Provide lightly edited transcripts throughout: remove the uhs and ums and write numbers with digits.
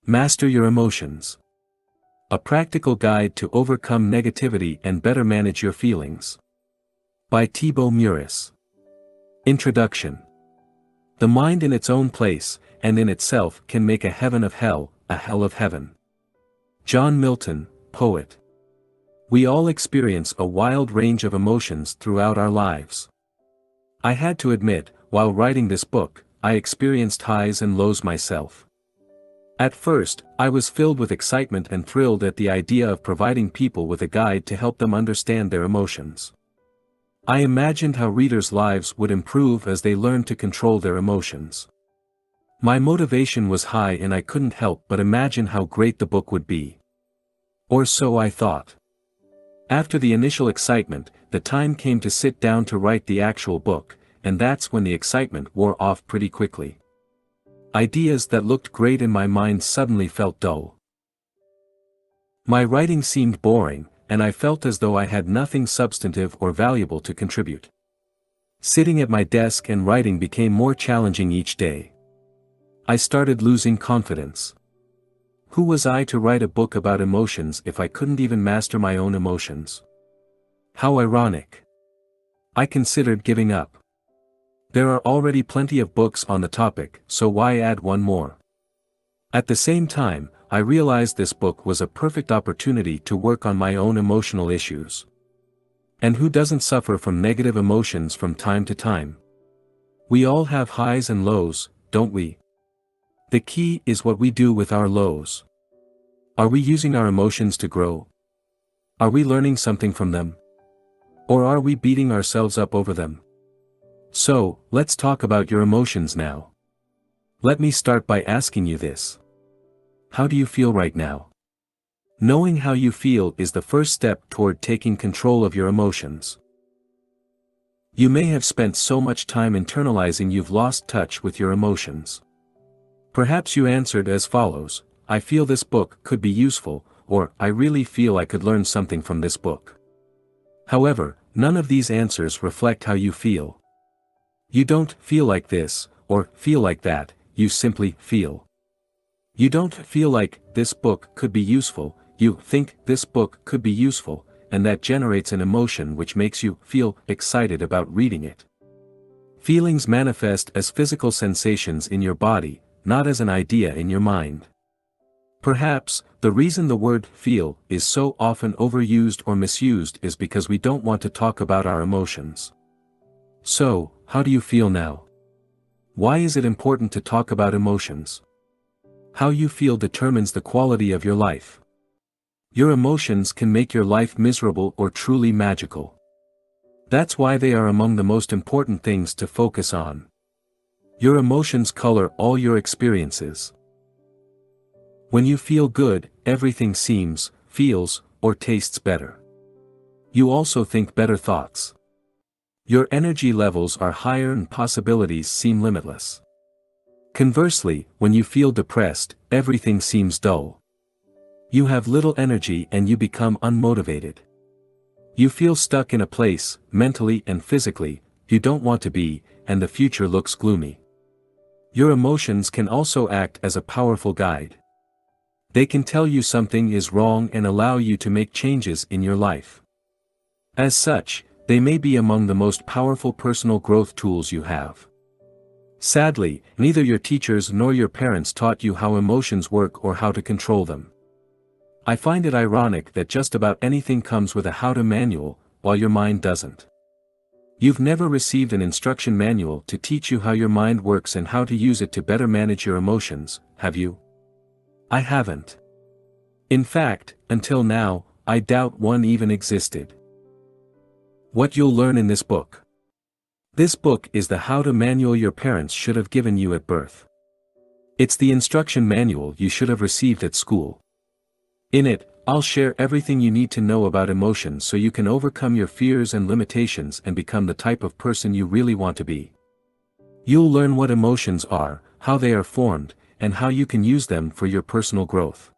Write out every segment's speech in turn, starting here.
Master Your Emotions. A Practical Guide to Overcome Negativity and Better Manage Your Feelings. By Thibaut Meurisse. Introduction. The mind in its own place, and in itself, can make a heaven of hell, a hell of heaven. John Milton, poet. We all experience a wild range of emotions throughout our lives. I had to admit, while writing this book, I experienced highs and lows myself. At first, I was filled with excitement and thrilled at the idea of providing people with a guide to help them understand their emotions. I imagined how readers' lives would improve as they learned to control their emotions. My motivation was high and I couldn't help but imagine how great the book would be. Or so I thought. After the initial excitement, the time came to sit down to write the actual book, and that's when the excitement wore off pretty quickly. Ideas that looked great in my mind suddenly felt dull. My writing seemed boring, and I felt as though I had nothing substantive or valuable to contribute. Sitting at my desk and writing became more challenging each day. I started losing confidence. Who was I to write a book about emotions if I couldn't even master my own emotions? How ironic. I considered giving up. There are already plenty of books on the topic, so why add one more? At the same time, I realized this book was a perfect opportunity to work on my own emotional issues. And who doesn't suffer from negative emotions from time to time? We all have highs and lows, don't we? The key is what we do with our lows. Are we using our emotions to grow? Are we learning something from them? Or are we beating ourselves up over them? So, let's talk about your emotions now. Let me start by asking you this. How do you feel right now? Knowing how you feel is the first step toward taking control of your emotions. You may have spent so much time internalizing you've lost touch with your emotions. Perhaps you answered as follows: I feel this book could be useful, or I really feel I could learn something from this book. However, none of these answers reflect how you feel. You don't feel like this, or feel like that, you simply feel. You don't feel like this book could be useful, you think this book could be useful, and that generates an emotion which makes you feel excited about reading it. Feelings manifest as physical sensations in your body, not as an idea in your mind. Perhaps, the reason the word feel is so often overused or misused is because we don't want to talk about our emotions. So, how do you feel now? Why is it important to talk about emotions? How you feel determines the quality of your life. Your emotions can make your life miserable or truly magical. That's why they are among the most important things to focus on. Your emotions color all your experiences. When you feel good, everything seems, feels, or tastes better. You also think better thoughts. Your energy levels are higher and possibilities seem limitless. Conversely, when you feel depressed, everything seems dull. You have little energy and you become unmotivated. You feel stuck in a place, mentally and physically, you don't want to be, and the future looks gloomy. Your emotions can also act as a powerful guide. They can tell you something is wrong and allow you to make changes in your life. As such, they may be among the most powerful personal growth tools you have. Sadly, neither your teachers nor your parents taught you how emotions work or how to control them. I find it ironic that just about anything comes with a how-to manual, while your mind doesn't. You've never received an instruction manual to teach you how your mind works and how to use it to better manage your emotions, have you? I haven't. In fact, until now, I doubt one even existed. What you'll learn in this book. This book is the how-to manual your parents should have given you at birth. It's the instruction manual you should have received at school. In it, I'll share everything you need to know about emotions so you can overcome your fears and limitations and become the type of person you really want to be. You'll learn what emotions are, how they are formed, and how you can use them for your personal growth.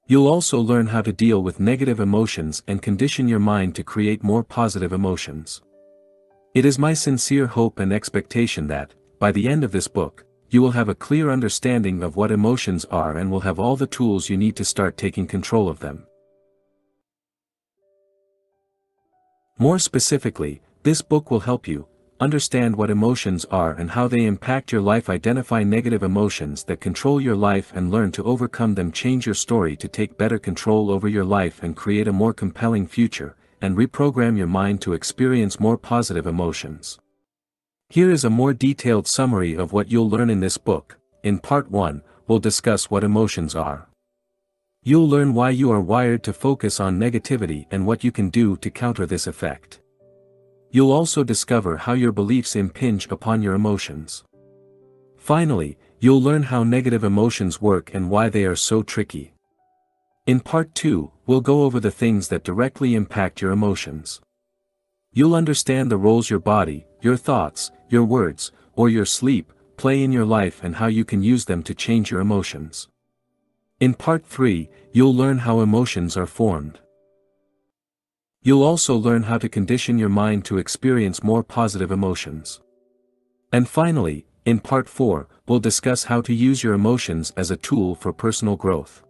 You'll also learn how to deal with negative emotions and condition your mind to create more positive emotions. It is my sincere hope and expectation that, by the end of this book, you will have a clear understanding of what emotions are and will have all the tools you need to start taking control of them. More specifically, this book will help you understand what emotions are and how they impact your life, identify negative emotions that control your life and learn to overcome them, change your story to take better control over your life and create a more compelling future, and reprogram your mind to experience more positive emotions. Here is a more detailed summary of what you'll learn in this book. In Part 1, we'll discuss what emotions are. You'll learn why you are wired to focus on negativity and what you can do to counter this effect. You'll also discover how your beliefs impinge upon your emotions. Finally, you'll learn how negative emotions work and why they are so tricky. In Part 2, we'll go over the things that directly impact your emotions. You'll understand the roles your body, your thoughts, your words, or your sleep play in your life and how you can use them to change your emotions. In Part 3, you'll learn how emotions are formed. You'll also learn how to condition your mind to experience more positive emotions. And finally, in Part 4, we'll discuss how to use your emotions as a tool for personal growth.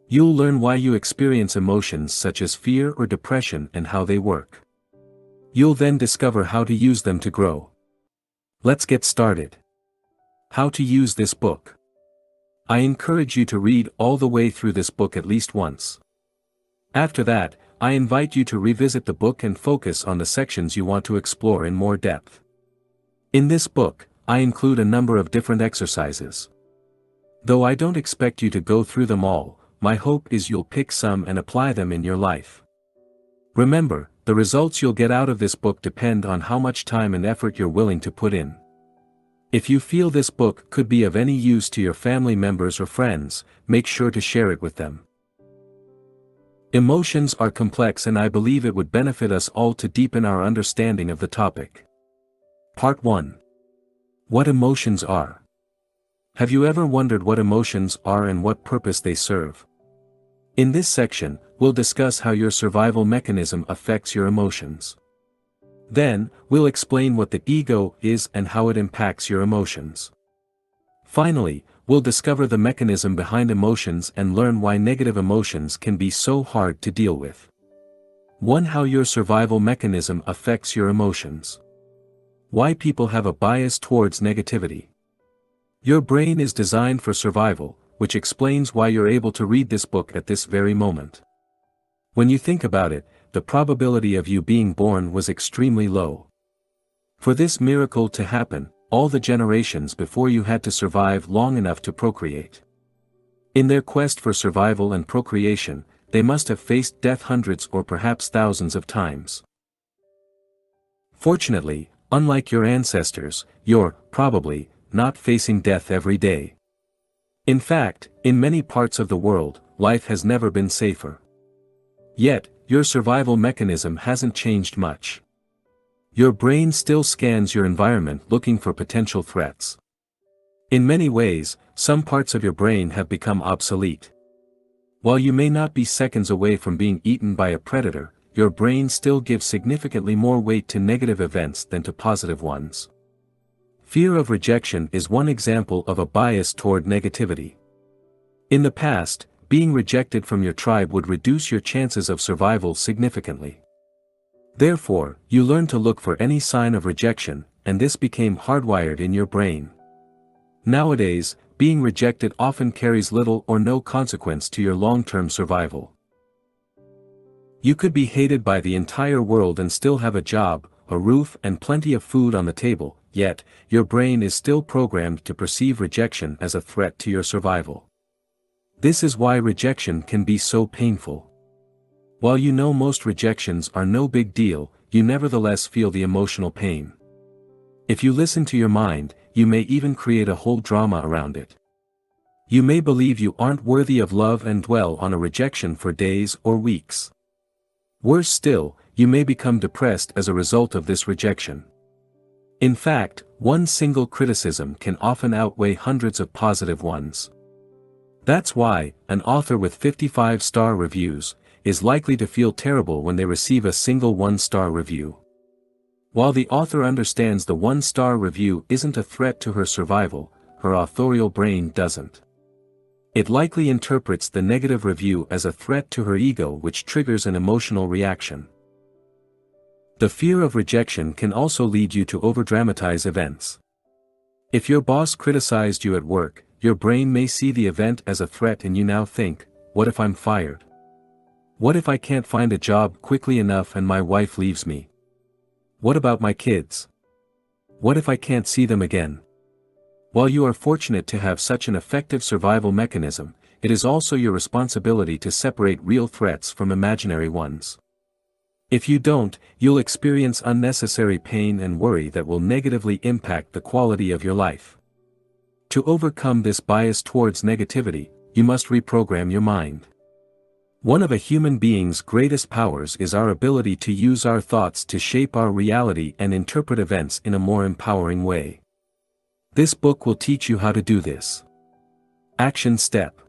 You'll learn why you experience emotions such as fear or depression and how they work. You'll then discover how to use them to grow. Let's get started. How to use this book. I encourage you to read all the way through this book at least once. After that, I invite you to revisit the book and focus on the sections you want to explore in more depth. In this book, I include a number of different exercises. Though I don't expect you to go through them all, my hope is you'll pick some and apply them in your life. Remember, the results you'll get out of this book depend on how much time and effort you're willing to put in. If you feel this book could be of any use to your family members or friends, make sure to share it with them. Emotions are complex and I believe it would benefit us all to deepen our understanding of the topic. Part 1. What emotions are. Have you ever wondered what emotions are and what purpose they serve? In this section, we'll discuss how your survival mechanism affects your emotions. Then, we'll explain what the ego is and how it impacts your emotions. Finally, we'll discover the mechanism behind emotions and learn why negative emotions can be so hard to deal with. 1. How your survival mechanism affects your emotions. Why people have a bias towards negativity. Your brain is designed for survival, which explains why you're able to read this book at this very moment. When you think about it, the probability of you being born was extremely low. For this miracle to happen, all the generations before you had to survive long enough to procreate. In their quest for survival and procreation, they must have faced death hundreds or perhaps thousands of times. Fortunately, unlike your ancestors, you're, probably, not facing death every day. In fact, in many parts of the world, life has never been safer. Yet, your survival mechanism hasn't changed much. Your brain still scans your environment looking for potential threats. In many ways, some parts of your brain have become obsolete. While you may not be seconds away from being eaten by a predator, your brain still gives significantly more weight to negative events than to positive ones. Fear of rejection is one example of a bias toward negativity. In the past, being rejected from your tribe would reduce your chances of survival significantly. Therefore, you learn to look for any sign of rejection, and this became hardwired in your brain. Nowadays, being rejected often carries little or no consequence to your long-term survival. You could be hated by the entire world and still have a job, a roof and plenty of food on the table, yet, your brain is still programmed to perceive rejection as a threat to your survival. This is why rejection can be so painful. While you know most rejections are no big deal, you nevertheless feel the emotional pain. If you listen to your mind, you may even create a whole drama around it. You may believe you aren't worthy of love and dwell on a rejection for days or weeks. Worse still, you may become depressed as a result of this rejection. In fact, one single criticism can often outweigh hundreds of positive ones. That's why, an author with 55-star reviews is likely to feel terrible when they receive a single one-star review. While the author understands the one-star review isn't a threat to her survival, her authorial brain doesn't. It likely interprets the negative review as a threat to her ego, which triggers an emotional reaction. The fear of rejection can also lead you to overdramatize events. If your boss criticized you at work, your brain may see the event as a threat and you now think, what if I'm fired? What if I can't find a job quickly enough and my wife leaves me? What about my kids? What if I can't see them again? While you are fortunate to have such an effective survival mechanism, it is also your responsibility to separate real threats from imaginary ones. If you don't, you'll experience unnecessary pain and worry that will negatively impact the quality of your life. To overcome this bias towards negativity, you must reprogram your mind. One of a human being's greatest powers is our ability to use our thoughts to shape our reality and interpret events in a more empowering way. This book will teach you how to do this. Action Step.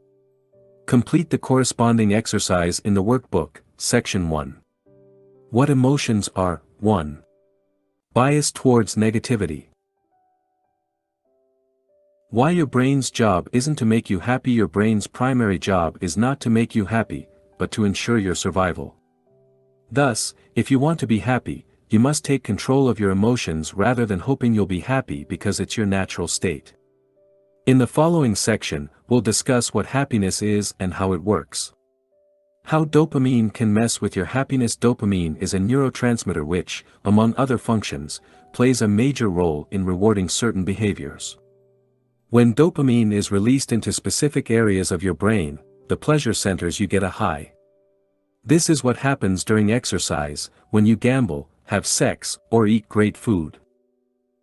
Complete the corresponding exercise in the workbook, Section 1. What emotions are? 1. Bias towards negativity. Why your brain's job isn't to make you happy. Your brain's primary job is not to make you happy, but to ensure your survival. Thus, if you want to be happy, you must take control of your emotions rather than hoping you'll be happy because it's your natural state. In the following section, we'll discuss what happiness is and how it works. How dopamine can mess with your happiness. Dopamine is a neurotransmitter which, among other functions, plays a major role in rewarding certain behaviors. When dopamine is released into specific areas of your brain, the pleasure centers, you get a high. This is what happens during exercise, when you gamble, have sex, or eat great food.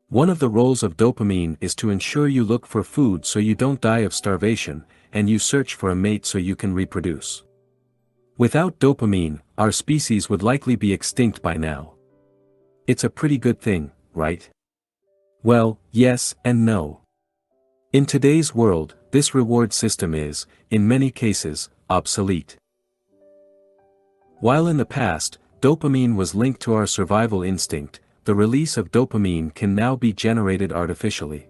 One of the roles of dopamine is to ensure you look for food so you don't die of starvation, and you search for a mate so you can reproduce. Without dopamine, our species would likely be extinct by now. It's a pretty good thing, right? Well, yes and no. In today's world, this reward system is, in many cases, obsolete. While in the past, dopamine was linked to our survival instinct, the release of dopamine can now be generated artificially.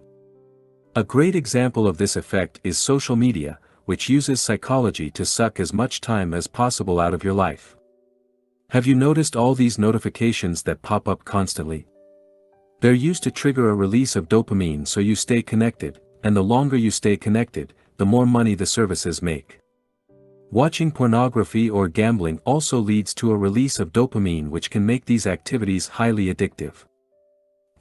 A great example of this effect is social media, which uses psychology to suck as much time as possible out of your life. Have you noticed all these notifications that pop up constantly? They're used to trigger a release of dopamine so you stay connected, and the longer you stay connected, the more money the services make. Watching pornography or gambling also leads to a release of dopamine, which can make these activities highly addictive.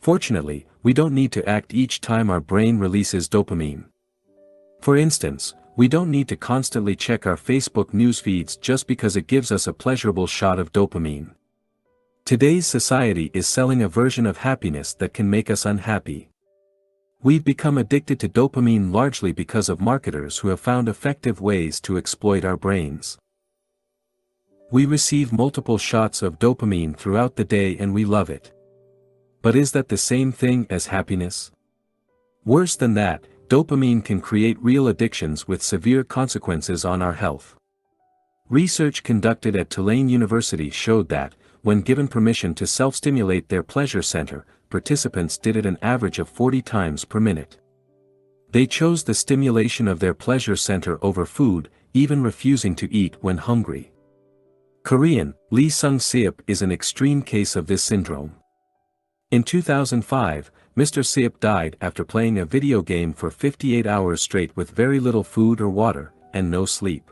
Fortunately, we don't need to act each time our brain releases dopamine. For instance, we don't need to constantly check our Facebook news feeds just because it gives us a pleasurable shot of dopamine. Today's society is selling a version of happiness that can make us unhappy. We've become addicted to dopamine largely because of marketers who have found effective ways to exploit our brains. We receive multiple shots of dopamine throughout the day and we love it. But is that the same thing as happiness? Worse than that, dopamine can create real addictions with severe consequences on our health. Research conducted at Tulane University showed that, when given permission to self-stimulate their pleasure center, participants did it an average of 40 times per minute. They chose the stimulation of their pleasure center over food, even refusing to eat when hungry. Korean, Lee Sung-seop is an extreme case of this syndrome. In 2005, Mr. Seop died after playing a video game for 58 hours straight with very little food or water, and no sleep.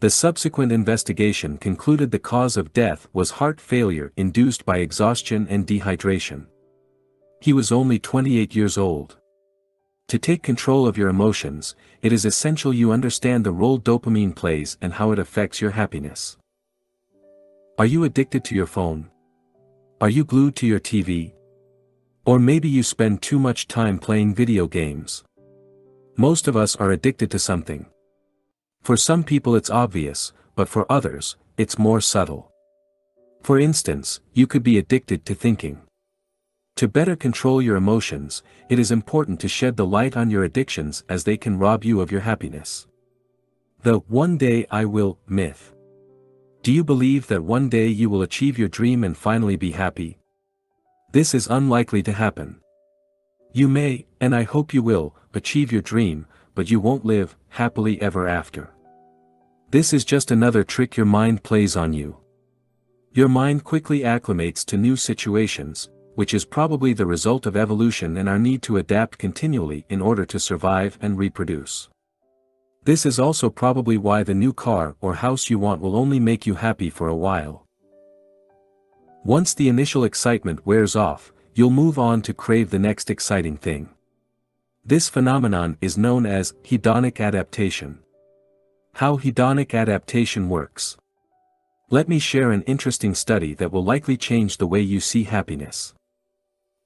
The subsequent investigation concluded the cause of death was heart failure induced by exhaustion and dehydration. He was only 28 years old. To take control of your emotions, it is essential you understand the role dopamine plays and how it affects your happiness. Are you addicted to your phone? Are you glued to your TV? Or maybe you spend too much time playing video games. Most of us are addicted to something. For some people it's obvious, but for others, it's more subtle. For instance, you could be addicted to thinking. To better control your emotions, it is important to shed the light on your addictions as they can rob you of your happiness. The "one day I will" myth. Do you believe that one day you will achieve your dream and finally be happy? This is unlikely to happen. You may, and I hope you will, achieve your dream, but you won't live happily ever after. This is just another trick your mind plays on you. Your mind quickly acclimates to new situations, which is probably the result of evolution and our need to adapt continually in order to survive and reproduce. This is also probably why the new car or house you want will only make you happy for a while. Once the initial excitement wears off, you'll move on to crave the next exciting thing. This phenomenon is known as hedonic adaptation. How hedonic adaptation works. Let me share an interesting study that will likely change the way you see happiness.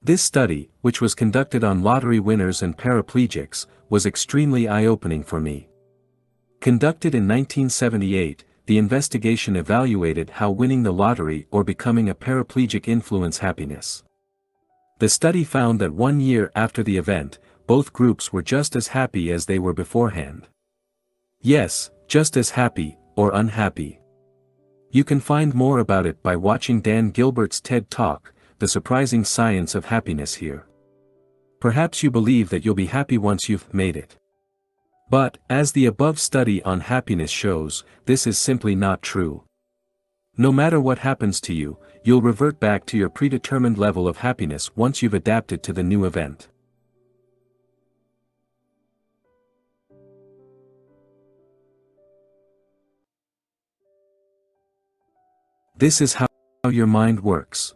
This study, which was conducted on lottery winners and paraplegics, was extremely eye-opening for me. Conducted in 1978, the investigation evaluated how winning the lottery or becoming a paraplegic influence happiness. The study found that 1 year after the event, both groups were just as happy as they were beforehand. Yes, just as happy, or unhappy. You can find more about it by watching Dan Gilbert's TED Talk, The Surprising Science of Happiness here. Perhaps you believe that you'll be happy once you've made it. But, as the above study on happiness shows, this is simply not true. No matter what happens to you, you'll revert back to your predetermined level of happiness once you've adapted to the new event. This is how your mind works.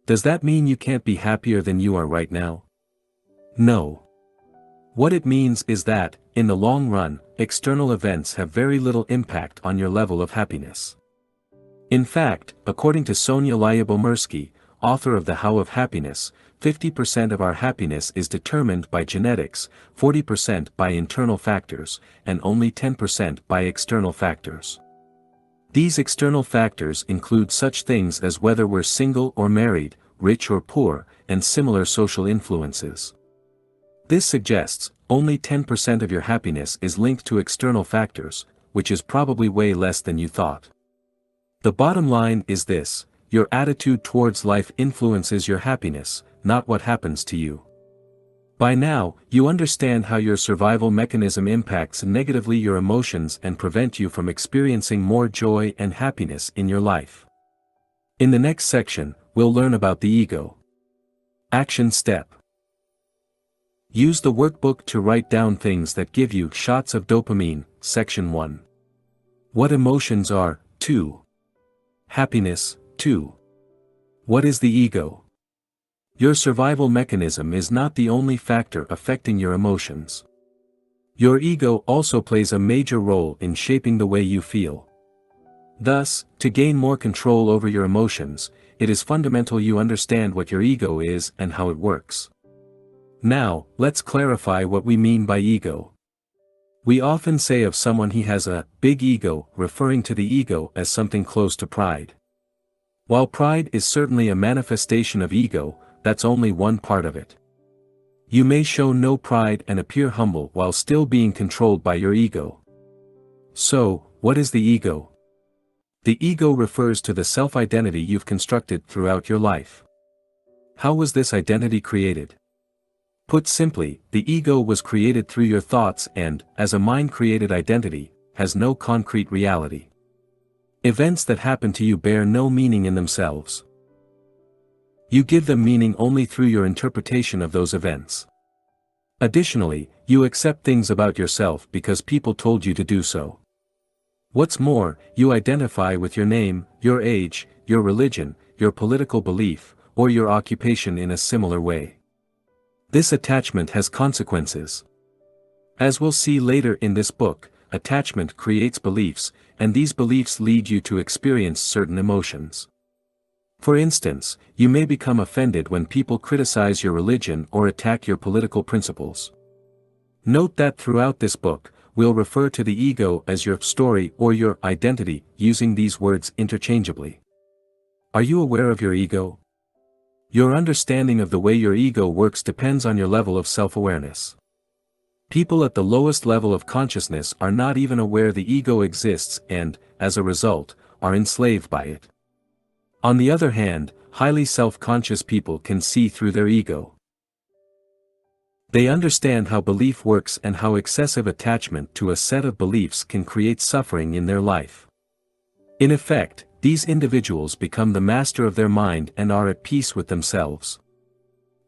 Does that mean you can't be happier than you are right now? No. What it means is that, in the long run, external events have very little impact on your level of happiness. In fact, according to Sonia Lyubomirsky, author of The How of Happiness, 50% of our happiness is determined by genetics, 40% by internal factors, and only 10% by external factors. These external factors include such things as whether we're single or married, rich or poor, and similar social influences. This suggests, only 10% of your happiness is linked to external factors, which is probably way less than you thought. The bottom line is this: your attitude towards life influences your happiness, not what happens to you. By now, you understand how your survival mechanism impacts negatively your emotions and prevent you from experiencing more joy and happiness in your life. In the next section, we'll learn about the ego. Action step. Use the workbook to write down things that give you shots of dopamine. Section 1. What emotions are? 2. Happiness. 2. What is the ego? Your survival mechanism is not the only factor affecting your emotions. Your ego also plays a major role in shaping the way you feel. Thus, to gain more control over your emotions, it is fundamental you understand what your ego is and how it works. Now, let's clarify what we mean by ego. We often say of someone he has a big ego, referring to the ego as something close to pride. While pride is certainly a manifestation of ego, that's only one part of it. You may show no pride and appear humble while still being controlled by your ego. So, what is the ego? The ego refers to the self-identity you've constructed throughout your life. How was this identity created? Put simply, the ego was created through your thoughts and, as a mind-created identity, has no concrete reality. Events that happen to you bear no meaning in themselves. You give them meaning only through your interpretation of those events. Additionally, you accept things about yourself because people told you to do so. What's more, you identify with your name, your age, your religion, your political belief, or your occupation in a similar way. This attachment has consequences. As we'll see later in this book, attachment creates beliefs, and these beliefs lead you to experience certain emotions. For instance, you may become offended when people criticize your religion or attack your political principles. Note that throughout this book, we'll refer to the ego as your story or your identity, using these words interchangeably. Are you aware of your ego? Your understanding of the way your ego works depends on your level of self-awareness. People at the lowest level of consciousness are not even aware the ego exists and, as a result, are enslaved by it. On the other hand, highly self-conscious people can see through their ego. They understand how belief works and how excessive attachment to a set of beliefs can create suffering in their life. In effect, these individuals become the master of their mind and are at peace with themselves.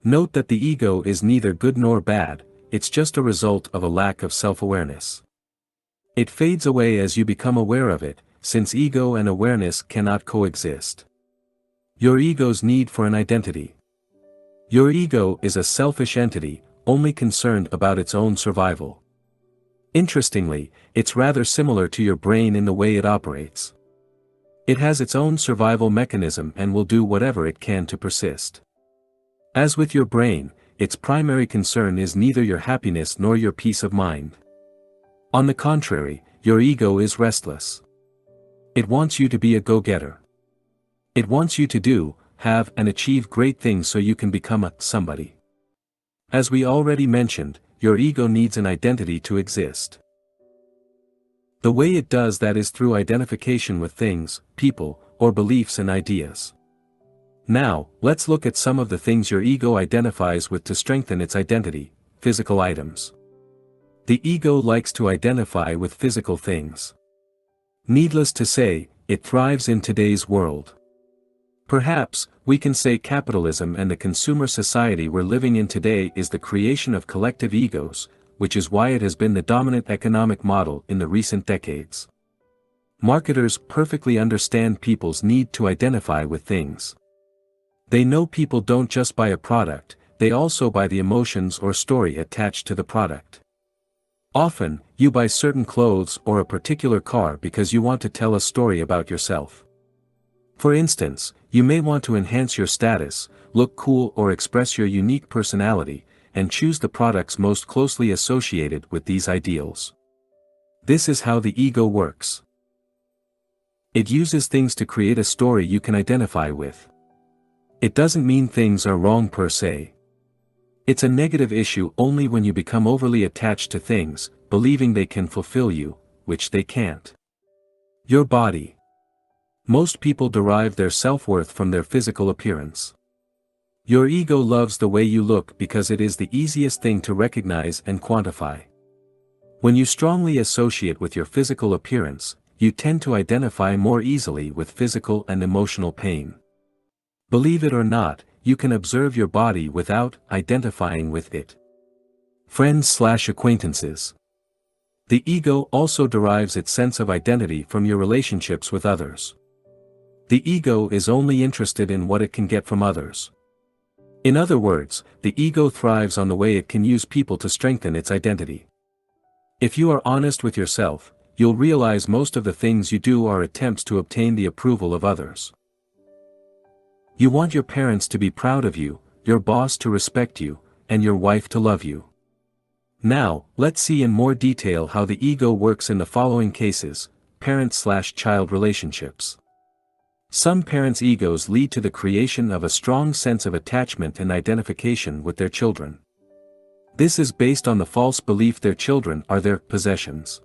Note that the ego is neither good nor bad, it's just a result of a lack of self-awareness. It fades away as you become aware of it, since ego and awareness cannot coexist. Your ego's need for an identity. Your ego is a selfish entity, only concerned about its own survival. Interestingly, it's rather similar to your brain in the way it operates. It has its own survival mechanism and will do whatever it can to persist. As with your brain, its primary concern is neither your happiness nor your peace of mind. On the contrary, your ego is restless. It wants you to be a go-getter. It wants you to do, have and achieve great things so you can become a somebody. As we already mentioned, your ego needs an identity to exist. The way it does that is through identification with things, people, or beliefs and ideas. Now, let's look at some of the things your ego identifies with to strengthen its identity: physical items. The ego likes to identify with physical things. Needless to say, it thrives in today's world. Perhaps, we can say capitalism and the consumer society we're living in today is the creation of collective egos, which is why it has been the dominant economic model in the recent decades. Marketers perfectly understand people's need to identify with things. They know people don't just buy a product, they also buy the emotions or story attached to the product. Often, you buy certain clothes or a particular car because you want to tell a story about yourself. For instance, you may want to enhance your status, look cool or express your unique personality, and choose the products most closely associated with these ideals. This is how the ego works. It uses things to create a story you can identify with. It doesn't mean things are wrong per se. It's a negative issue only when you become overly attached to things, believing they can fulfill you, which they can't. Your body. Most people derive their self-worth from their physical appearance. Your ego loves the way you look because it is the easiest thing to recognize and quantify. When you strongly associate with your physical appearance, you tend to identify more easily with physical and emotional pain. Believe it or not, you can observe your body without identifying with it. Friends/acquaintances. The ego also derives its sense of identity from your relationships with others. The ego is only interested in what it can get from others. In other words, the ego thrives on the way it can use people to strengthen its identity. If you are honest with yourself, you'll realize most of the things you do are attempts to obtain the approval of others. You want your parents to be proud of you, your boss to respect you, and your wife to love you. Now, let's see in more detail how the ego works in the following cases: parent/child relationships. Some parents' egos lead to the creation of a strong sense of attachment and identification with their children. This is based on the false belief their children are their possessions.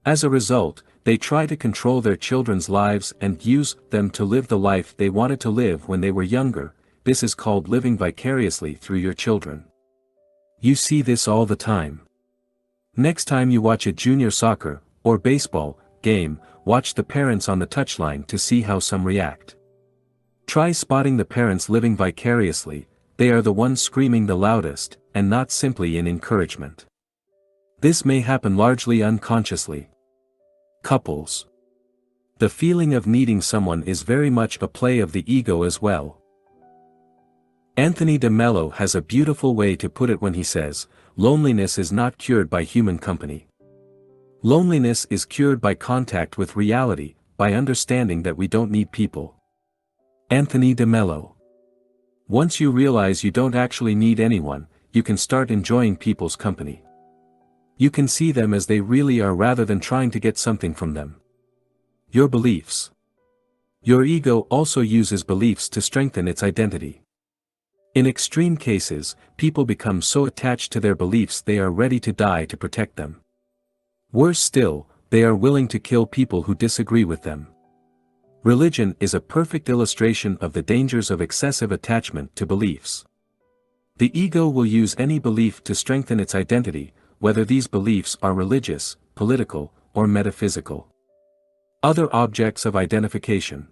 As a result, they try to control their children's lives and use them to live the life they wanted to live when they were younger. This is called living vicariously through your children. You see this all the time. Next time you watch a junior soccer, or baseball, game, watch the parents on the touchline to see how some react. Try spotting the parents living vicariously. They are the ones screaming the loudest, and not simply in encouragement. This may happen largely unconsciously. Couples. The feeling of needing someone is very much a play of the ego as well. Anthony de Mello has a beautiful way to put it when he says, "Loneliness is not cured by human company. Loneliness is cured by contact with reality, by understanding that we don't need people." Anthony de Mello. Once you realize you don't actually need anyone, you can start enjoying people's company. You can see them as they really are rather than trying to get something from them. Your beliefs. Your ego also uses beliefs to strengthen its identity. In extreme cases, people become so attached to their beliefs they are ready to die to protect them. Worse still, they are willing to kill people who disagree with them. Religion is a perfect illustration of the dangers of excessive attachment to beliefs. The ego will use any belief to strengthen its identity, whether these beliefs are religious, political, or metaphysical. Other objects of identification.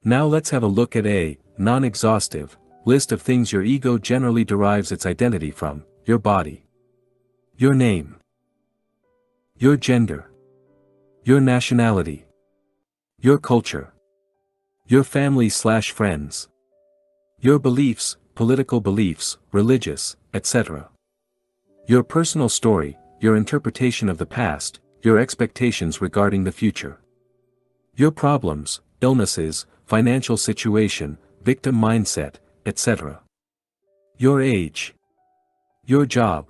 Now let's have a look at a non-exhaustive list of things your ego generally derives its identity from: your body, your name, your gender, your nationality, your culture, your family/friends, your beliefs, political beliefs, religious, etc. Your personal story, your interpretation of the past, your expectations regarding the future. Your problems, illnesses, financial situation, victim mindset, etc. Your age. Your job.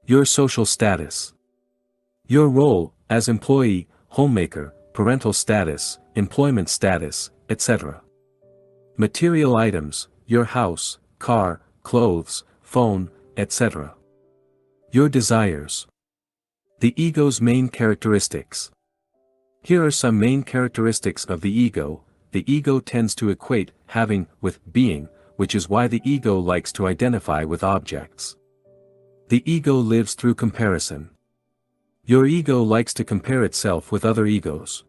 Your social status. Your role, as employee, homemaker, parental status, employment status, etc. Material items, your house, car, clothes, phone, etc. Your desires. The ego's main characteristics. Here are some main characteristics of the ego. The ego tends to equate having with being, which is why the ego likes to identify with objects. The ego lives through comparison. Your ego likes to compare itself with other egos.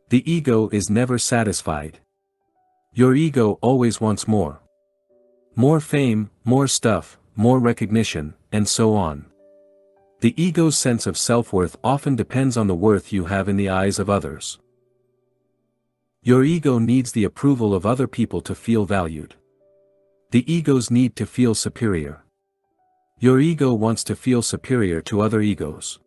The ego is never satisfied. Your ego always wants more. More fame, more stuff, more recognition, and so on. The ego's sense of self-worth often depends on the worth you have in the eyes of others. Your ego needs the approval of other people to feel valued. The ego's need to feel superior. Your ego wants to feel superior to other egos.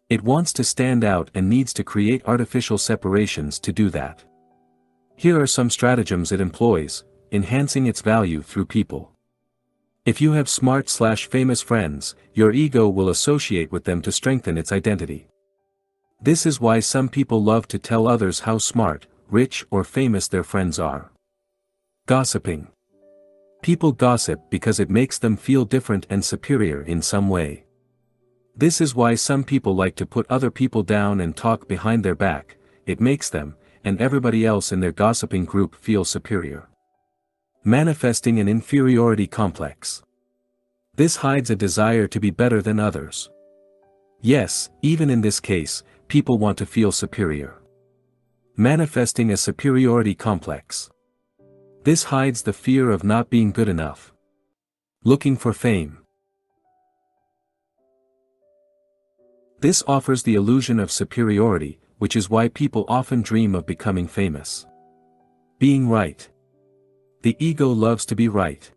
It wants to stand out and needs to create artificial separations to do that. Here are some stratagems it employs, enhancing its value through people. If you have smart/famous friends, your ego will associate with them to strengthen its identity. This is why some people love to tell others how smart, rich, or famous their friends are. Gossiping. People gossip because it makes them feel different and superior in some way. This is why some people like to put other people down and talk behind their back. It makes them, and everybody else in their gossiping group, feel superior. Manifesting an inferiority complex. This hides a desire to be better than others. Yes, even in this case, people want to feel superior. Manifesting a superiority complex. This hides the fear of not being good enough. Looking for fame. This offers the illusion of superiority, which is why people often dream of becoming famous. Being right. The ego loves to be right.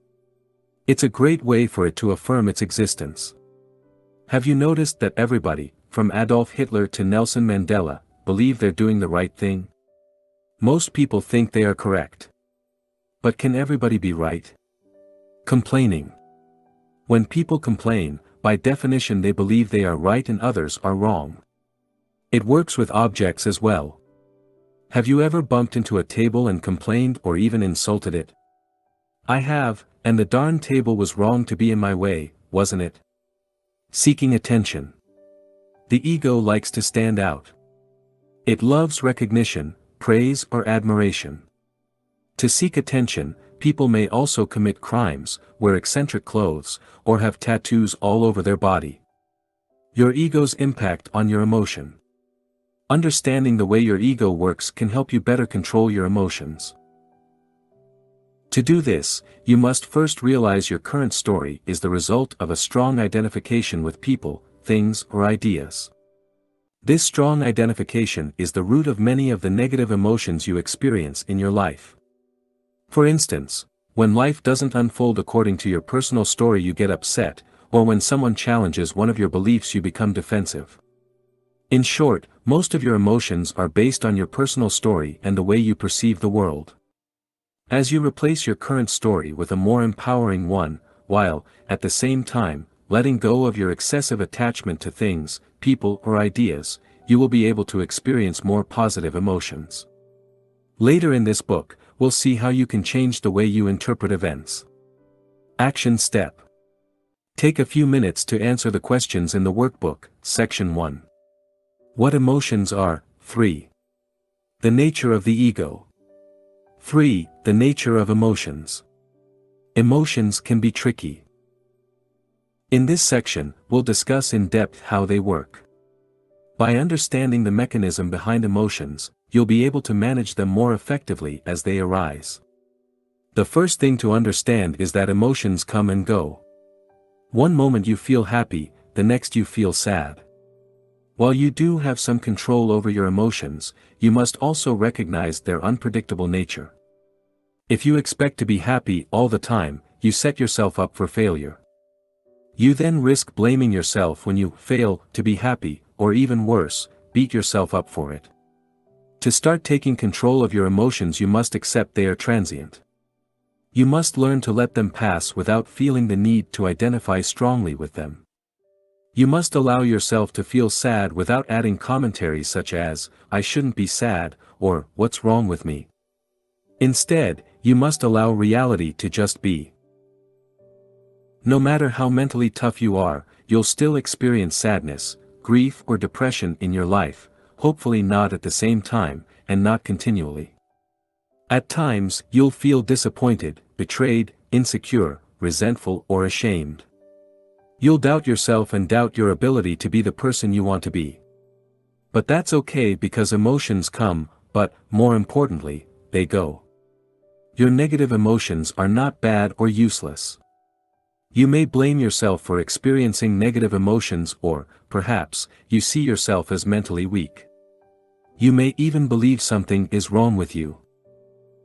It's a great way for it to affirm its existence. Have you noticed that everybody, from Adolf Hitler to Nelson Mandela, believe they're doing the right thing? Most people think they are correct. But can everybody be right? Complaining. When people complain, by definition they believe they are right and others are wrong. It works with objects as well. Have you ever bumped into a table and complained or even insulted it? I have, and the darn table was wrong to be in my way, wasn't it? Seeking attention. The ego likes to stand out. It loves recognition, praise, or admiration. To seek attention, people may also commit crimes, wear eccentric clothes, or have tattoos all over their body. Your ego's impact on your emotion. Understanding the way your ego works can help you better control your emotions. To do this, you must first realize your current story is the result of a strong identification with people, things, or ideas. This strong identification is the root of many of the negative emotions you experience in your life. For instance, when life doesn't unfold according to your personal story, you get upset, or when someone challenges one of your beliefs, you become defensive. In short, most of your emotions are based on your personal story and the way you perceive the world. As you replace your current story with a more empowering one, while, at the same time, letting go of your excessive attachment to things, people, or ideas, you will be able to experience more positive emotions. Later in this book, we'll see how you can change the way you interpret events. Action step. Take a few minutes to answer the questions in the workbook, Section 1. What emotions are? 3. The nature of the ego. 3. The nature of emotions. Emotions can be tricky. In this section, we'll discuss in depth how they work. By understanding the mechanism behind emotions, you'll be able to manage them more effectively as they arise. The first thing to understand is that emotions come and go. One moment you feel happy, the next you feel sad. While you do have some control over your emotions, you must also recognize their unpredictable nature. If you expect to be happy all the time, you set yourself up for failure. You then risk blaming yourself when you fail to be happy, or even worse, beat yourself up for it. To start taking control of your emotions, you must accept they are transient. You must learn to let them pass without feeling the need to identify strongly with them. You must allow yourself to feel sad without adding commentaries such as, "I shouldn't be sad," or "What's wrong with me?" Instead, you must allow reality to just be. No matter how mentally tough you are, you'll still experience sadness, grief or depression in your life, hopefully not at the same time, and not continually. At times, you'll feel disappointed, betrayed, insecure, resentful or ashamed. You'll doubt yourself and doubt your ability to be the person you want to be. But that's okay because emotions come, but, more importantly, they go. Your negative emotions are not bad or useless. You may blame yourself for experiencing negative emotions or, perhaps, you see yourself as mentally weak. You may even believe something is wrong with you.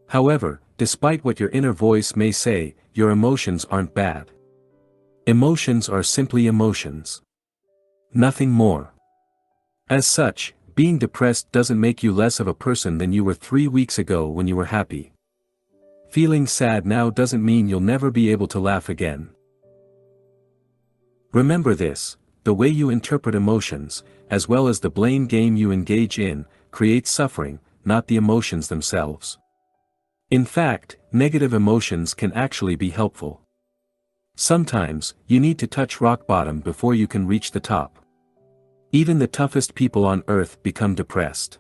However, despite what your inner voice may say, your emotions aren't bad. Emotions are simply emotions. Nothing more. As such, being depressed doesn't make you less of a person than you were 3 weeks ago when you were happy. Feeling sad now doesn't mean you'll never be able to laugh again. Remember this: the way you interpret emotions, as well as the blame game you engage in, creates suffering, not the emotions themselves. In fact, negative emotions can actually be helpful. Sometimes, you need to touch rock bottom before you can reach the top. Even the toughest people on earth become depressed.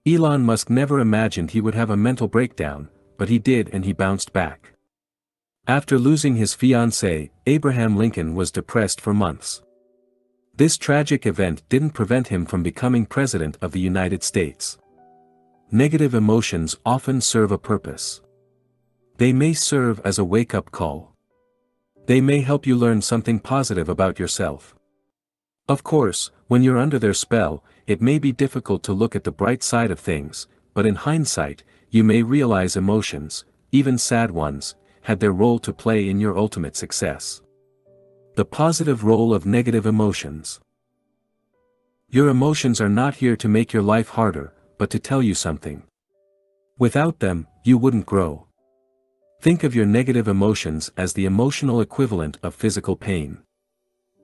Elon Musk never imagined he would have a mental breakdown, but he did, and he bounced back. After losing his fiancée, Abraham Lincoln was depressed for months. This tragic event didn't prevent him from becoming President of the United States. Negative emotions often serve a purpose. They may serve as a wake-up call. They may help you learn something positive about yourself. Of course, when you're under their spell, it may be difficult to look at the bright side of things, but in hindsight, you may realize emotions, even sad ones, had their role to play in your ultimate success. The positive role of negative emotions. Your emotions are not here to make your life harder, but to tell you something. Without them, you wouldn't grow. Think of your negative emotions as the emotional equivalent of physical pain.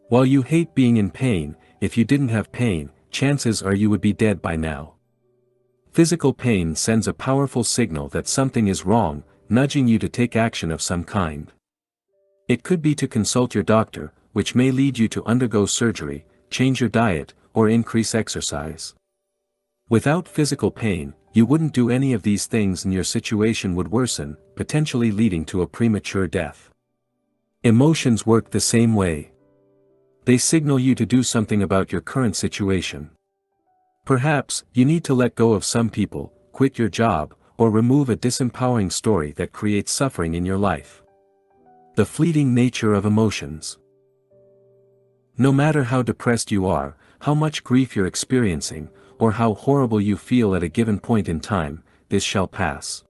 While you hate being in pain, if you didn't have pain, chances are you would be dead by now. Physical pain sends a powerful signal that something is wrong, nudging you to take action of some kind. It could be to consult your doctor, which may lead you to undergo surgery, change your diet, or increase exercise. Without physical pain, you wouldn't do any of these things and your situation would worsen, potentially leading to a premature death. Emotions work the same way. They signal you to do something about your current situation. Perhaps, you need to let go of some people, quit your job, or remove a disempowering story that creates suffering in your life. The fleeting nature of emotions. No matter how depressed you are, how much grief you're experiencing, or how horrible you feel at a given point in time, this shall pass.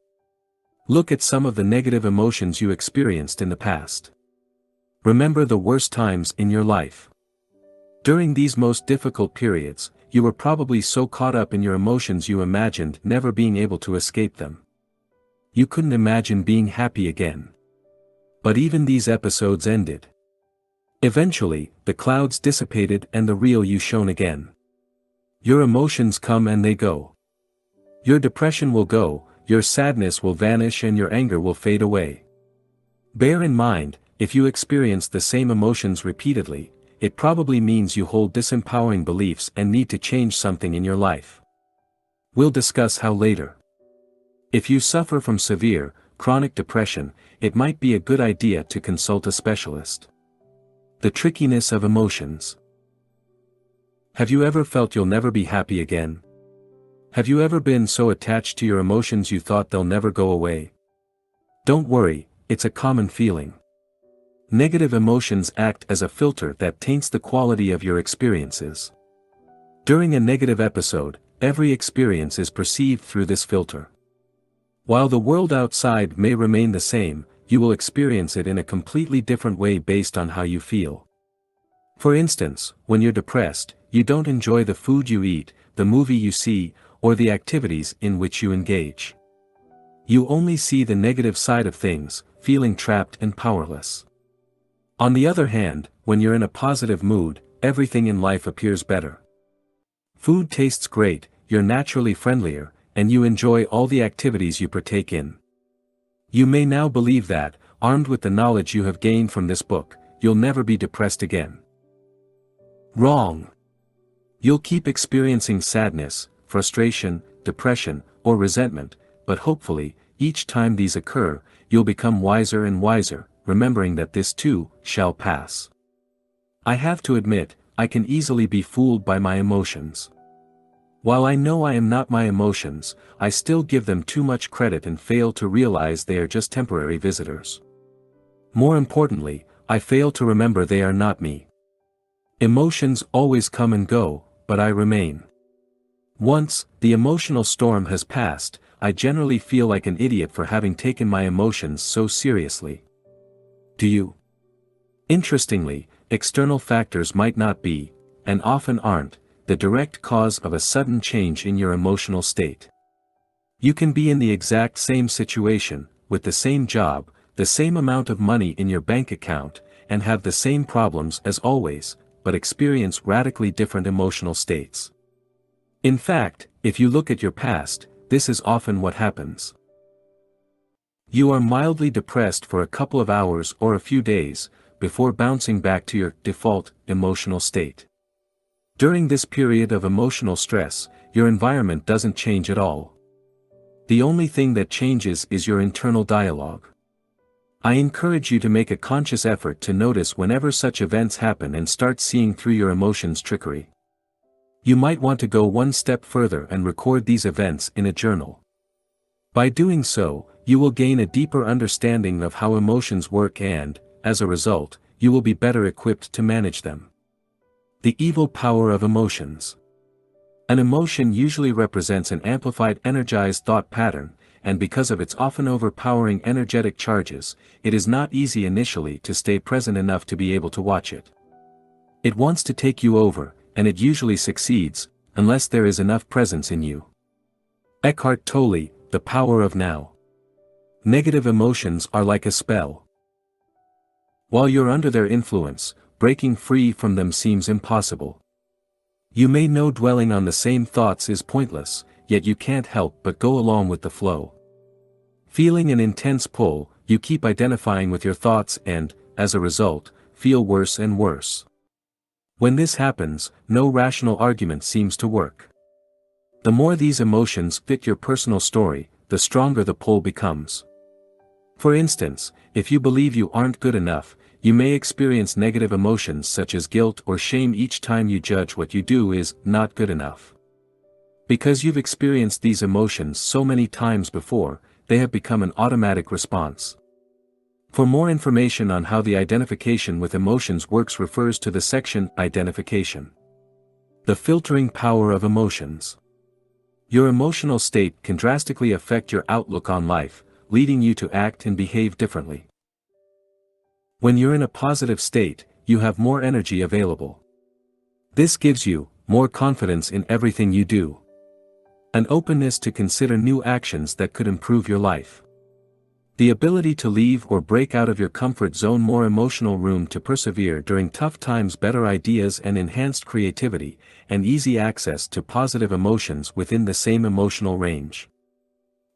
Look at some of the negative emotions you experienced in the past. Remember the worst times in your life. During these most difficult periods, you were probably so caught up in your emotions you imagined never being able to escape them. You couldn't imagine being happy again. But even these episodes ended. Eventually, the clouds dissipated and the real you shone again. Your emotions come and they go. Your depression will go, your sadness will vanish and your anger will fade away. Bear in mind, if you experience the same emotions repeatedly, it probably means you hold disempowering beliefs and need to change something in your life. We'll discuss how later. If you suffer from severe, chronic depression, it might be a good idea to consult a specialist. The trickiness of emotions. Have you ever felt you'll never be happy again? Have you ever been so attached to your emotions you thought they'll never go away? Don't worry, it's a common feeling. Negative emotions act as a filter that taints the quality of your experiences. During a negative episode, every experience is perceived through this filter. While the world outside may remain the same, you will experience it in a completely different way based on how you feel. For instance, when you're depressed, you don't enjoy the food you eat, the movie you see, or the activities in which you engage. You only see the negative side of things, feeling trapped and powerless. On the other hand, when you're in a positive mood, everything in life appears better. Food tastes great, you're naturally friendlier, and you enjoy all the activities you partake in. You may now believe that, armed with the knowledge you have gained from this book, you'll never be depressed again. Wrong. You'll keep experiencing sadness, frustration, depression, or resentment, but hopefully, each time these occur, you'll become wiser and wiser, remembering that this too shall pass. I have to admit, I can easily be fooled by my emotions. While I know I am not my emotions, I still give them too much credit and fail to realize they are just temporary visitors. More importantly, I fail to remember they are not me. Emotions always come and go, but I remain. Once the emotional storm has passed, I generally feel like an idiot for having taken my emotions so seriously. Do you? Interestingly, external factors might not be, and often aren't, the direct cause of a sudden change in your emotional state. You can be in the exact same situation, with the same job, the same amount of money in your bank account, and have the same problems as always, but experience radically different emotional states. In fact, if you look at your past, this is often what happens. You are mildly depressed for a couple of hours or a few days, before bouncing back to your default emotional state. During this period of emotional stress, your environment doesn't change at all. The only thing that changes is your internal dialogue. I encourage you to make a conscious effort to notice whenever such events happen and start seeing through your emotions' trickery. You might want to go one step further and record these events in a journal. By doing so, you will gain a deeper understanding of how emotions work and, as a result, you will be better equipped to manage them. The evil power of emotions. An emotion usually represents an amplified energized thought pattern, and because of its often overpowering energetic charges, it is not easy initially to stay present enough to be able to watch it. It wants to take you over, and it usually succeeds, unless there is enough presence in you. Eckhart Tolle, The Power of Now. Negative emotions are like a spell. While you're under their influence, breaking free from them seems impossible. You may know dwelling on the same thoughts is pointless, yet you can't help but go along with the flow. Feeling an intense pull, you keep identifying with your thoughts and, as a result, feel worse and worse. When this happens, no rational argument seems to work. The more these emotions fit your personal story, the stronger the pull becomes. For instance, if you believe you aren't good enough, you may experience negative emotions such as guilt or shame each time you judge what you do is not good enough. Because you've experienced these emotions so many times before, they have become an automatic response. For more information on how the identification with emotions works, refers to the section Identification. The filtering power of emotions. Your emotional state can drastically affect your outlook on life, leading you to act and behave differently. When you're in a positive state, you have more energy available. This gives you more confidence in everything you do. An openness to consider new actions that could improve your life. The ability to leave or break out of your comfort zone, more emotional room to persevere during tough times, better ideas and enhanced creativity, and easy access to positive emotions within the same emotional range.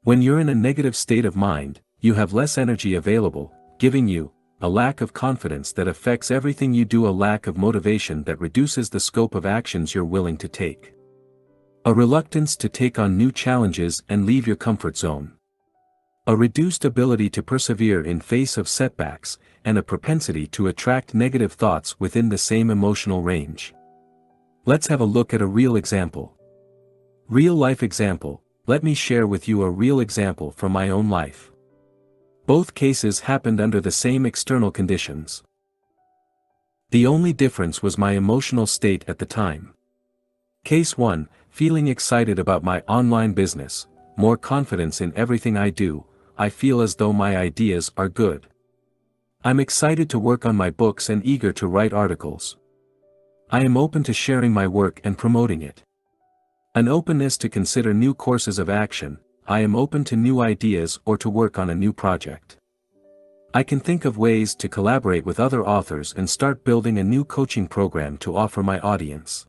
When you're in a negative state of mind, you have less energy available, giving you a lack of confidence that affects everything you do, a lack of motivation that reduces the scope of actions you're willing to take. A reluctance to take on new challenges and leave your comfort zone. A reduced ability to persevere in face of setbacks, and a propensity to attract negative thoughts within the same emotional range. Let's have a look at a real example. Real-life example. Let me share with you a real example from my own life. Both cases happened under the same external conditions. The only difference was my emotional state at the time. Case 1, feeling excited about my online business, more confidence in everything I do, I feel as though my ideas are good. I'm excited to work on my books and eager to write articles. I am open to sharing my work and promoting it. An openness to consider new courses of action, I am open to new ideas or to work on a new project. I can think of ways to collaborate with other authors and start building a new coaching program to offer my audience.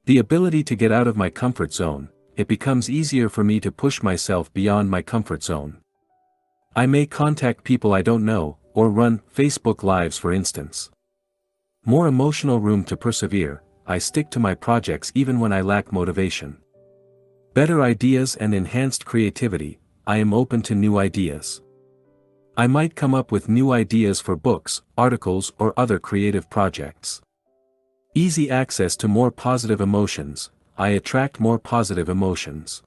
The ability to get out of my comfort zone, it becomes easier for me to push myself beyond my comfort zone. I may contact people I don't know, or run Facebook Lives for instance. More emotional room to persevere, I stick to my projects even when I lack motivation. Better ideas and enhanced creativity, I am open to new ideas. I might come up with new ideas for books, articles or other creative projects. Easy access to more positive emotions, I attract more positive emotions.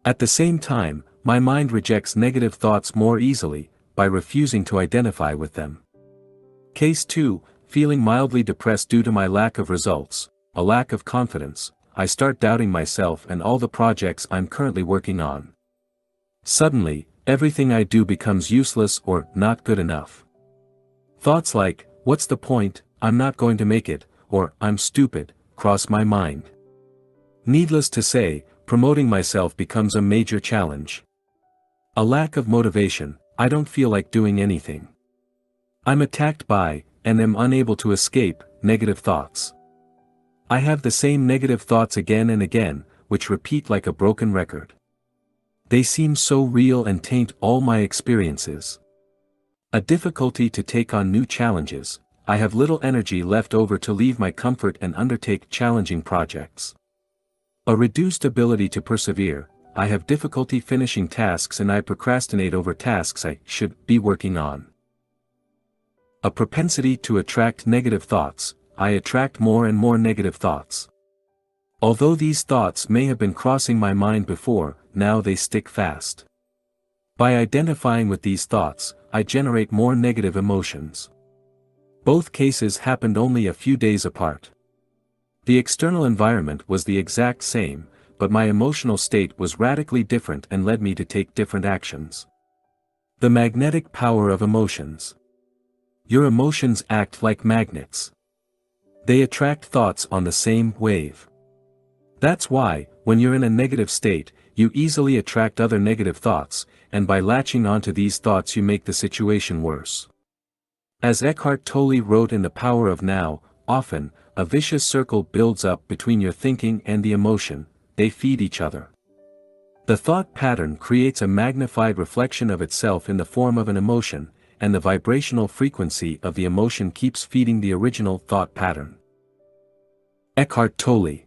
At the same time, my mind rejects negative thoughts more easily, by refusing to identify with them. Case 2, feeling mildly depressed due to my lack of results, a lack of confidence, I start doubting myself and all the projects I'm currently working on. Suddenly, everything I do becomes useless or not good enough. Thoughts like, what's the point, I'm not going to make it, or I'm stupid, cross my mind. Needless to say, promoting myself becomes a major challenge. A lack of motivation, I don't feel like doing anything. I'm attacked by, and am unable to escape, negative thoughts. I have the same negative thoughts again and again, which repeat like a broken record. They seem so real and taint all my experiences. A difficulty to take on new challenges, I have little energy left over to leave my comfort and undertake challenging projects. A reduced ability to persevere, I have difficulty finishing tasks and I procrastinate over tasks I should be working on. A propensity to attract negative thoughts, I attract more and more negative thoughts. Although these thoughts may have been crossing my mind before, now they stick fast. By identifying with these thoughts, I generate more negative emotions. Both cases happened only a few days apart. The external environment was the exact same, but my emotional state was radically different and led me to take different actions. The magnetic power of emotions. Your emotions act like magnets. They attract thoughts on the same wave. That's why, when you're in a negative state, you easily attract other negative thoughts, and by latching onto these thoughts you make the situation worse. As Eckhart Tolle wrote in The Power of Now, often, a vicious circle builds up between your thinking and the emotion, they feed each other. The thought pattern creates a magnified reflection of itself in the form of an emotion, and the vibrational frequency of the emotion keeps feeding the original thought pattern. Eckhart Tolle.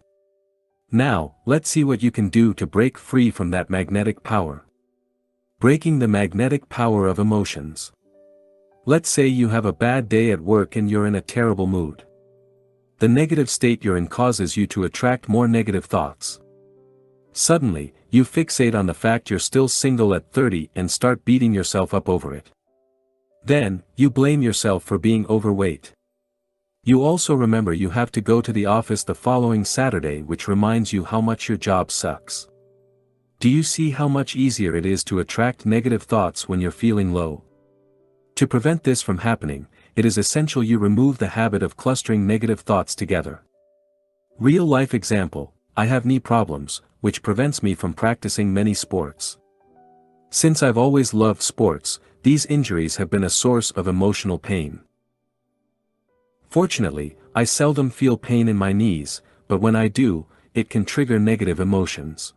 Now, let's see what you can do to break free from that magnetic power. Breaking the magnetic power of emotions. Let's say you have a bad day at work and you're in a terrible mood. The negative state you're in causes you to attract more negative thoughts. Suddenly, you fixate on the fact you're still single at 30 and start beating yourself up over it. Then, you blame yourself for being overweight. You also remember you have to go to the office the following Saturday, which reminds you how much your job sucks. Do you see how much easier it is to attract negative thoughts when you're feeling low? To prevent this from happening, it is essential you remove the habit of clustering negative thoughts together. Real life example, I have knee problems, which prevents me from practicing many sports. Since I've always loved sports, these injuries have been a source of emotional pain. Fortunately, I seldom feel pain in my knees, but when I do, it can trigger negative emotions.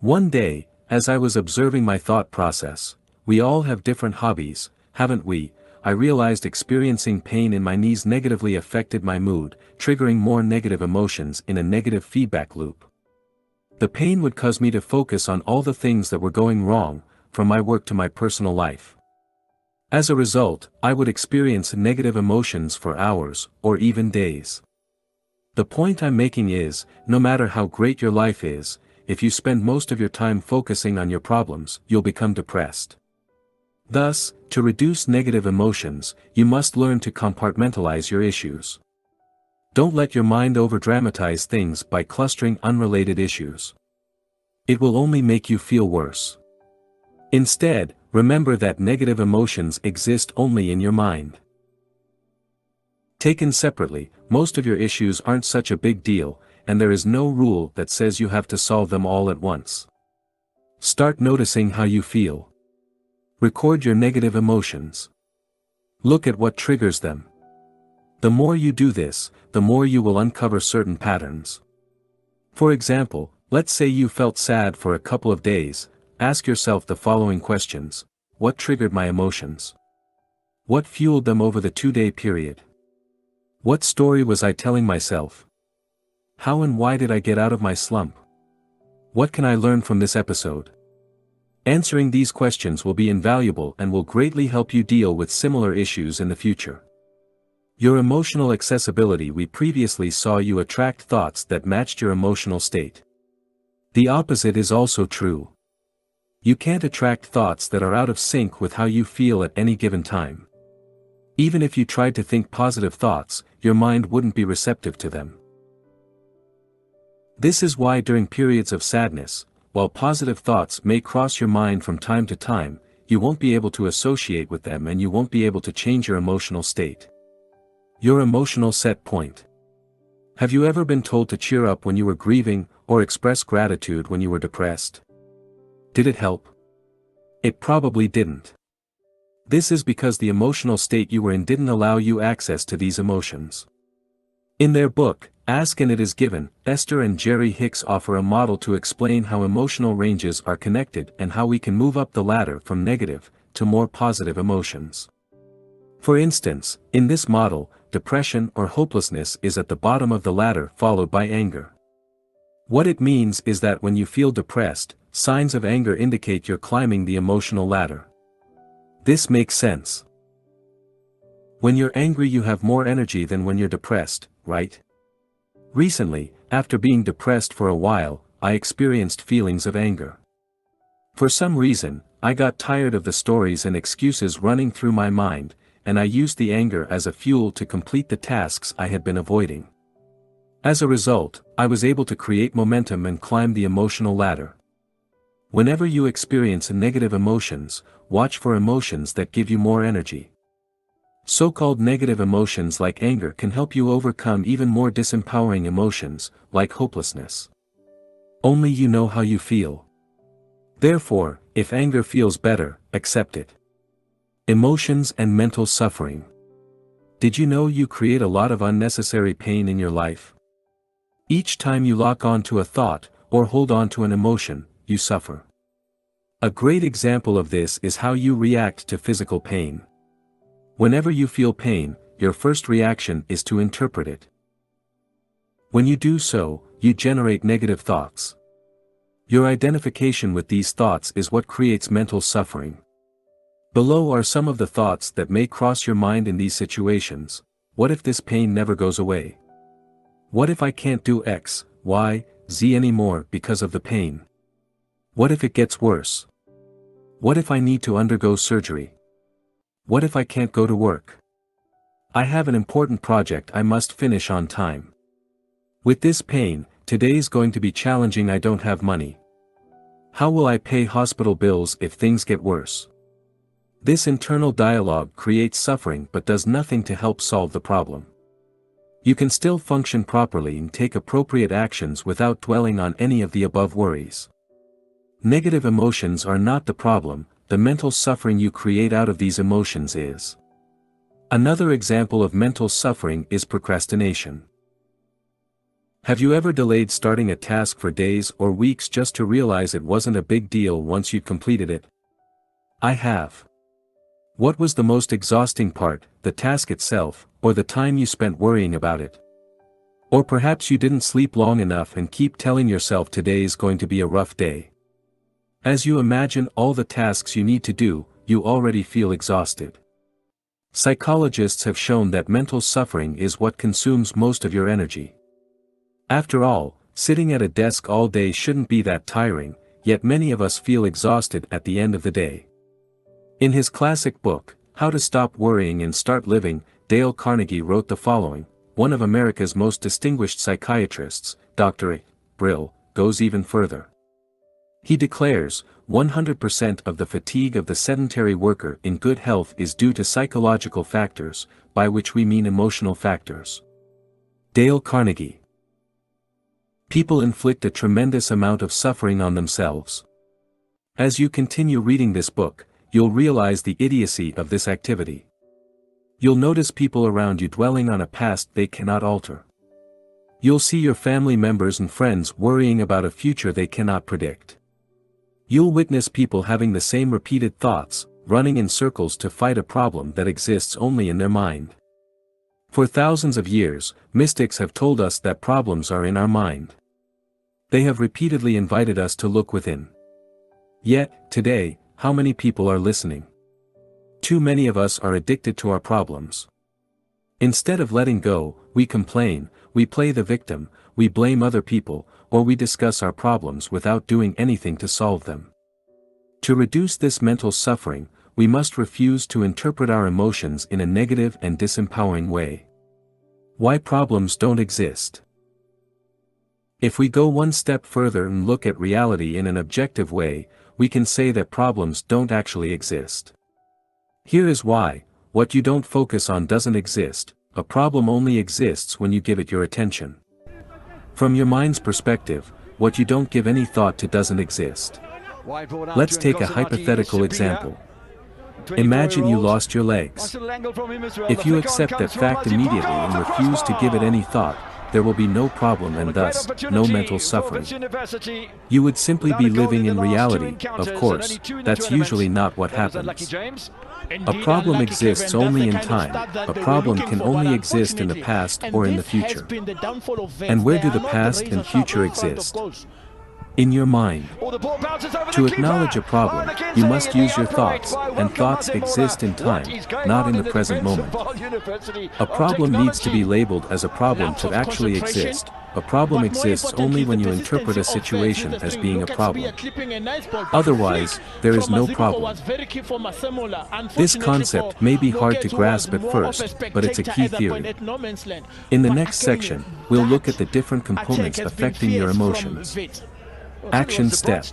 One day, as I was observing my thought process, we all have different hobbies, haven't we? I realized experiencing pain in my knees negatively affected my mood, triggering more negative emotions in a negative feedback loop. The pain would cause me to focus on all the things that were going wrong, from my work to my personal life. As a result, I would experience negative emotions for hours, or even days. The point I'm making is, no matter how great your life is, if you spend most of your time focusing on your problems, you'll become depressed. Thus, to reduce negative emotions, you must learn to compartmentalize your issues. Don't let your mind overdramatize things by clustering unrelated issues. It will only make you feel worse. Instead, remember that negative emotions exist only in your mind. Taken separately, most of your issues aren't such a big deal, and there is no rule that says you have to solve them all at once. Start noticing how you feel. Record your negative emotions. Look at what triggers them. The more you do this, the more you will uncover certain patterns. For example, let's say you felt sad for a couple of days. Ask yourself the following questions. What triggered my emotions? What fueled them over the 2-day period? What story was I telling myself? How and why did I get out of my slump? What can I learn from this episode? Answering these questions will be invaluable and will greatly help you deal with similar issues in the future. Your emotional accessibility. We previously saw you attract thoughts that matched your emotional state. The opposite is also true. You can't attract thoughts that are out of sync with how you feel at any given time. Even if you tried to think positive thoughts, your mind wouldn't be receptive to them. This is why during periods of sadness, while positive thoughts may cross your mind from time to time, you won't be able to associate with them and you won't be able to change your emotional state. Your emotional set point. Have you ever been told to cheer up when you were grieving, or express gratitude when you were depressed? Did it help? It probably didn't. This is because the emotional state you were in didn't allow you access to these emotions. In their book, Ask and It Is Given, Esther and Jerry Hicks offer a model to explain how emotional ranges are connected and how we can move up the ladder from negative to more positive emotions. For instance, in this model, depression or hopelessness is at the bottom of the ladder, followed by anger. What it means is that when you feel depressed, signs of anger indicate you're climbing the emotional ladder. This makes sense. When you're angry, you have more energy than when you're depressed, right? Recently, after being depressed for a while, I experienced feelings of anger. For some reason, I got tired of the stories and excuses running through my mind, and I used the anger as a fuel to complete the tasks I had been avoiding. As a result, I was able to create momentum and climb the emotional ladder. Whenever you experience negative emotions, watch for emotions that give you more energy. So-called negative emotions like anger can help you overcome even more disempowering emotions, like hopelessness. Only you know how you feel. Therefore, if anger feels better, accept it. Emotions and mental suffering. Did you know you create a lot of unnecessary pain in your life? Each time you lock on to a thought, or hold on to an emotion, you suffer. A great example of this is how you react to physical pain. Whenever you feel pain, your first reaction is to interpret it. When you do so, you generate negative thoughts. Your identification with these thoughts is what creates mental suffering. Below are some of the thoughts that may cross your mind in these situations. What if this pain never goes away? What if I can't do X, Y, Z anymore because of the pain? What if it gets worse? What if I need to undergo surgery? What if I can't go to work? I have an important project I must finish on time. With this pain, today's going to be challenging. I don't have money. How will I pay hospital bills if things get worse? This internal dialogue creates suffering but does nothing to help solve the problem. You can still function properly and take appropriate actions without dwelling on any of the above worries. Negative emotions are not the problem, the mental suffering you create out of these emotions is. Another example of mental suffering is procrastination. Have you ever delayed starting a task for days or weeks just to realize it wasn't a big deal once you'd completed it? I have. What was the most exhausting part, the task itself, or the time you spent worrying about it? Or perhaps you didn't sleep long enough and keep telling yourself today's going to be a rough day. As you imagine all the tasks you need to do, you already feel exhausted. Psychologists have shown that mental suffering is what consumes most of your energy. After all, sitting at a desk all day shouldn't be that tiring, yet many of us feel exhausted at the end of the day. In his classic book, How to Stop Worrying and Start Living, Dale Carnegie wrote the following: one of America's most distinguished psychiatrists, Dr. A. Brill, goes even further. He declares, 100% of the fatigue of the sedentary worker in good health is due to psychological factors, by which we mean emotional factors. Dale Carnegie. People inflict a tremendous amount of suffering on themselves. As you continue reading this book, you'll realize the idiocy of this activity. You'll notice people around you dwelling on a past they cannot alter. You'll see your family members and friends worrying about a future they cannot predict. You'll witness people having the same repeated thoughts, running in circles to fight a problem that exists only in their mind. For thousands of years, mystics have told us that problems are in our mind. They have repeatedly invited us to look within. Yet, today, how many people are listening? Too many of us are addicted to our problems. Instead of letting go, we complain, we play the victim, we blame other people, or we discuss our problems without doing anything to solve them. To reduce this mental suffering, we must refuse to interpret our emotions in a negative and disempowering way. Why problems don't exist? If we go one step further and look at reality in an objective way, we can say that problems don't actually exist. Here is why: what you don't focus on doesn't exist. A problem only exists when you give it your attention. From your mind's perspective, what you don't give any thought to doesn't exist. Let's take a hypothetical example. Imagine you lost your legs. If you accept that fact immediately and refuse to give it any thought, there will be no problem and thus, no mental suffering. You would simply be living in reality. Of course, that's usually not what happens. A problem exists only in time. A problem can only exist in the past or in the future. And where do the past and future exist? In your mind. To acknowledge a problem, you must use your thoughts, and thoughts exist in time, not in the present moment. A problem needs to be labeled as a problem to actually exist. A problem exists only when you interpret a situation as being a problem. Otherwise, there is no problem. This concept may be hard to grasp at first, but it's a key theory. In the next section, we'll look at the different components affecting your emotions. Action step.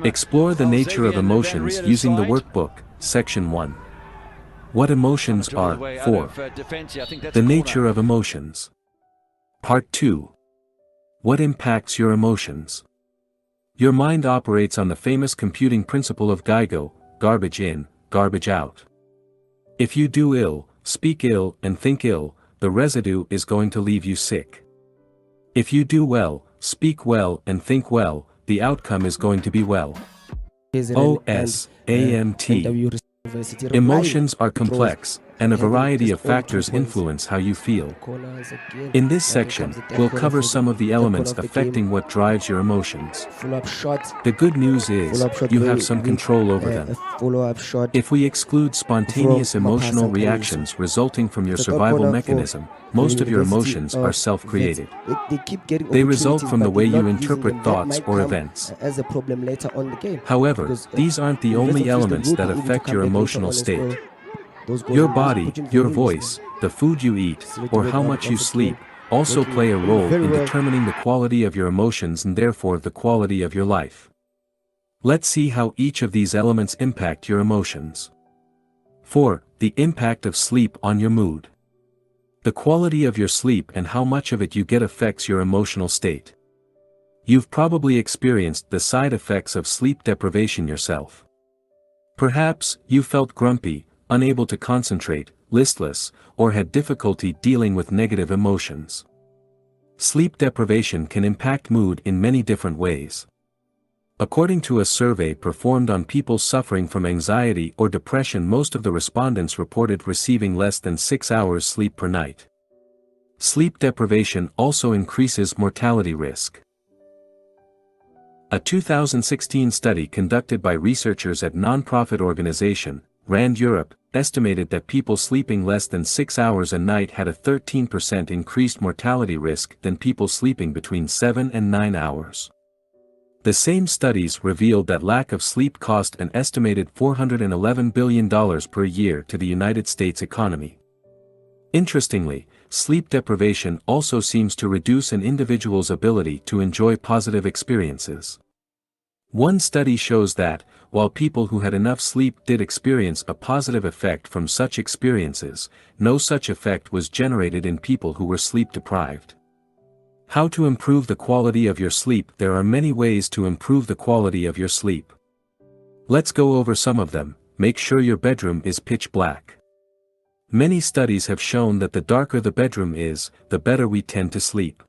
Explore the nature of emotions using the workbook, Section 1. What emotions are. 4. The nature of emotions. Part 2. What impacts your emotions? Your mind operates on the famous computing principle of GIGO, garbage in, garbage out. If you do ill, speak ill, and think ill, the residue is going to leave you sick. If you do well, speak well, and think well, the outcome is going to be well. OSAMT. Emotions are complex, and a variety of factors influence how you feel. In this section, we'll cover some of the elements affecting what drives your emotions. The good news is, you have some control over them. If we exclude spontaneous emotional reactions resulting from your survival mechanism, most of your emotions are self-created. They result from the way you interpret thoughts or events. However, these aren't the only elements that affect your emotional state. Your body, your voice, the food you eat, or how much you sleep, also play a role in determining the quality of your emotions and therefore the quality of your life. Let's see how each of these elements impact your emotions. 4. The impact of sleep on your mood. The quality of your sleep and how much of it you get affects your emotional state. You've probably experienced the side effects of sleep deprivation yourself. Perhaps, you felt grumpy, unable to concentrate, listless, or had difficulty dealing with negative emotions. Sleep deprivation can impact mood in many different ways. According to a survey performed on people suffering from anxiety or depression, most of the respondents reported receiving less than 6 hours sleep per night. Sleep deprivation also increases mortality risk. A 2016 study conducted by researchers at non-profit organization, RAND Europe, estimated that people sleeping less than 6 hours a night had a 13% increased mortality risk than people sleeping between 7 and 9 hours. The same studies revealed that lack of sleep cost an estimated $411 billion per year to the United States economy. Interestingly, sleep deprivation also seems to reduce an individual's ability to enjoy positive experiences. One study shows that, while people who had enough sleep did experience a positive effect from such experiences, no such effect was generated in people who were sleep deprived. How to improve the quality of your sleep? There are many ways to improve the quality of your sleep. Let's go over some of them. Make sure your bedroom is pitch black. Many studies have shown that the darker the bedroom is, the better we tend to sleep.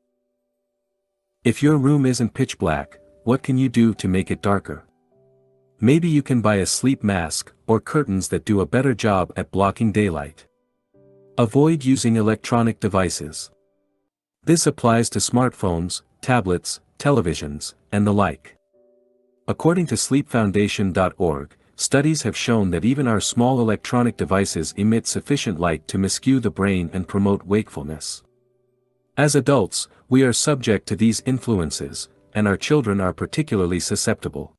If your room isn't pitch black, what can you do to make it darker? Maybe you can buy a sleep mask, or curtains that do a better job at blocking daylight. Avoid using electronic devices. This applies to smartphones, tablets, televisions, and the like. According to sleepfoundation.org, studies have shown that even our small electronic devices emit sufficient light to miscue the brain and promote wakefulness. As adults, we are subject to these influences, and our children are particularly susceptible.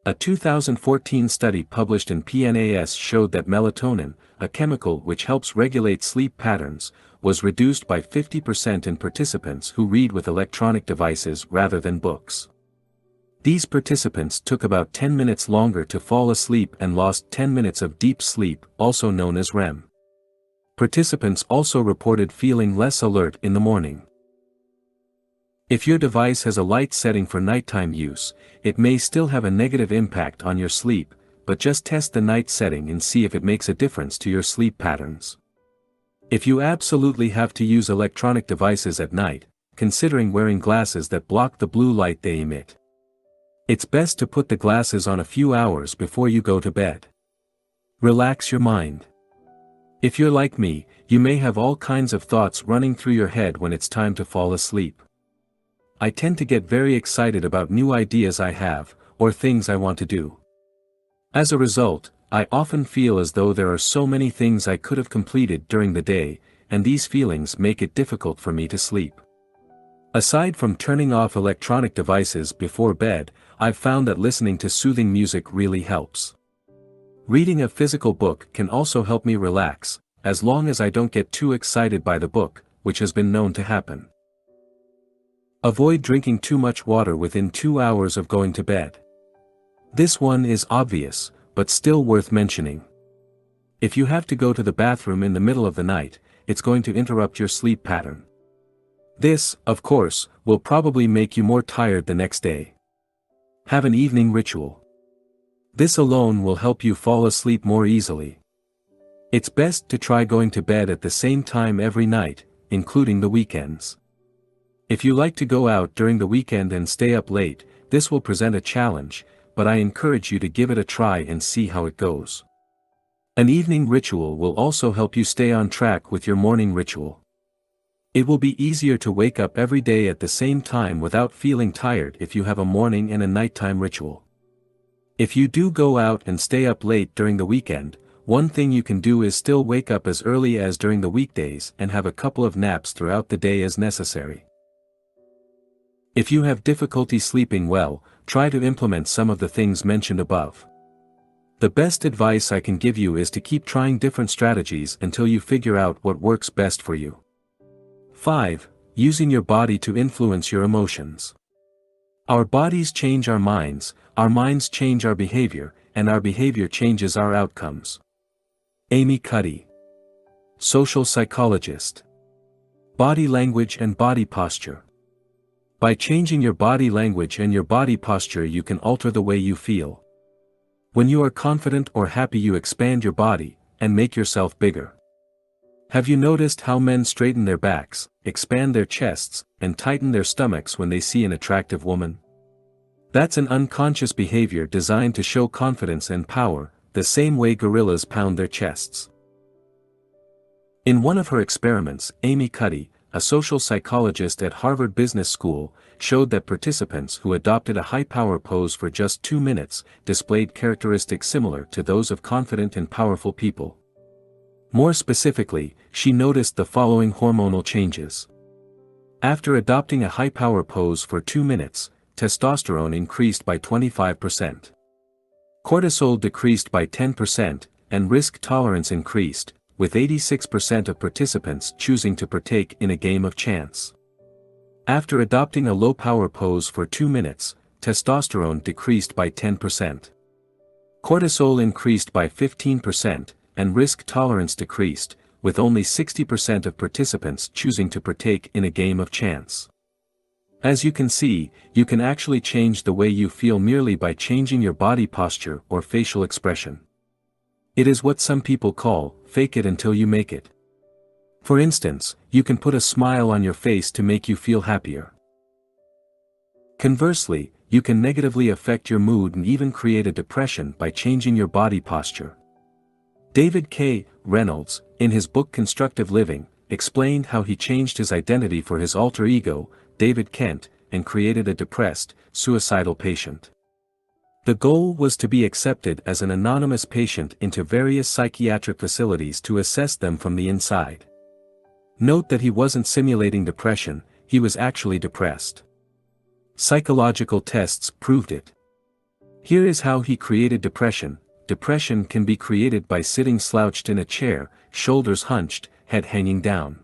A 2014 study published in PNAS showed that melatonin, a chemical which helps regulate sleep patterns, was reduced by 50% in participants who read with electronic devices rather than books. These participants took about 10 minutes longer to fall asleep and lost 10 minutes of deep sleep, also known as REM. Participants also reported feeling less alert in the morning. If your device has a light setting for nighttime use, it may still have a negative impact on your sleep, but just test the night setting and see if it makes a difference to your sleep patterns. If you absolutely have to use electronic devices at night, considering wearing glasses that block the blue light they emit. It's best to put the glasses on a few hours before you go to bed. Relax your mind. If you're like me, you may have all kinds of thoughts running through your head when it's time to fall asleep. I tend to get very excited about new ideas I have, or things I want to do. As a result, I often feel as though there are so many things I could have completed during the day, and these feelings make it difficult for me to sleep. Aside from turning off electronic devices before bed, I've found that listening to soothing music really helps. Reading a physical book can also help me relax, as long as I don't get too excited by the book, which has been known to happen. Avoid drinking too much water within 2 hours of going to bed. This one is obvious, but still worth mentioning. If you have to go to the bathroom in the middle of the night, it's going to interrupt your sleep pattern. This, of course, will probably make you more tired the next day. Have an evening ritual. This alone will help you fall asleep more easily. It's best to try going to bed at the same time every night, including the weekends. If you like to go out during the weekend and stay up late, this will present a challenge, but I encourage you to give it a try and see how it goes. An evening ritual will also help you stay on track with your morning ritual. It will be easier to wake up every day at the same time without feeling tired if you have a morning and a nighttime ritual. If you do go out and stay up late during the weekend, one thing you can do is still wake up as early as during the weekdays and have a couple of naps throughout the day as necessary. If you have difficulty sleeping well, try to implement some of the things mentioned above. The best advice I can give you is to keep trying different strategies until you figure out what works best for you. 5. Using your body to influence your emotions. Our bodies change our minds change our behavior, and our behavior changes our outcomes. Amy Cuddy. Social psychologist. Body language and body posture. By changing your body language and your body posture, you can alter the way you feel. When you are confident or happy, you expand your body and make yourself bigger. Have you noticed how men straighten their backs, expand their chests, and tighten their stomachs when they see an attractive woman? That's an unconscious behavior designed to show confidence and power, the same way gorillas pound their chests. In one of her experiments, Amy Cuddy, a social psychologist at Harvard Business School, showed that participants who adopted a high-power pose for just 2 minutes displayed characteristics similar to those of confident and powerful people. More specifically, she noticed the following hormonal changes. After adopting a high-power pose for 2 minutes, testosterone increased by 25%. Cortisol decreased by 10%, and risk tolerance increased, with 86% of participants choosing to partake in a game of chance. After adopting a low-power pose for 2 minutes, testosterone decreased by 10%. Cortisol increased by 15%, and risk tolerance decreased, with only 60% of participants choosing to partake in a game of chance. As you can see, you can actually change the way you feel merely by changing your body posture or facial expression. It is what some people call, fake it until you make it. For instance, you can put a smile on your face to make you feel happier. Conversely, you can negatively affect your mood and even create a depression by changing your body posture. David K. Reynolds, in his book Constructive Living, explained how he changed his identity for his alter ego, David Kent, and created a depressed, suicidal patient. The goal was to be accepted as an anonymous patient into various psychiatric facilities to assess them from the inside. Note that he wasn't simulating depression, he was actually depressed. Psychological tests proved it. Here is how he created depression. Depression can be created by sitting slouched in a chair, shoulders hunched, head hanging down.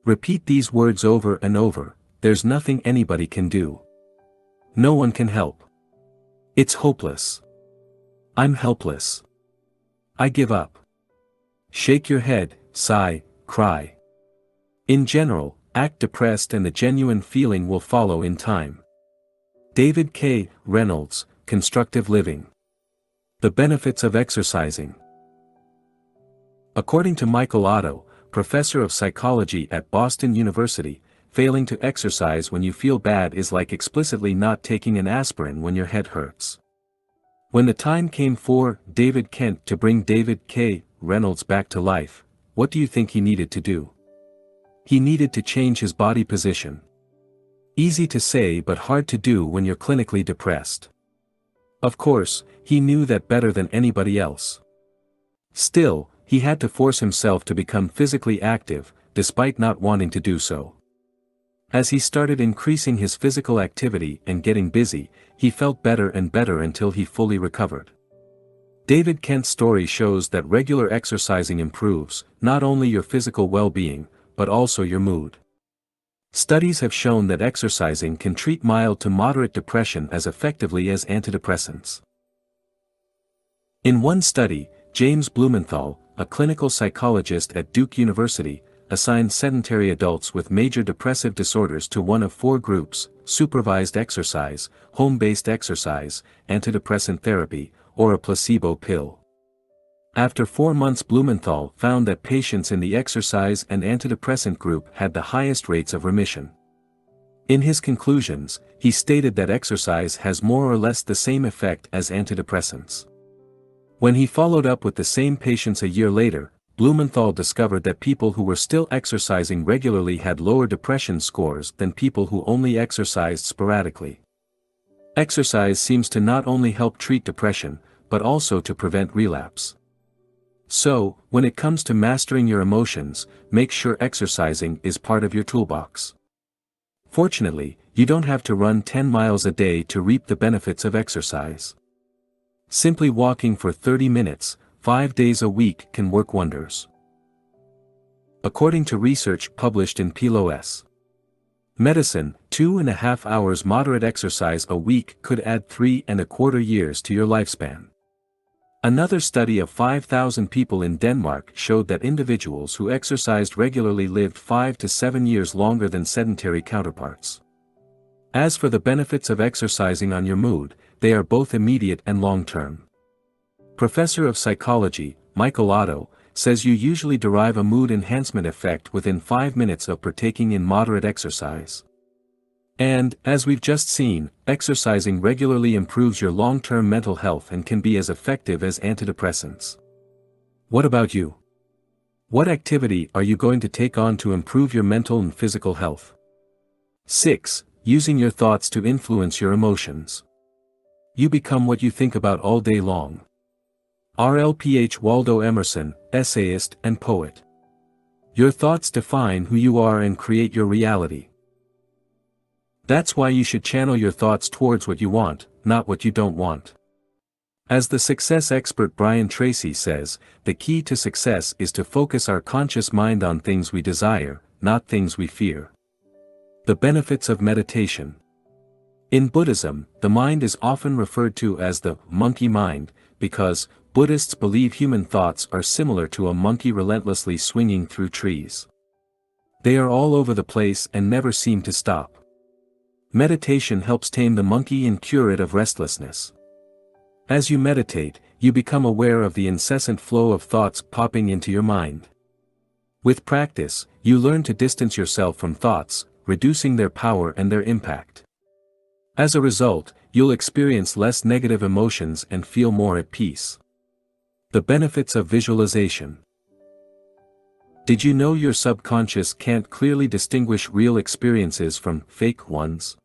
Repeat these words over and over. There's nothing anybody can do. No one can help. It's hopeless. I'm helpless. I give up. Shake your head, sigh, cry. In general, act depressed and the genuine feeling will follow in time. David K. Reynolds, Constructive Living. The benefits of exercising. According to Michael Otto, professor of psychology at Boston University, failing to exercise when you feel bad is like explicitly not taking an aspirin when your head hurts. When the time came for David Kent to bring David K. Reynolds back to life, what do you think he needed to do? He needed to change his body position. Easy to say but hard to do when you're clinically depressed. Of course, he knew that better than anybody else. Still, he had to force himself to become physically active, despite not wanting to do so. As he started increasing his physical activity and getting busy, he felt better and better until he fully recovered. David Kent's story shows that regular exercising improves, not only your physical well-being, but also your mood. Studies have shown that exercising can treat mild to moderate depression as effectively as antidepressants. In one study, James Blumenthal, a clinical psychologist at Duke University, assigned sedentary adults with major depressive disorders to one of 4 groups: supervised exercise, home-based exercise, antidepressant therapy, or a placebo pill. After 4 months, Blumenthal found that patients in the exercise and antidepressant group had the highest rates of remission. In his conclusions, he stated that exercise has more or less the same effect as antidepressants. When he followed up with the same patients a year later, Blumenthal discovered that people who were still exercising regularly had lower depression scores than people who only exercised sporadically. Exercise seems to not only help treat depression, but also to prevent relapse. So, when it comes to mastering your emotions, make sure exercising is part of your toolbox. Fortunately, you don't have to run 10 miles a day to reap the benefits of exercise. Simply walking for 30 minutes, 5 days a week can work wonders. According to research published in PLOS Medicine, 2.5 hours moderate exercise a week could add 3.25 years to your lifespan. Another study of 5,000 people in Denmark showed that individuals who exercised regularly lived 5 to 7 years longer than sedentary counterparts. As for the benefits of exercising on your mood, they are both immediate and long-term. Professor of Psychology, Michael Otto, says you usually derive a mood enhancement effect within 5 minutes of partaking in moderate exercise. And, as we've just seen, exercising regularly improves your long-term mental health and can be as effective as antidepressants. What about you? What activity are you going to take on to improve your mental and physical health? 6. Using your thoughts to influence your emotions. You become what you think about all day long. RLPH Waldo Emerson, essayist and poet. Your thoughts define who you are and create your reality. That's why you should channel your thoughts towards what you want, not what you don't want. As the success expert Brian Tracy says, the key to success is to focus our conscious mind on things we desire, not things we fear. The benefits of meditation. In Buddhism, the mind is often referred to as the monkey mind, because Buddhists believe human thoughts are similar to a monkey relentlessly swinging through trees. They are all over the place and never seem to stop. Meditation helps tame the monkey and cure it of restlessness. As you meditate, you become aware of the incessant flow of thoughts popping into your mind. With practice, you learn to distance yourself from thoughts, reducing their power and their impact. As a result, you'll experience less negative emotions and feel more at peace. The benefits of visualization. Did you know your subconscious can't clearly distinguish real experiences from fake ones?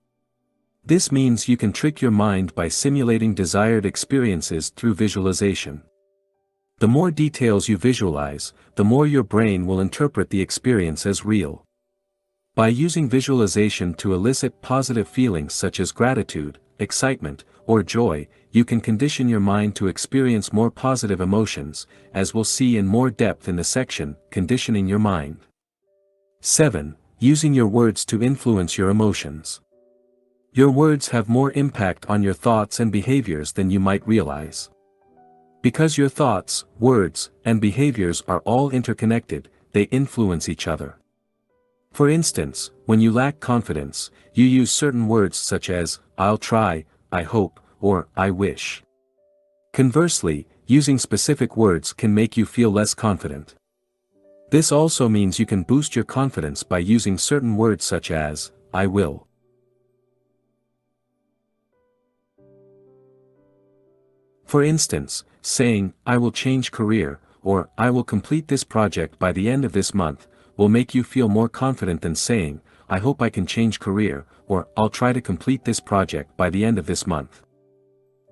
This means you can trick your mind by simulating desired experiences through visualization. The more details you visualize, the more your brain will interpret the experience as real. By using visualization to elicit positive feelings such as gratitude, excitement, or joy, you can condition your mind to experience more positive emotions, as we'll see in more depth in the section, Conditioning Your Mind. 7. Using your words to influence your emotions. Your words have more impact on your thoughts and behaviors than you might realize. Because your thoughts, words, and behaviors are all interconnected, they influence each other. For instance, when you lack confidence, you use certain words such as, "I'll try," "I hope," or "I wish." Conversely, using specific words can make you feel less confident. This also means you can boost your confidence by using certain words such as, "I will." For instance, saying, "I will change career," or "I will complete this project by the end of this month," will make you feel more confident than saying, "I hope I can change career," or "I'll try to complete this project by the end of this month."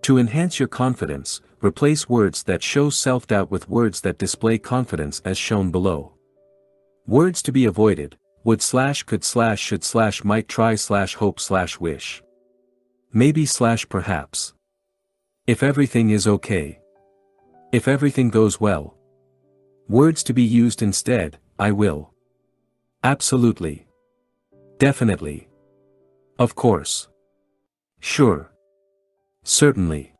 To enhance your confidence, replace words that show self-doubt with words that display confidence as shown below. Words to be avoided: would / could / should / might try / hope / wish. Maybe / perhaps. If everything is okay. If everything goes well. Words to be used instead: I will. Absolutely. Definitely. Of course. Sure. Certainly.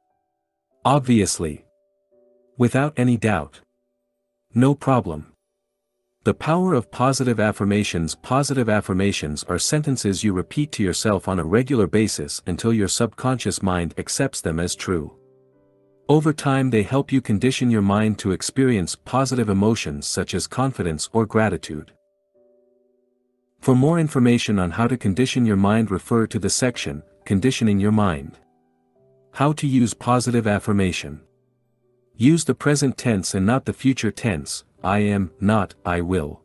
Obviously. Without any doubt. No problem. The power of positive affirmations. Positive affirmations are sentences you repeat to yourself on a regular basis until your subconscious mind accepts them as true. Over time they help you condition your mind to experience positive emotions such as confidence or gratitude. For more information on how to condition your mind, refer to the section, Conditioning Your Mind. How to use positive affirmation. Use the present tense and not the future tense, I am, not, I will.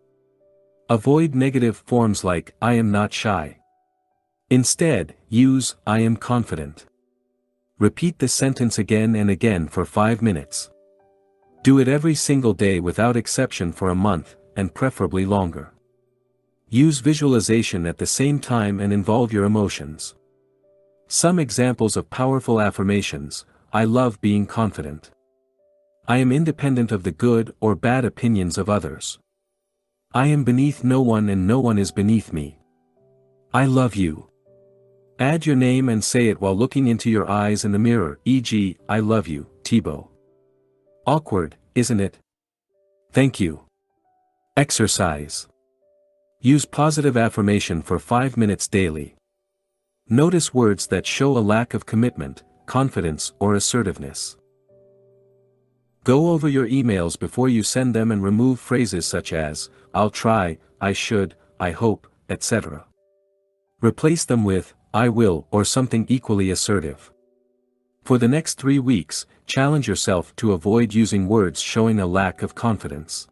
Avoid negative forms like, I am not shy. Instead, use, I am confident. Repeat the sentence again and again for 5 minutes. Do it every single day without exception for a month, and preferably longer. Use visualization at the same time and involve your emotions. Some examples of powerful affirmations: I love being confident. I am independent of the good or bad opinions of others. I am beneath no one and no one is beneath me. I love you. Add your name and say it while looking into your eyes in the mirror, e.g., I love you, Thibaut. Awkward, isn't it? Thank you. Exercise. Use positive affirmation for 5 minutes daily. Notice words that show a lack of commitment, confidence, or assertiveness. Go over your emails before you send them and remove phrases such as, I'll try, I should, I hope, etc. Replace them with, I will, or something equally assertive. For the next 3 weeks, challenge yourself to avoid using words showing a lack of confidence.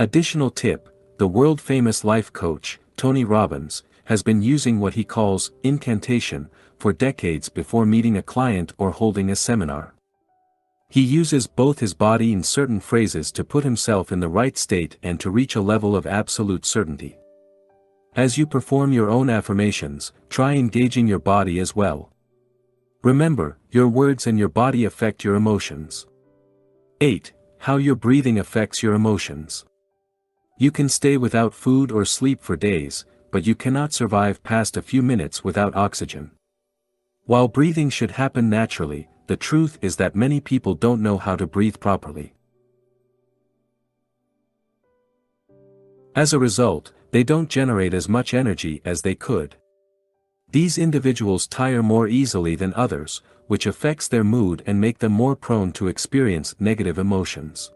Additional tip, the world-famous life coach, Tony Robbins, has been using what he calls incantation for decades before meeting a client or holding a seminar. He uses both his body and certain phrases to put himself in the right state and to reach a level of absolute certainty. As you perform your own affirmations, try engaging your body as well. Remember, your words and your body affect your emotions. 8. How your breathing affects your emotions. You can stay without food or sleep for days, but you cannot survive past a few minutes without oxygen. While breathing should happen naturally, the truth is that many people don't know how to breathe properly. As a result, they don't generate as much energy as they could. These individuals tire more easily than others, which affects their mood and make them more prone to experience negative emotions.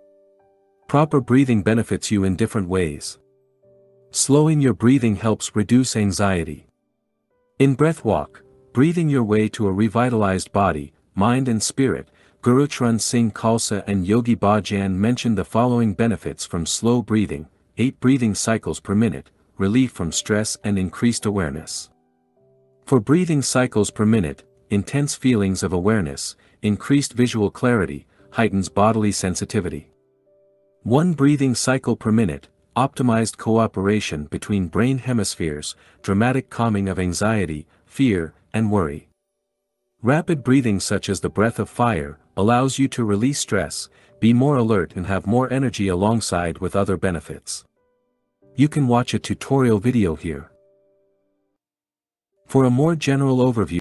Proper breathing benefits you in different ways. Slowing your breathing helps reduce anxiety. In breath walk, breathing your way to a revitalized body, mind and spirit, Guru Charan Singh Khalsa and Yogi Bhajan mentioned the following benefits from slow breathing: 8 breathing cycles per minute, relief from stress and increased awareness. For breathing cycles per minute, intense feelings of awareness, increased visual clarity, heightens bodily sensitivity. 1 breathing cycle per minute, optimized cooperation between brain hemispheres, dramatic calming of anxiety, fear, and worry. Rapid breathing such as the breath of fire, allows you to release stress, be more alert and have more energy alongside with other benefits. You can watch a tutorial video here. For a more general overview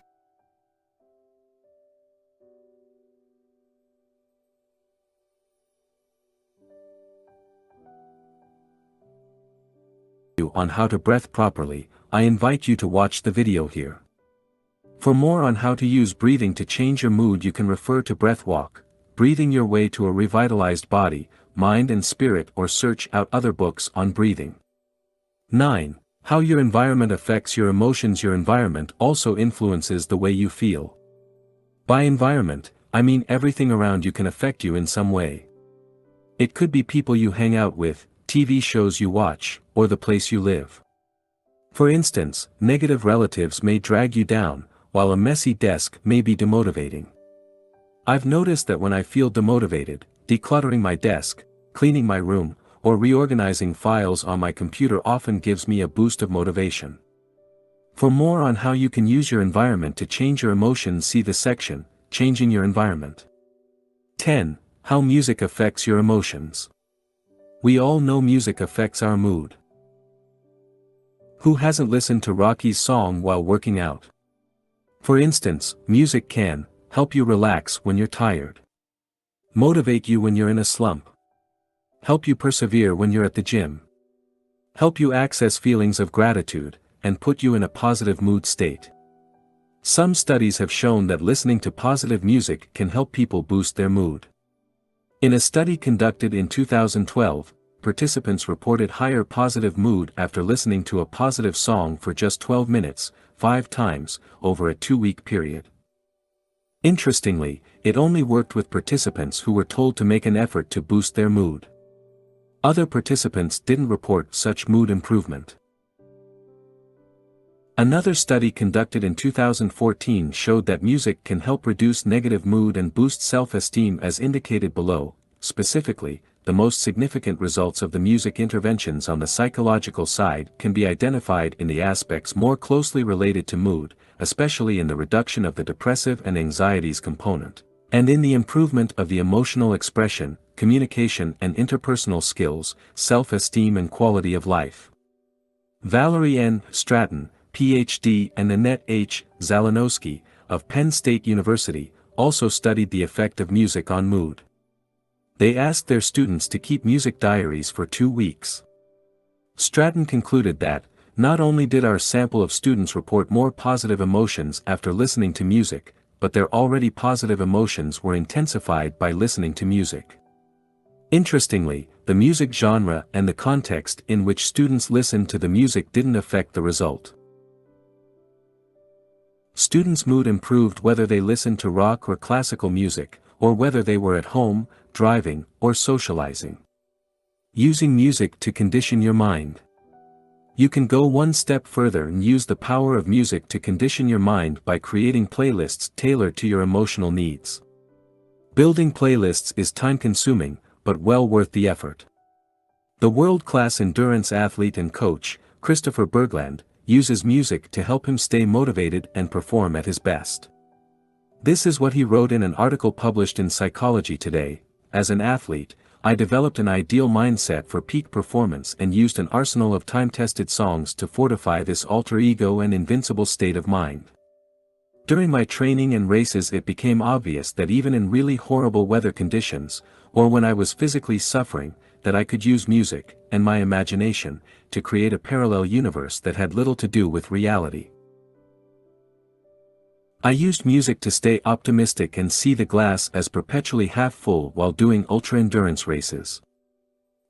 on how to breathe properly, I invite you to watch the video here. For more on how to use breathing to change your mood, you can refer to Breath Walk, Breathing Your Way to a Revitalized Body, Mind and Spirit, or search out other books on breathing. 9. How your environment affects your emotions. Your environment also influences the way you feel. By environment, I mean everything around you can affect you in some way. It could be people you hang out with, TV shows you watch, or the place you live. For instance, negative relatives may drag you down, while a messy desk may be demotivating. I've noticed that when I feel demotivated, decluttering my desk, cleaning my room, or reorganizing files on my computer often gives me a boost of motivation. For more on how you can use your environment to change your emotions, see the section, Changing Your Environment. 10. How music affects your emotions. We all know music affects our mood. Who hasn't listened to Rocky's song while working out? For instance, music can help you relax when you're tired, motivate you when you're in a slump, help you persevere when you're at the gym, help you access feelings of gratitude, and put you in a positive mood state. Some studies have shown that listening to positive music can help people boost their mood. In a study conducted in 2012, participants reported higher positive mood after listening to a positive song for just 12 minutes, 5 times, over a 2-week period. Interestingly, it only worked with participants who were told to make an effort to boost their mood. Other participants didn't report such mood improvement. Another study conducted in 2014 showed that music can help reduce negative mood and boost self-esteem as indicated below. Specifically, the most significant results of the music interventions on the psychological side can be identified in the aspects more closely related to mood, especially in the reduction of the depressive and anxieties component, and in the improvement of the emotional expression, communication and interpersonal skills, self-esteem and quality of life. Valerie N. Stratton, Ph.D. and Annette H. Zalanowski, of Penn State University, also studied the effect of music on mood. They asked their students to keep music diaries for 2 weeks. Stratton concluded that, not only did our sample of students report more positive emotions after listening to music, but their already positive emotions were intensified by listening to music. Interestingly, the music genre and the context in which students listened to the music didn't affect the result. Students' mood improved whether they listened to rock or classical music, or whether they were at home, driving, or socializing. Using music to condition your mind. You can go one step further and use the power of music to condition your mind by creating playlists tailored to your emotional needs. Building playlists is time-consuming, but well worth the effort. The world-class endurance athlete and coach, Christopher Bergland, uses music to help him stay motivated and perform at his best. This is what he wrote in an article published in Psychology Today. As an athlete, I developed an ideal mindset for peak performance and used an arsenal of time-tested songs to fortify this alter ego and invincible state of mind. During my training and races, it became obvious that even in really horrible weather conditions, or when I was physically suffering, that I could use music, and my imagination, to create a parallel universe that had little to do with reality. I used music to stay optimistic and see the glass as perpetually half full while doing ultra-endurance races.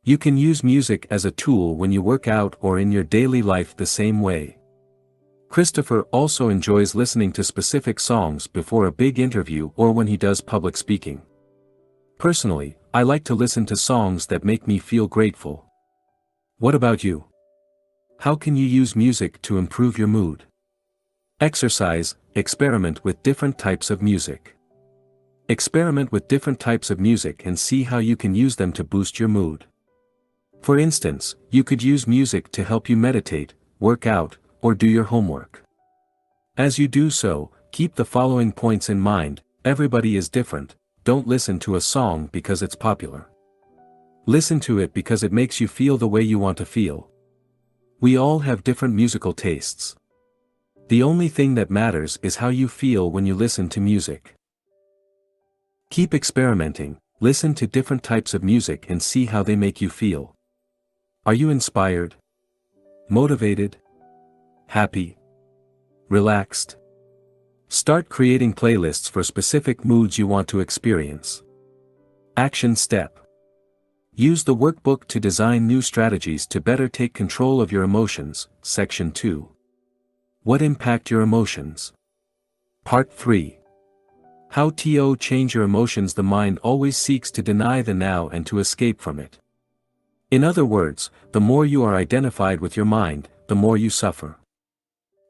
You can use music as a tool when you work out or in your daily life the same way. Christopher also enjoys listening to specific songs before a big interview or when he does public speaking. Personally, I like to listen to songs that make me feel grateful. What about you? How can you use music to improve your mood? Exercise. Experiment with different types of music. Experiment with different types of music and see how you can use them to boost your mood. For instance, you could use music to help you meditate, work out, or do your homework. As you do so, keep the following points in mind. Everybody is different. Don't listen to a song because it's popular. Listen to it because it makes you feel the way you want to feel. We all have different musical tastes. The only thing that matters is how you feel when you listen to music. Keep experimenting, listen to different types of music and see how they make you feel. Are you inspired? Motivated? Happy? Relaxed? Start creating playlists for specific moods you want to experience. Action step. Use the workbook to design new strategies to better take control of your emotions. Section 2. What impact your emotions? Part 3. How to change your emotions. The mind always seeks to deny the now and to escape from it. In other words, the more you are identified with your mind, the more you suffer.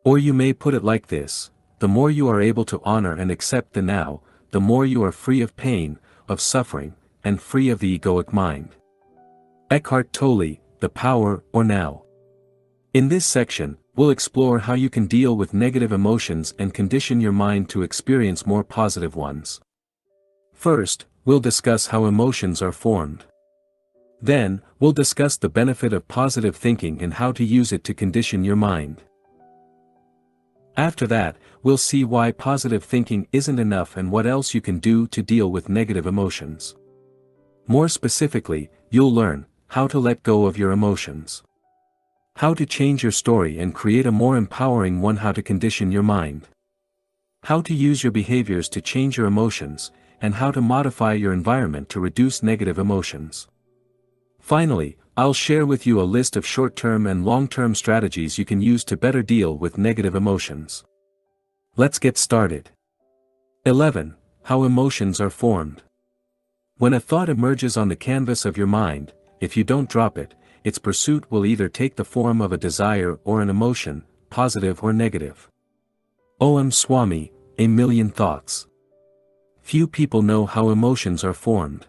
Or you may put it like this: the more you are able to honor and accept the now, the more you are free of pain, of suffering, and free of the egoic mind. Eckhart Tolle, The Power or Now. In this section, we'll explore how you can deal with negative emotions and condition your mind to experience more positive ones. First, we'll discuss how emotions are formed. Then, we'll discuss the benefit of positive thinking and how to use it to condition your mind. After that, we'll see why positive thinking isn't enough and what else you can do to deal with negative emotions. More specifically, you'll learn how to let go of your emotions. How to change your story and create a more empowering one. How to condition your mind. How to use your behaviors to change your emotions, and how to modify your environment to reduce negative emotions. Finally, I'll share with you a list of short-term and long-term strategies you can use to better deal with negative emotions. Let's get started. 11. How emotions are formed. When a thought emerges on the canvas of your mind, if you don't drop it, its pursuit will either take the form of a desire or an emotion, positive or negative. O.M. Swami, A Million Thoughts. Few people know how emotions are formed.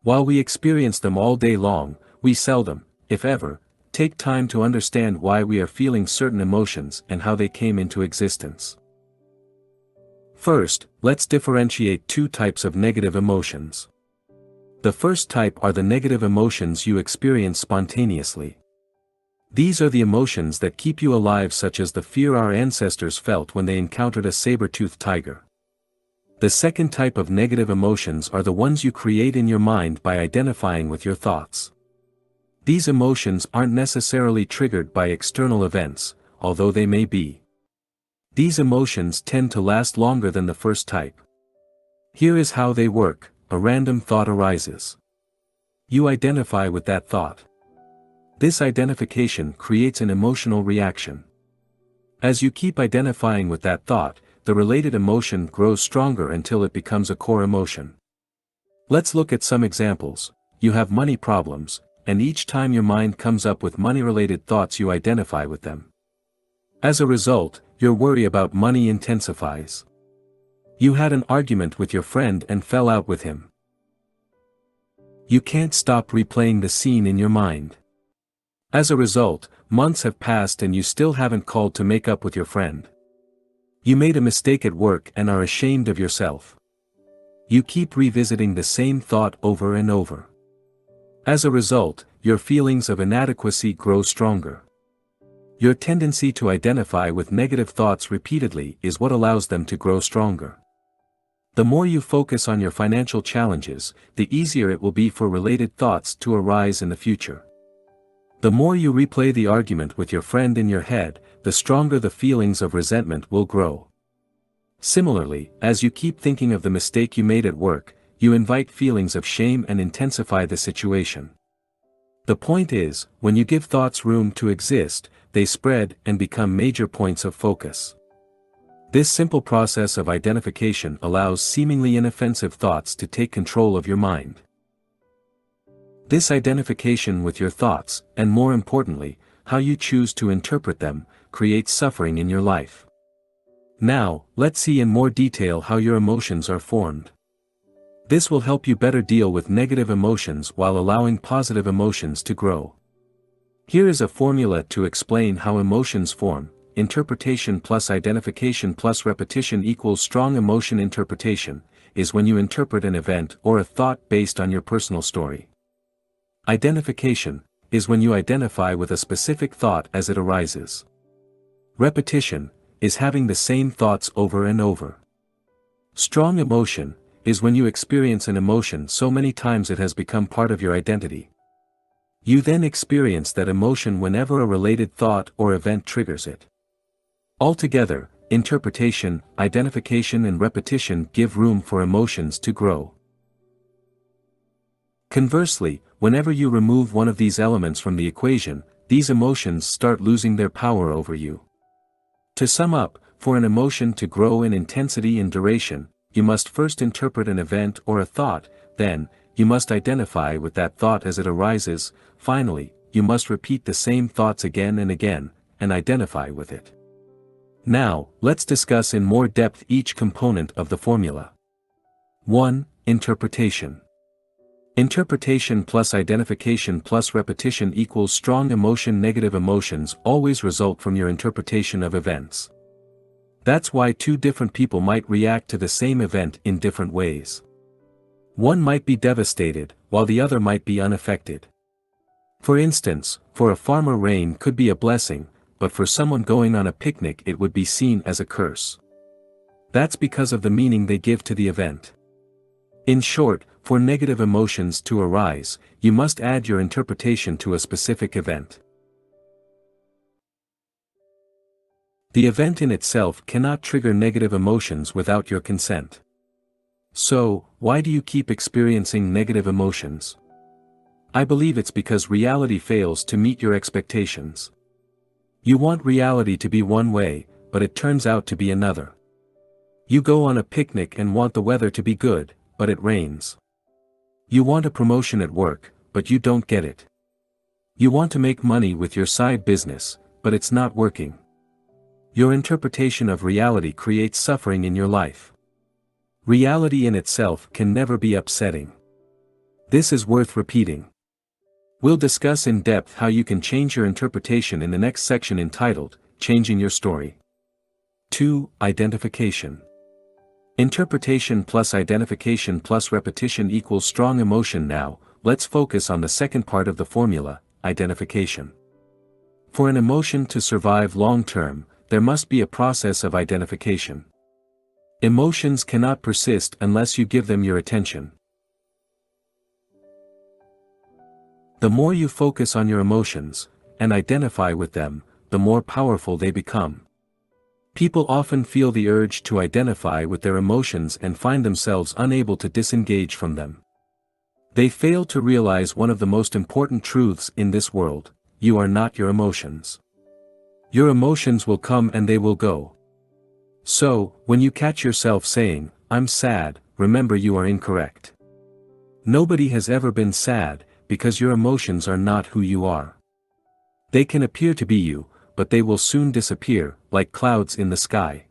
While we experience them all day long, we seldom, if ever, take time to understand why we are feeling certain emotions and how they came into existence. First, let's differentiate two types of negative emotions. The first type are the negative emotions you experience spontaneously. These are the emotions that keep you alive, such as the fear our ancestors felt when they encountered a saber-toothed tiger. The second type of negative emotions are the ones you create in your mind by identifying with your thoughts. These emotions aren't necessarily triggered by external events, although they may be. These emotions tend to last longer than the first type. Here is how they work. A random thought arises. You identify with that thought. This identification creates an emotional reaction. As you keep identifying with that thought, the related emotion grows stronger until it becomes a core emotion. Let's look at some examples. You have money problems, and each time your mind comes up with money-related thoughts you identify with them. As a result, your worry about money intensifies. You had an argument with your friend and fell out with him. You can't stop replaying the scene in your mind. As a result, months have passed and you still haven't called to make up with your friend. You made a mistake at work and are ashamed of yourself. You keep revisiting the same thought over and over. As a result, your feelings of inadequacy grow stronger. Your tendency to identify with negative thoughts repeatedly is what allows them to grow stronger. The more you focus on your financial challenges, the easier it will be for related thoughts to arise in the future. The more you replay the argument with your friend in your head, the stronger the feelings of resentment will grow. Similarly, as you keep thinking of the mistake you made at work, you invite feelings of shame and intensify the situation. The point is, when you give thoughts room to exist, they spread and become major points of focus. This simple process of identification allows seemingly inoffensive thoughts to take control of your mind. This identification with your thoughts, and more importantly, how you choose to interpret them, creates suffering in your life. Now, let's see in more detail how your emotions are formed. This will help you better deal with negative emotions while allowing positive emotions to grow. Here is a formula to explain how emotions form. Interpretation plus identification plus repetition equals strong emotion. Interpretation is when you interpret an event or a thought based on your personal story. Identification is when you identify with a specific thought as it arises. Repetition is having the same thoughts over and over. Strong emotion is when you experience an emotion so many times it has become part of your identity. You then experience that emotion whenever a related thought or event triggers it. Altogether, interpretation, identification and repetition give room for emotions to grow. Conversely, whenever you remove one of these elements from the equation, these emotions start losing their power over you. To sum up, for an emotion to grow in intensity and duration, you must first interpret an event or a thought, then, you must identify with that thought as it arises, finally, you must repeat the same thoughts again and again, and identify with it. Now, let's discuss in more depth each component of the formula. 1. Interpretation. Interpretation plus identification plus repetition equals strong emotion. Negative emotions always result from your interpretation of events. That's why two different people might react to the same event in different ways. One might be devastated, while the other might be unaffected. For instance, for a farmer rain could be a blessing, but for someone going on a picnic it would be seen as a curse. That's because of the meaning they give to the event. In short, for negative emotions to arise, you must add your interpretation to a specific event. The event in itself cannot trigger negative emotions without your consent. So, why do you keep experiencing negative emotions? I believe it's because reality fails to meet your expectations. You want reality to be one way, but it turns out to be another. You go on a picnic and want the weather to be good, but it rains. You want a promotion at work, but you don't get it. You want to make money with your side business, but it's not working. Your interpretation of reality creates suffering in your life. Reality in itself can never be upsetting. This is worth repeating. We'll discuss in depth how you can change your interpretation in the next section entitled, Changing Your Story. 2. Identification. Interpretation plus identification plus repetition equals strong emotion. Now, let's focus on the second part of the formula, identification. For an emotion to survive long-term, there must be a process of identification. Emotions cannot persist unless you give them your attention. The more you focus on your emotions, and identify with them, the more powerful they become. People often feel the urge to identify with their emotions and find themselves unable to disengage from them. They fail to realize one of the most important truths in this world: you are not your emotions. Your emotions will come and they will go. So, when you catch yourself saying, "I'm sad," remember you are incorrect. Nobody has ever been sad, because your emotions are not who you are. They can appear to be you, but they will soon disappear, like clouds in the sky.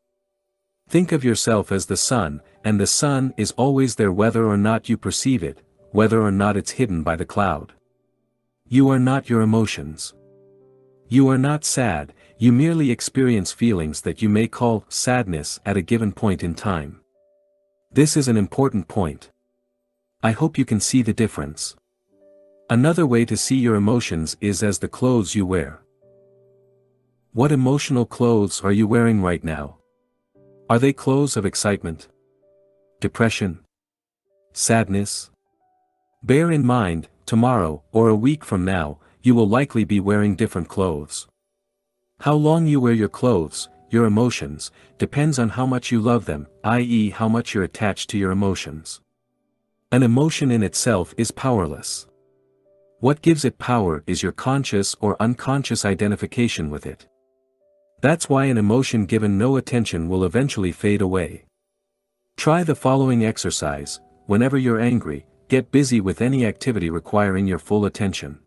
Think of yourself as the sun, and the sun is always there whether or not you perceive it, whether or not it's hidden by the cloud. You are not your emotions. You are not sad, you merely experience feelings that you may call sadness at a given point in time. This is an important point. I hope you can see the difference. Another way to see your emotions is as the clothes you wear. What emotional clothes are you wearing right now? Are they clothes of excitement? Depression? Sadness? Bear in mind, tomorrow, or a week from now, you will likely be wearing different clothes. How long you wear your clothes, your emotions, depends on how much you love them, i.e., how much you're attached to your emotions. An emotion in itself is powerless. What gives it power is your conscious or unconscious identification with it. That's why an emotion given no attention will eventually fade away. Try the following exercise: whenever you're angry, get busy with any activity requiring your full attention.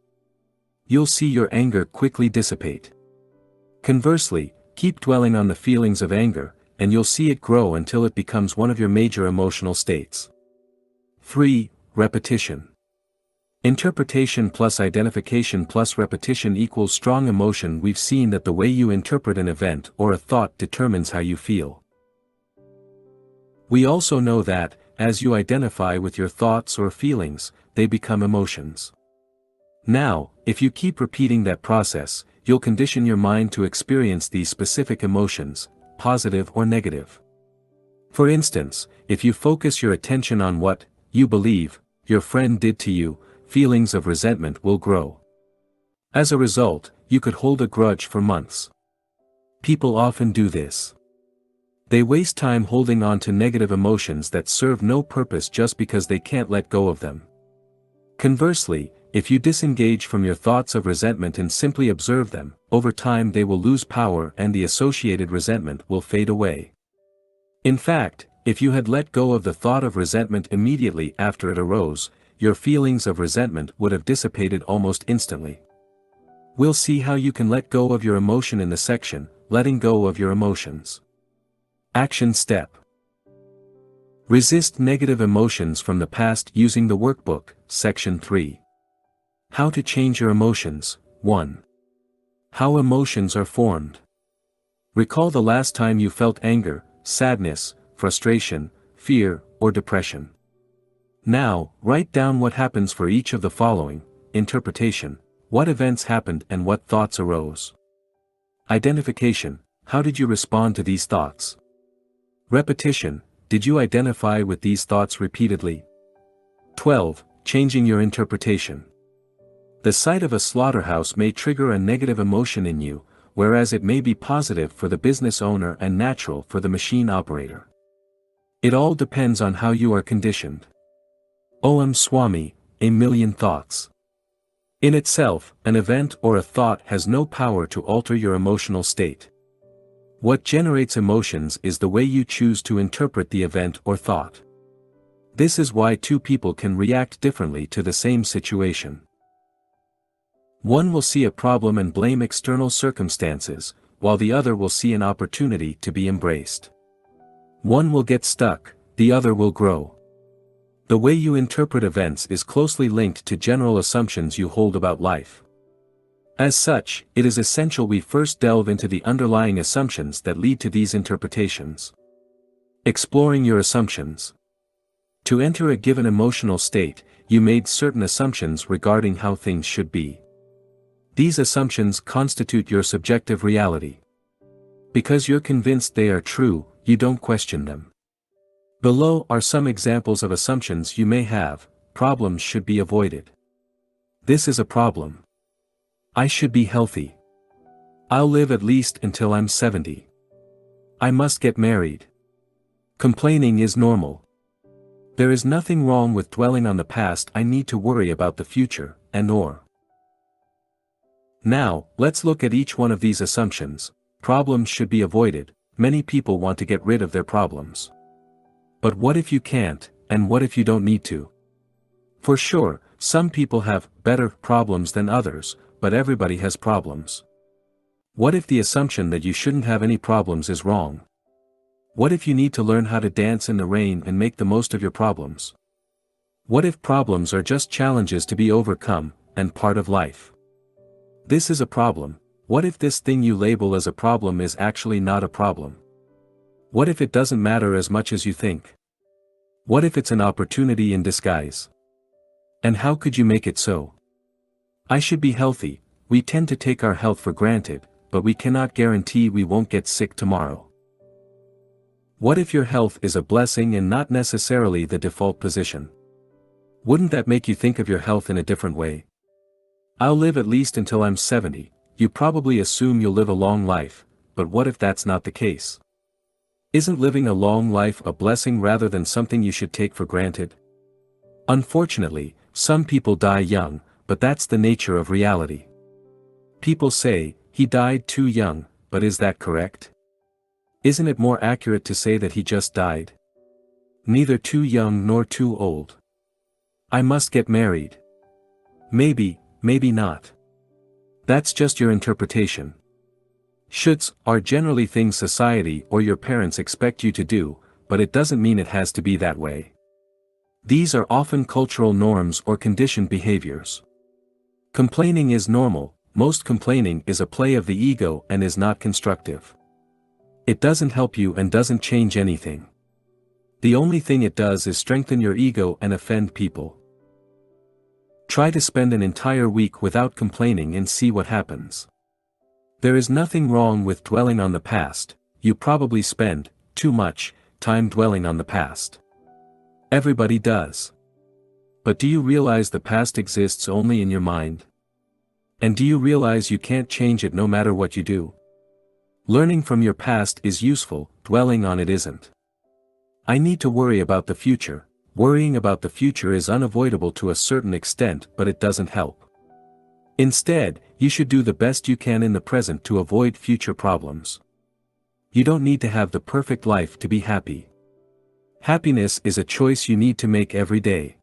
You'll see your anger quickly dissipate. Conversely, keep dwelling on the feelings of anger, and you'll see it grow until it becomes one of your major emotional states. 3. Repetition. Interpretation plus identification plus repetition equals strong emotion. We've seen that the way you interpret an event or a thought determines how you feel. We also know that, as you identify with your thoughts or feelings, they become emotions. Now, if you keep repeating that process, you'll condition your mind to experience these specific emotions, positive or negative. For instance, if you focus your attention on what you believe your friend did to you, feelings of resentment will grow. As a result, you could hold a grudge for months. People often do this. They waste time holding on to negative emotions that serve no purpose just because they can't let go of them. Conversely, if you disengage from your thoughts of resentment and simply observe them, over time they will lose power and the associated resentment will fade away. In fact, if you had let go of the thought of resentment immediately after it arose, your feelings of resentment would have dissipated almost instantly. We'll see how you can let go of your emotion in the section, Letting Go of Your Emotions. Action Step. Resist negative emotions from the past using the workbook, Section 3. How to change your emotions. 1. How emotions are formed. Recall the last time you felt anger, sadness, frustration, fear, or depression. Now, write down what happens for each of the following: interpretation, what events happened and what thoughts arose. Identification, how did you respond to these thoughts? Repetition, did you identify with these thoughts repeatedly? 12. Changing your interpretation. The sight of a slaughterhouse may trigger a negative emotion in you, whereas it may be positive for the business owner and natural for the machine operator. It all depends on how you are conditioned. Om Swami, a million thoughts. In itself, an event or a thought has no power to alter your emotional state. What generates emotions is the way you choose to interpret the event or thought. This is why two people can react differently to the same situation. One will see a problem and blame external circumstances, while the other will see an opportunity to be embraced. One will get stuck, the other will grow. The way you interpret events is closely linked to general assumptions you hold about life. As such, it is essential we first delve into the underlying assumptions that lead to these interpretations. Exploring your assumptions. To enter a given emotional state, you made certain assumptions regarding how things should be. These assumptions constitute your subjective reality. Because you're convinced they are true, you don't question them. Below are some examples of assumptions you may have. Problems should be avoided. This is a problem. I should be healthy. I'll live at least until I'm 70. I must get married. Complaining is normal. There is nothing wrong with dwelling on the past. I need to worry about the future, and/or. Now, let's look at each one of these assumptions. Problems should be avoided. Many people want to get rid of their problems. But what if you can't, and what if you don't need to? For sure, some people have better problems than others, but everybody has problems. What if the assumption that you shouldn't have any problems is wrong? What if you need to learn how to dance in the rain and make the most of your problems? What if problems are just challenges to be overcome, and part of life? This is a problem. What if this thing you label as a problem is actually not a problem? What if it doesn't matter as much as you think? What if it's an opportunity in disguise? And how could you make it so? I should be healthy. We tend to take our health for granted, but we cannot guarantee we won't get sick tomorrow. What if your health is a blessing and not necessarily the default position? Wouldn't that make you think of your health in a different way? I'll live at least until I'm 70, you probably assume you'll live a long life, but what if that's not the case? Isn't living a long life a blessing rather than something you should take for granted? Unfortunately, some people die young, but that's the nature of reality. People say, he died too young, but is that correct? Isn't it more accurate to say that he just died? Neither too young nor too old. I must get married. Maybe, maybe not. That's just your interpretation. Shoulds are generally things society or your parents expect you to do, but it doesn't mean it has to be that way. These are often cultural norms or conditioned behaviors. Complaining is normal. Most complaining is a play of the ego and is not constructive. It doesn't help you and doesn't change anything. The only thing it does is strengthen your ego and offend people. Try to spend an entire week without complaining and see what happens. There is nothing wrong with dwelling on the past. You probably spend too much time dwelling on the past. Everybody does. But do you realize the past exists only in your mind? And do you realize you can't change it no matter what you do? Learning from your past is useful, dwelling on it isn't. I need to worry about the future. Worrying about the future is unavoidable to a certain extent, but it doesn't help. Instead, you should do the best you can in the present to avoid future problems. You don't need to have the perfect life to be happy. Happiness is a choice you need to make every day.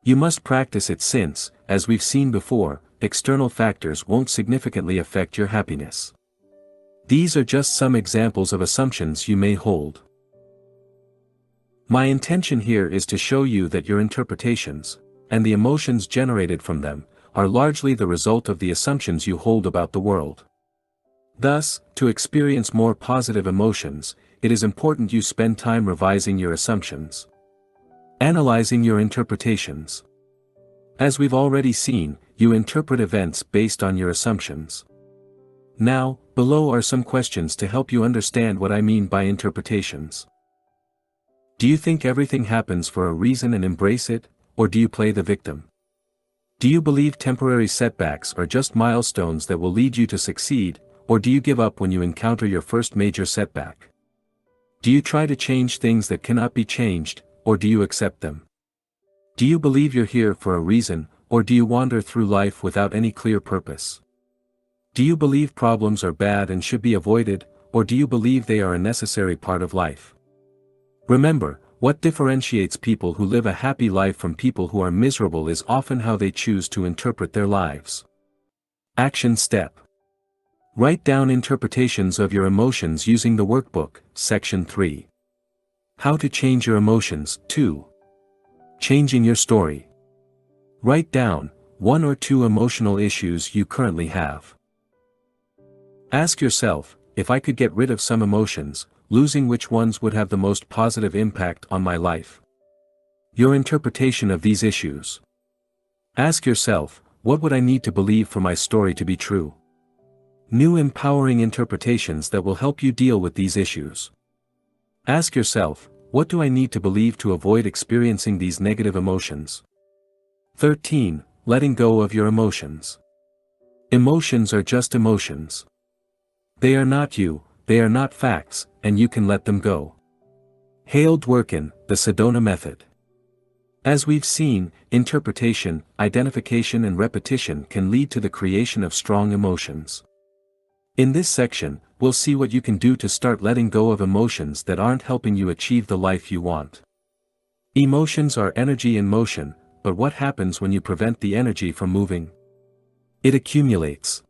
You must practice it since, as we've seen before, external factors won't significantly affect your happiness. These are just some examples of assumptions you may hold. My intention here is to show you that your interpretations, and the emotions generated from them, are largely the result of the assumptions you hold about the world. Thus, to experience more positive emotions, it is important you spend time revising your assumptions. Analyzing your interpretations. As we've already seen, you interpret events based on your assumptions. Now, below are some questions to help you understand what I mean by interpretations. Do you think everything happens for a reason and embrace it, or do you play the victim? Do you believe temporary setbacks are just milestones that will lead you to succeed, or do you give up when you encounter your first major setback? Do you try to change things that cannot be changed, or do you accept them? Do you believe you're here for a reason, or do you wander through life without any clear purpose? Do you believe problems are bad and should be avoided, or do you believe they are a necessary part of life? Remember, what differentiates people who live a happy life from people who are miserable is often how they choose to interpret their lives. Action step. Write down interpretations of your emotions using the workbook, section 3. How to change your emotions, 2. Changing your story. Write down 1 or 2 emotional issues you currently have. Ask yourself, if I could get rid of some emotions, losing which ones would have the most positive impact on my life? Your interpretation of these issues. Ask yourself, what would I need to believe for my story to be true? New empowering interpretations that will help you deal with these issues. Ask yourself, what do I need to believe to avoid experiencing these negative emotions? 13. Letting go of your emotions. Emotions are just emotions. They are not you, they are not facts, and you can let them go. Hale Dworkin, the Sedona Method. As we've seen, interpretation, identification and repetition can lead to the creation of strong emotions. In this section, we'll see what you can do to start letting go of emotions that aren't helping you achieve the life you want. Emotions are energy in motion, but what happens when you prevent the energy from moving? It accumulates.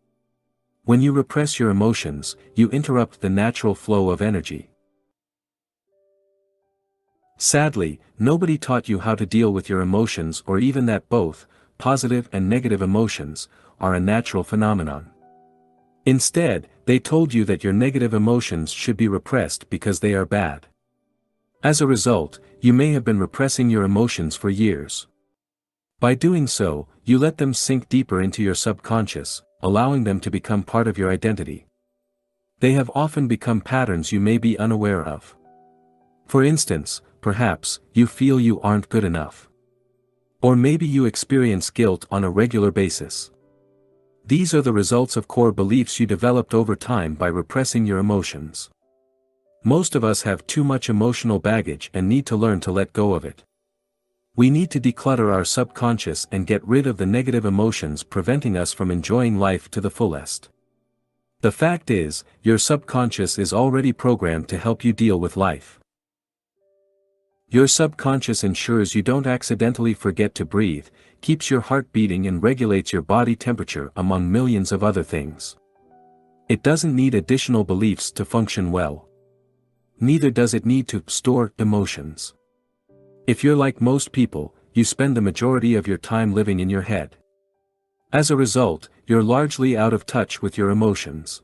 When you repress your emotions, you interrupt the natural flow of energy. Sadly, nobody taught you how to deal with your emotions or even that both, positive and negative emotions, are a natural phenomenon. Instead, they told you that your negative emotions should be repressed because they are bad. As a result, you may have been repressing your emotions for years. By doing so, you let them sink deeper into your subconscious, allowing them to become part of your identity. They have often become patterns you may be unaware of. For instance, perhaps, you feel you aren't good enough. Or maybe you experience guilt on a regular basis. These are the results of core beliefs you developed over time by repressing your emotions. Most of us have too much emotional baggage and need to learn to let go of it. We need to declutter our subconscious and get rid of the negative emotions preventing us from enjoying life to the fullest. The fact is, your subconscious is already programmed to help you deal with life. Your subconscious ensures you don't accidentally forget to breathe, keeps your heart beating and regulates your body temperature among millions of other things. It doesn't need additional beliefs to function well. Neither does it need to store emotions. If you're like most people, you spend the majority of your time living in your head. As a result, you're largely out of touch with your emotions.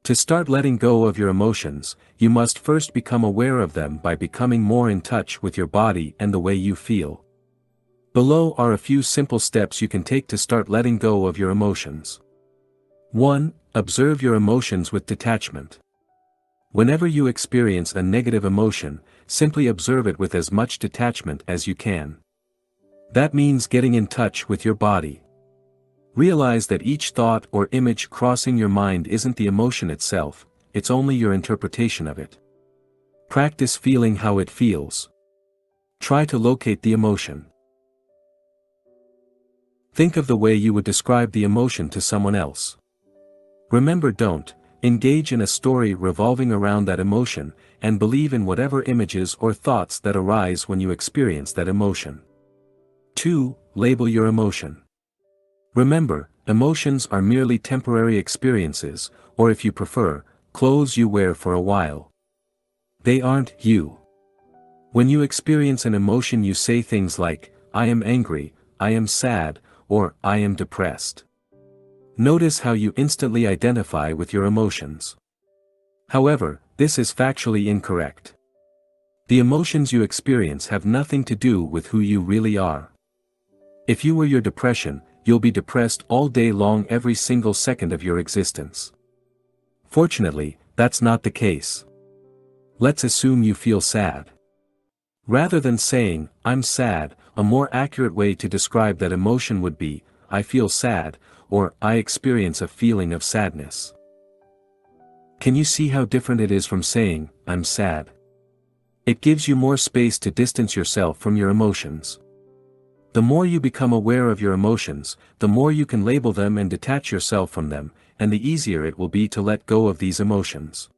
To start letting go of your emotions, you must first become aware of them by becoming more in touch with your body and the way you feel. Below are a few simple steps you can take to start letting go of your emotions. 1. Observe your emotions with detachment. Whenever you experience a negative emotion, simply observe it with as much detachment as you can. That means getting in touch with your body. Realize that each thought or image crossing your mind isn't the emotion itself, it's only your interpretation of it. Practice feeling how it feels. Try to locate the emotion. Think of the way you would describe the emotion to someone else. Remember, don't engage in a story revolving around that emotion, and believe in whatever images or thoughts that arise when you experience that emotion. 2. Label your emotion. Remember, emotions are merely temporary experiences, or if you prefer, clothes you wear for a while. They aren't you. When you experience an emotion, you say things like, "I am angry," "I am sad," or "I am depressed." Notice how you instantly identify with your emotions. However, this is factually incorrect. The emotions you experience have nothing to do with who you really are. If you were your depression, you'll be depressed all day long every single second of your existence. Fortunately, that's not the case. Let's assume you feel sad. Rather than saying, "I'm sad," a more accurate way to describe that emotion would be, "I feel sad," or "I experience a feeling of sadness." Can you see how different it is from saying, "I'm sad"? It gives you more space to distance yourself from your emotions. The more you become aware of your emotions, the more you can label them and detach yourself from them, and the easier it will be to let go of these emotions.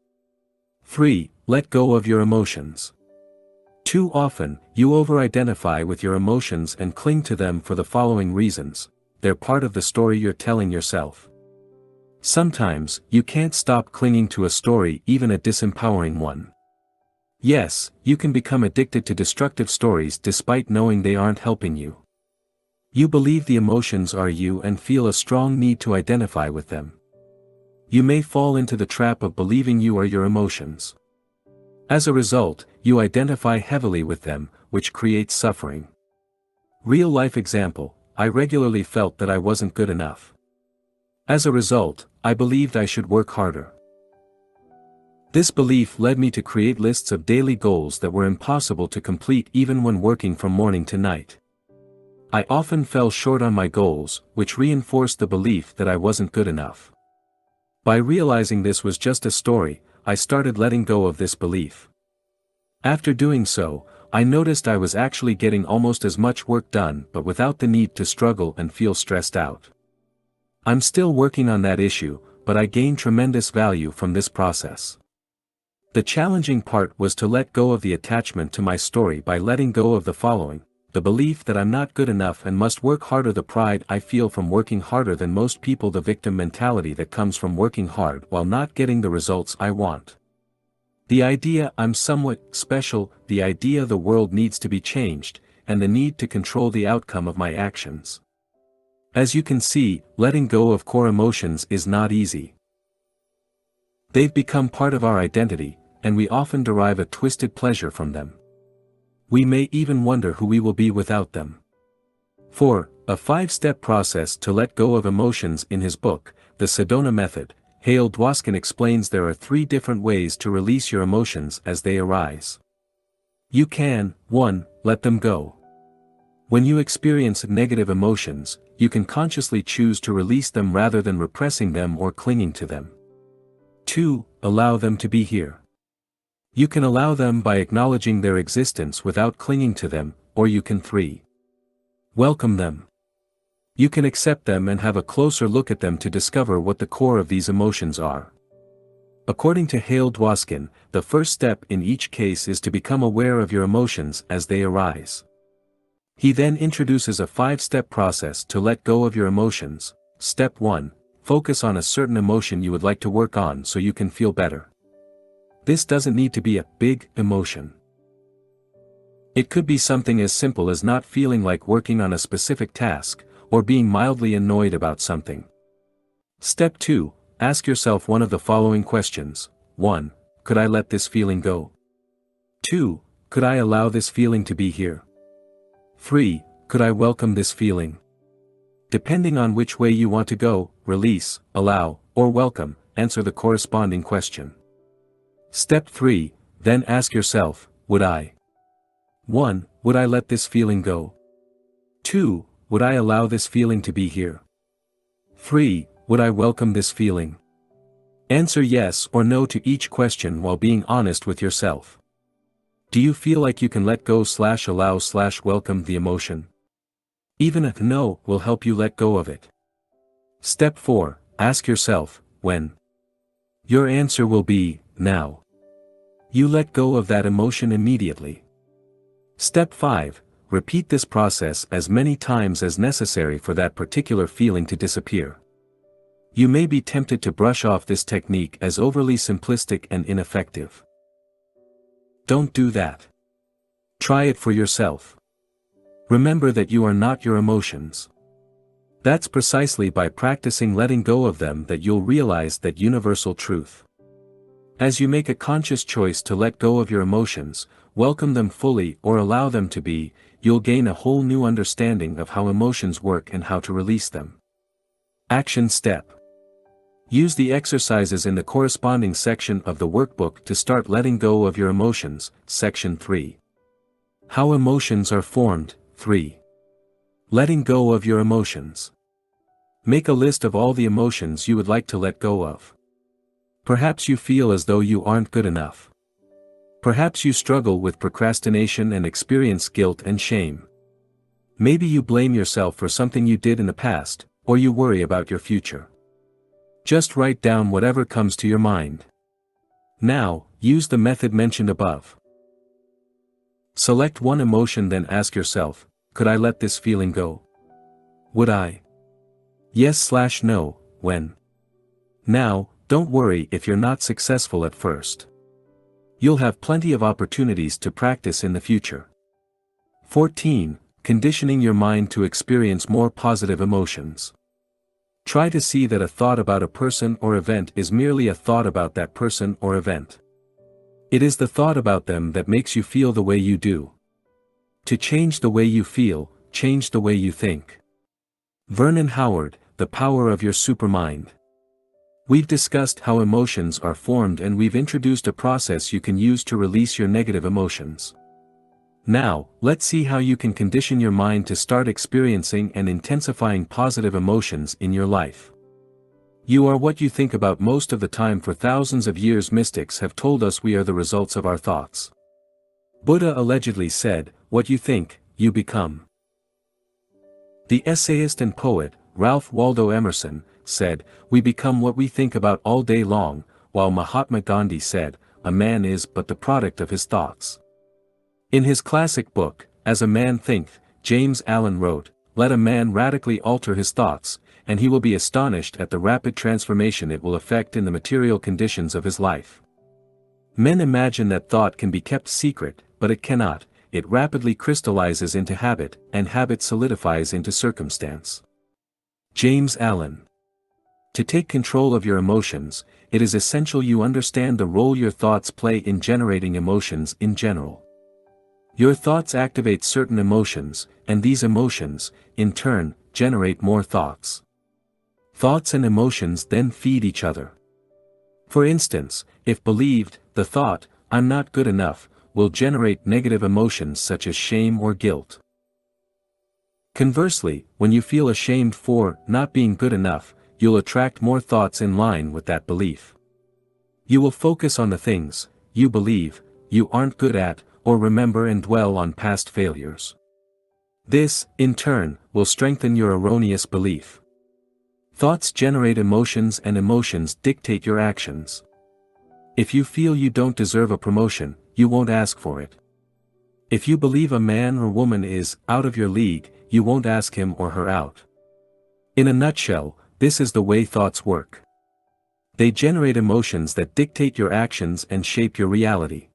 3. Let go of your emotions. Too often, you over-identify with your emotions and cling to them for the following reasons: they're part of the story you're telling yourself. Sometimes, you can't stop clinging to a story, even a disempowering one. Yes, you can become addicted to destructive stories despite knowing they aren't helping you. You believe the emotions are you and feel a strong need to identify with them. You may fall into the trap of believing you are your emotions. As a result, you identify heavily with them, which creates suffering. Real-life example: I regularly felt that I wasn't good enough. As a result, I believed I should work harder. This belief led me to create lists of daily goals that were impossible to complete even when working from morning to night. I often fell short on my goals, which reinforced the belief that I wasn't good enough. By realizing this was just a story, I started letting go of this belief. After doing so, I noticed I was actually getting almost as much work done but without the need to struggle and feel stressed out. I'm still working on that issue, but I gained tremendous value from this process. The challenging part was to let go of the attachment to my story by letting go of the following: the belief that I'm not good enough and must work harder, the pride I feel from working harder than most people, the victim mentality that comes from working hard while not getting the results I want. The idea I'm somewhat special, the idea the world needs to be changed, and the need to control the outcome of my actions. As you can see, letting go of core emotions is not easy. They've become part of our identity, and we often derive a twisted pleasure from them. We may even wonder who we will be without them. 4. A 5-step process to let go of emotions. In his book, The Sedona Method, Hale Dwoskin explains there are 3 different ways to release your emotions as they arise. You can, 1, let them go. When you experience negative emotions, you can consciously choose to release them rather than repressing them or clinging to them. 2, allow them to be here. You can allow them by acknowledging their existence without clinging to them, or you can 3. Welcome them. You can accept them and have a closer look at them to discover what the core of these emotions are. According to Hale Dwoskin, the first step in each case is to become aware of your emotions as they arise. He then introduces a 5-step process to let go of your emotions. Step 1, focus on a certain emotion you would like to work on so you can feel better. This doesn't need to be a big emotion. It could be something as simple as not feeling like working on a specific task, or being mildly annoyed about something. Step 2, ask yourself one of the following questions. 1. Could I let this feeling go? 2. Could I allow this feeling to be here? 3. Could I welcome this feeling? Depending on which way you want to go, release, allow, or welcome, answer the corresponding question. Step 3, then ask yourself, would I? 1. Would I let this feeling go? 2. Would I allow this feeling to be here? 3. Would I welcome this feeling? Answer yes or no to each question while being honest with yourself. Do you feel like you can let go/allow/welcome the emotion? Even if no will help you let go of it. Step 4, ask yourself, when? Your answer will be, now. You let go of that emotion immediately. Step 5, repeat this process as many times as necessary for that particular feeling to disappear. You may be tempted to brush off this technique as overly simplistic and ineffective. Don't do that. Try it for yourself. Remember that you are not your emotions. That's precisely by practicing letting go of them that you'll realize that universal truth. As you make a conscious choice to let go of your emotions, welcome them fully or allow them to be, you'll gain a whole new understanding of how emotions work and how to release them. Action step. Use the exercises in the corresponding section of the workbook to start letting go of your emotions. Section 3. How emotions are formed. 3. Letting go of your emotions. Make a list of all the emotions you would like to let go of. Perhaps you feel as though you aren't good enough. Perhaps you struggle with procrastination and experience guilt and shame. Maybe you blame yourself for something you did in the past, or you worry about your future. Just write down whatever comes to your mind. Now, use the method mentioned above. Select one emotion, then ask yourself, could I let this feeling go? Would I? Yes/no, when? Now, don't worry if you're not successful at first. You'll have plenty of opportunities to practice in the future. 14. Conditioning your mind to experience more positive emotions. Try to see that a thought about a person or event is merely a thought about that person or event. It is the thought about them that makes you feel the way you do. To change the way you feel, change the way you think. Vernon Howard, The Power of Your Supermind. We've discussed how emotions are formed and we've introduced a process you can use to release your negative emotions. Now, let's see how you can condition your mind to start experiencing and intensifying positive emotions in your life. You are what you think about most of the time. For thousands of years, mystics have told us we are the results of our thoughts. Buddha allegedly said, "What you think, you become." The essayist and poet, Ralph Waldo Emerson, said, "We become what we think about all day long," while Mahatma Gandhi said, "A man is but the product of his thoughts." In his classic book, As a Man Thinketh, James Allen wrote, "Let a man radically alter his thoughts, and he will be astonished at the rapid transformation it will effect in the material conditions of his life." Men imagine that thought can be kept secret, but it cannot. It rapidly crystallizes into habit, and habit solidifies into circumstance. James Allen. To take control of your emotions, it is essential you understand the role your thoughts play in generating emotions in general. Your thoughts activate certain emotions, and these emotions, in turn, generate more thoughts. Thoughts and emotions then feed each other. For instance, if believed, the thought, "I'm not good enough," will generate negative emotions such as shame or guilt. Conversely, when you feel ashamed for not being good enough, you'll attract more thoughts in line with that belief. You will focus on the things you believe you aren't good at, or remember and dwell on past failures. This, in turn, will strengthen your erroneous belief. Thoughts generate emotions, and emotions dictate your actions. If you feel you don't deserve a promotion, you won't ask for it. If you believe a man or woman is out of your league, you won't ask him or her out. In a nutshell, this is the way thoughts work. They generate emotions that dictate your actions and shape your reality.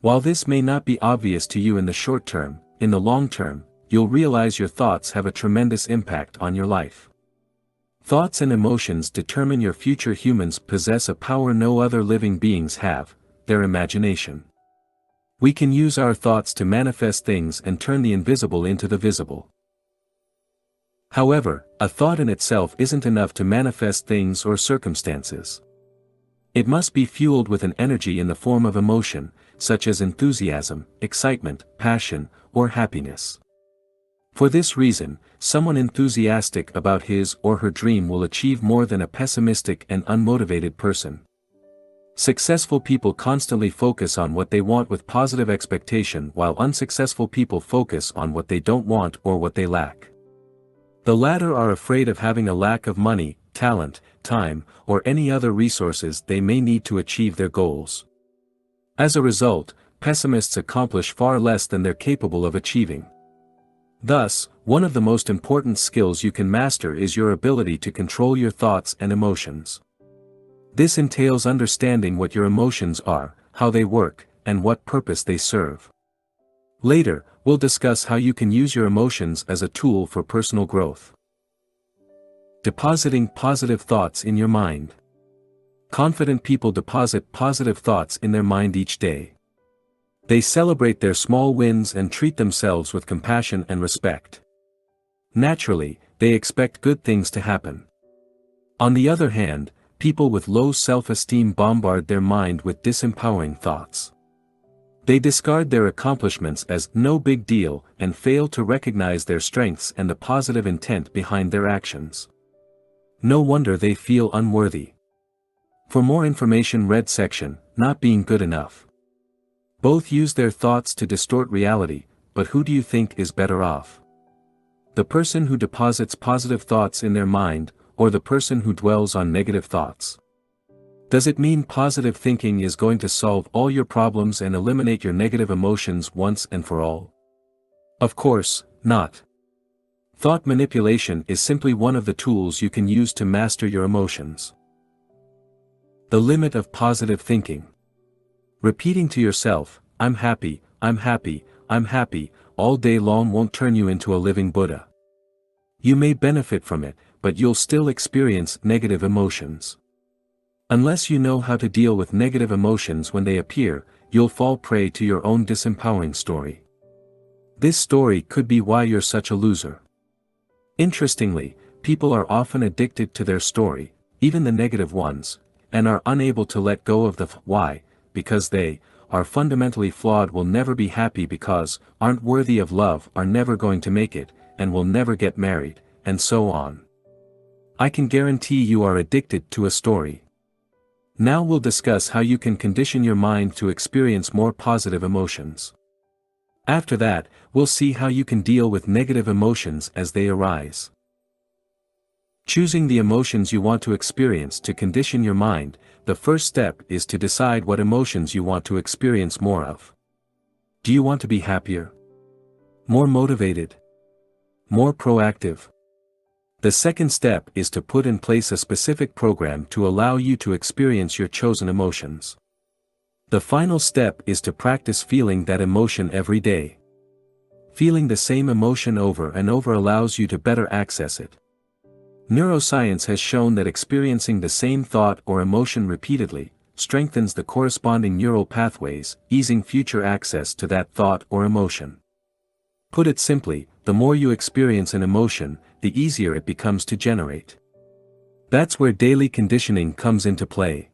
While this may not be obvious to you in the short term, in the long term, you'll realize your thoughts have a tremendous impact on your life. Thoughts and emotions determine your future. Humans possess a power no other living beings have, their imagination. We can use our thoughts to manifest things and turn the invisible into the visible. However, a thought in itself isn't enough to manifest things or circumstances. It must be fueled with an energy in the form of emotion, such as enthusiasm, excitement, passion, or happiness. For this reason, someone enthusiastic about his or her dream will achieve more than a pessimistic and unmotivated person. Successful people constantly focus on what they want with positive expectation, while unsuccessful people focus on what they don't want or what they lack. The latter are afraid of having a lack of money, talent, time, or any other resources they may need to achieve their goals. As a result, pessimists accomplish far less than they're capable of achieving. Thus, one of the most important skills you can master is your ability to control your thoughts and emotions. This entails understanding what your emotions are, how they work, and what purpose they serve. Later, we'll discuss how you can use your emotions as a tool for personal growth. Depositing positive thoughts in your mind. Confident people deposit positive thoughts in their mind each day. They celebrate their small wins and treat themselves with compassion and respect. Naturally, they expect good things to happen. On the other hand, people with low self-esteem bombard their mind with disempowering thoughts. They discard their accomplishments as no big deal and fail to recognize their strengths and the positive intent behind their actions. No wonder they feel unworthy. For more information, read section, Not Being Good Enough. Both use their thoughts to distort reality, but who do you think is better off? The person who deposits positive thoughts in their mind, or the person who dwells on negative thoughts? Does it mean positive thinking is going to solve all your problems and eliminate your negative emotions once and for all? Of course, not. Thought manipulation is simply one of the tools you can use to master your emotions. The limit of positive thinking. Repeating to yourself, "I'm happy, I'm happy, I'm happy," all day long won't turn you into a living Buddha. You may benefit from it, but you'll still experience negative emotions. Unless you know how to deal with negative emotions when they appear, you'll fall prey to your own disempowering story. This story could be why you're such a loser. Interestingly, people are often addicted to their story, even the negative ones, and are unable to let go of the why, because they are fundamentally flawed, will never be happy because aren't worthy of love, are never going to make it, and will never get married, and so on. I can guarantee you are addicted to a story. Now we'll discuss how you can condition your mind to experience more positive emotions. After that, we'll see how you can deal with negative emotions as they arise. Choosing the emotions you want to experience to condition your mind. The first step is to decide what emotions you want to experience more of. Do you want to be happier? More motivated. More proactive. The second step is to put in place a specific program to allow you to experience your chosen emotions. The final step is to practice feeling that emotion every day. Feeling the same emotion over and over allows you to better access it. Neuroscience has shown that experiencing the same thought or emotion repeatedly strengthens the corresponding neural pathways, easing future access to that thought or emotion. Put it simply, the more you experience an emotion, the easier it becomes to generate. That's where daily conditioning comes into play.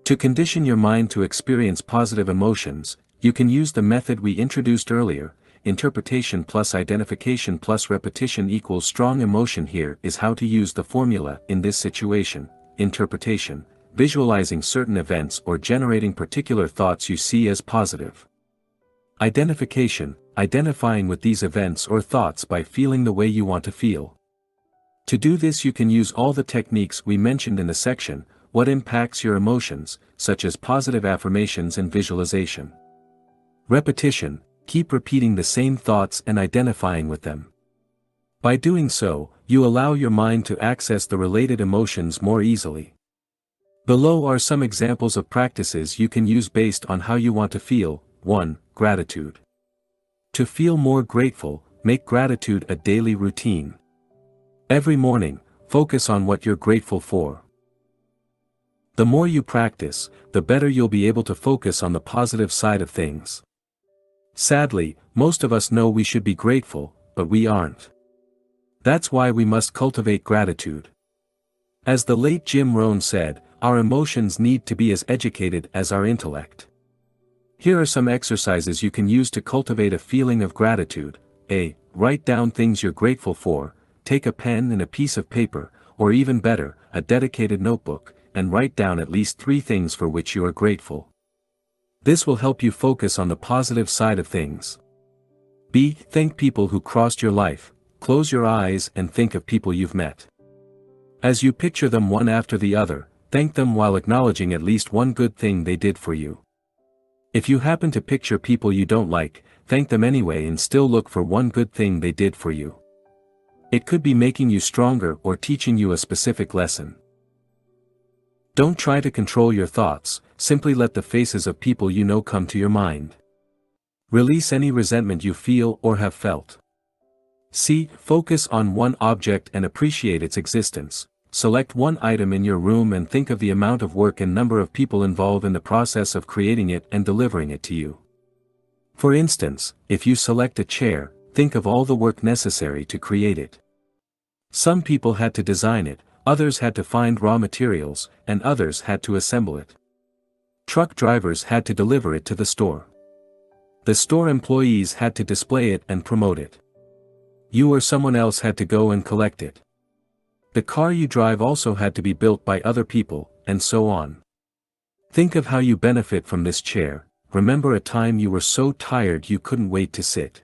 To condition your mind to experience positive emotions, you can use the method we introduced earlier: interpretation plus identification plus repetition equals strong emotion. Here is how to use the formula in this situation. Interpretation: visualizing certain events or generating particular thoughts you see as positive. Identification: identifying with these events or thoughts by feeling the way you want to feel. To do this, you can use all the techniques we mentioned in the section, What Impacts Your Emotions, such as positive affirmations and visualization. Repetition: keep repeating the same thoughts and identifying with them. By doing so, you allow your mind to access the related emotions more easily. Below are some examples of practices you can use based on how you want to feel. 1. Gratitude. To feel more grateful, make gratitude a daily routine. Every morning, focus on what you're grateful for. The more you practice, the better you'll be able to focus on the positive side of things. Sadly, most of us know we should be grateful, but we aren't. That's why we must cultivate gratitude. As the late Jim Rohn said, our emotions need to be as educated as our intellect. Here are some exercises you can use to cultivate a feeling of gratitude. A. Write down things you're grateful for. Take a pen and a piece of paper, or even better, a dedicated notebook, and write down at least 3 things for which you are grateful. This will help you focus on the positive side of things. B. Thank people who crossed your life. Close your eyes and think of people you've met. As you picture them one after the other, thank them while acknowledging at least one good thing they did for you. If you happen to picture people you don't like, thank them anyway and still look for one good thing they did for you. It could be making you stronger or teaching you a specific lesson. Don't try to control your thoughts, simply let the faces of people you know come to your mind. Release any resentment you feel or have felt. C. Focus on one object and appreciate its existence. Select one item in your room and think of the amount of work and number of people involved in the process of creating it and delivering it to you. For instance, if you select a chair, think of all the work necessary to create it. Some people had to design it, others had to find raw materials, and others had to assemble it. Truck drivers had to deliver it to the store. The store employees had to display it and promote it. You or someone else had to go and collect it. The car you drive also had to be built by other people, and so on. Think of how you benefit from this chair. Remember a time you were so tired you couldn't wait to sit.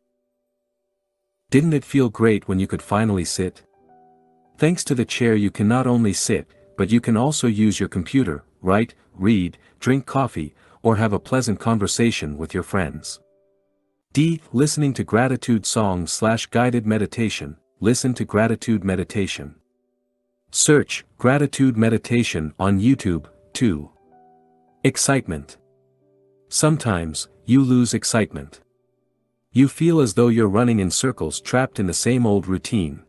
Didn't it feel great when you could finally sit? Thanks to the chair you can not only sit, but you can also use your computer, write, read, drink coffee, or have a pleasant conversation with your friends. D. Listening to gratitude songs/guided meditation. Listen to gratitude meditation. Search gratitude meditation on YouTube. 2. Excitement. Sometimes, you lose excitement. You feel as though you're running in circles trapped in the same old routine.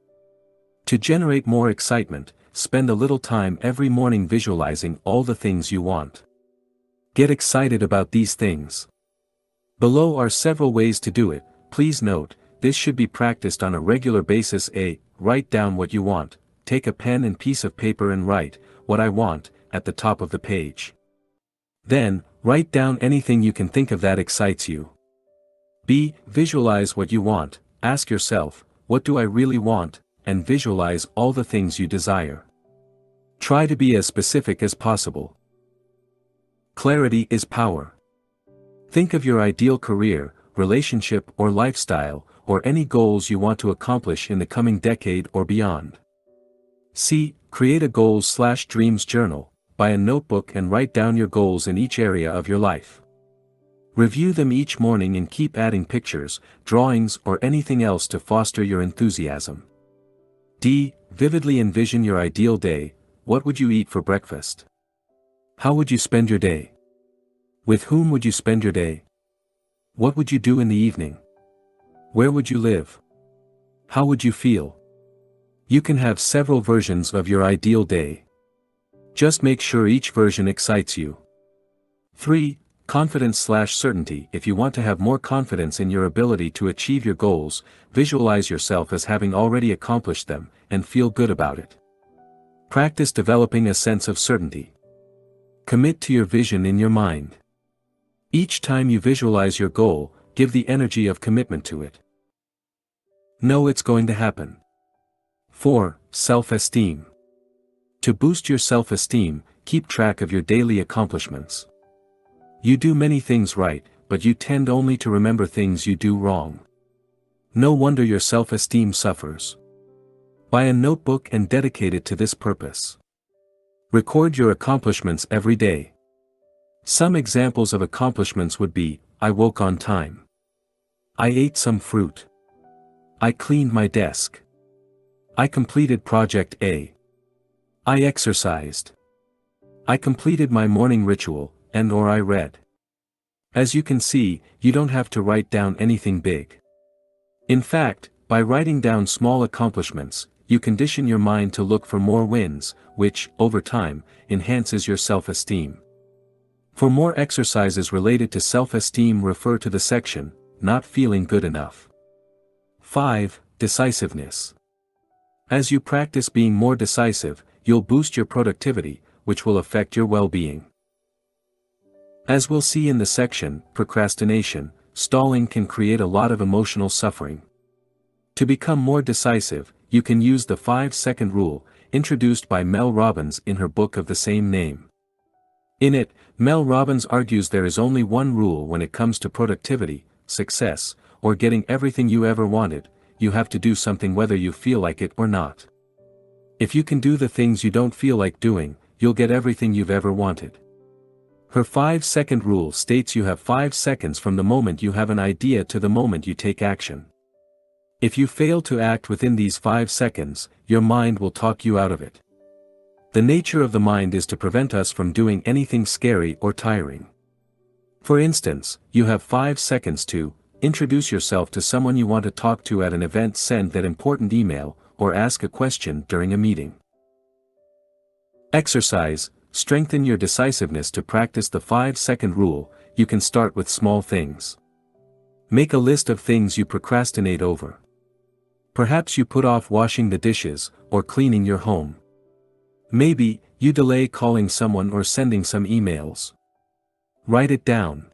To generate more excitement, spend a little time every morning visualizing all the things you want. Get excited about these things. Below are several ways to do it. Please note, this should be practiced on a regular basis. A. Write down what you want. Take a pen and piece of paper and write, "What I want," at the top of the page. Then, write down anything you can think of that excites you. B. Visualize what you want. Ask yourself, what do I really want, and visualize all the things you desire. Try to be as specific as possible. Clarity is power. Think of your ideal career, relationship or lifestyle, or any goals you want to accomplish in the coming decade or beyond. C. Create a goals/dreams journal. Buy a notebook and write down your goals in each area of your life. Review them each morning and keep adding pictures, drawings, or anything else to foster your enthusiasm. D. Vividly envision your ideal day. What would you eat for breakfast? How would you spend your day? With whom would you spend your day? What would you do in the evening? Where would you live? How would you feel? You can have several versions of your ideal day. Just make sure each version excites you. 3. Confidence/certainty. If you want to have more confidence in your ability to achieve your goals, visualize yourself as having already accomplished them, and feel good about it. Practice developing a sense of certainty. Commit to your vision in your mind. Each time you visualize your goal, give the energy of commitment to it. Know it's going to happen. 4. Self-esteem. To boost your self-esteem, keep track of your daily accomplishments. You do many things right, but you tend only to remember things you do wrong. No wonder your self-esteem suffers. Buy a notebook and dedicate it to this purpose. Record your accomplishments every day. Some examples of accomplishments would be: I woke on time. I ate some fruit. I cleaned my desk. I completed Project A. I exercised. I completed my morning ritual, and/or I read. As you can see, you don't have to write down anything big. In fact, by writing down small accomplishments, you condition your mind to look for more wins, which, over time, enhances your self-esteem. For more exercises related to self-esteem, refer to the section, Not Feeling Good Enough. 5. Decisiveness. As you practice being more decisive, you'll boost your productivity, which will affect your well-being. As we'll see in the section, Procrastination, stalling can create a lot of emotional suffering. To become more decisive, you can use the 5-second rule, introduced by Mel Robbins in her book of the same name. In it, Mel Robbins argues there is only one rule when it comes to productivity, success, or getting everything you ever wanted: you have to do something whether you feel like it or not. If you can do the things you don't feel like doing, you'll get everything you've ever wanted. Her 5-second rule states you have 5 seconds from the moment you have an idea to the moment you take action. If you fail to act within these 5 seconds, your mind will talk you out of it. The nature of the mind is to prevent us from doing anything scary or tiring. For instance, you have 5 seconds to introduce yourself to someone you want to talk to at an event, send that important email, or ask a question during a meeting. Exercise. Strengthen your decisiveness. To practice the 5-second rule, you can start with small things. Make a list of things you procrastinate over. Perhaps you put off washing the dishes, or cleaning your home. Maybe, you delay calling someone or sending some emails. Write it down.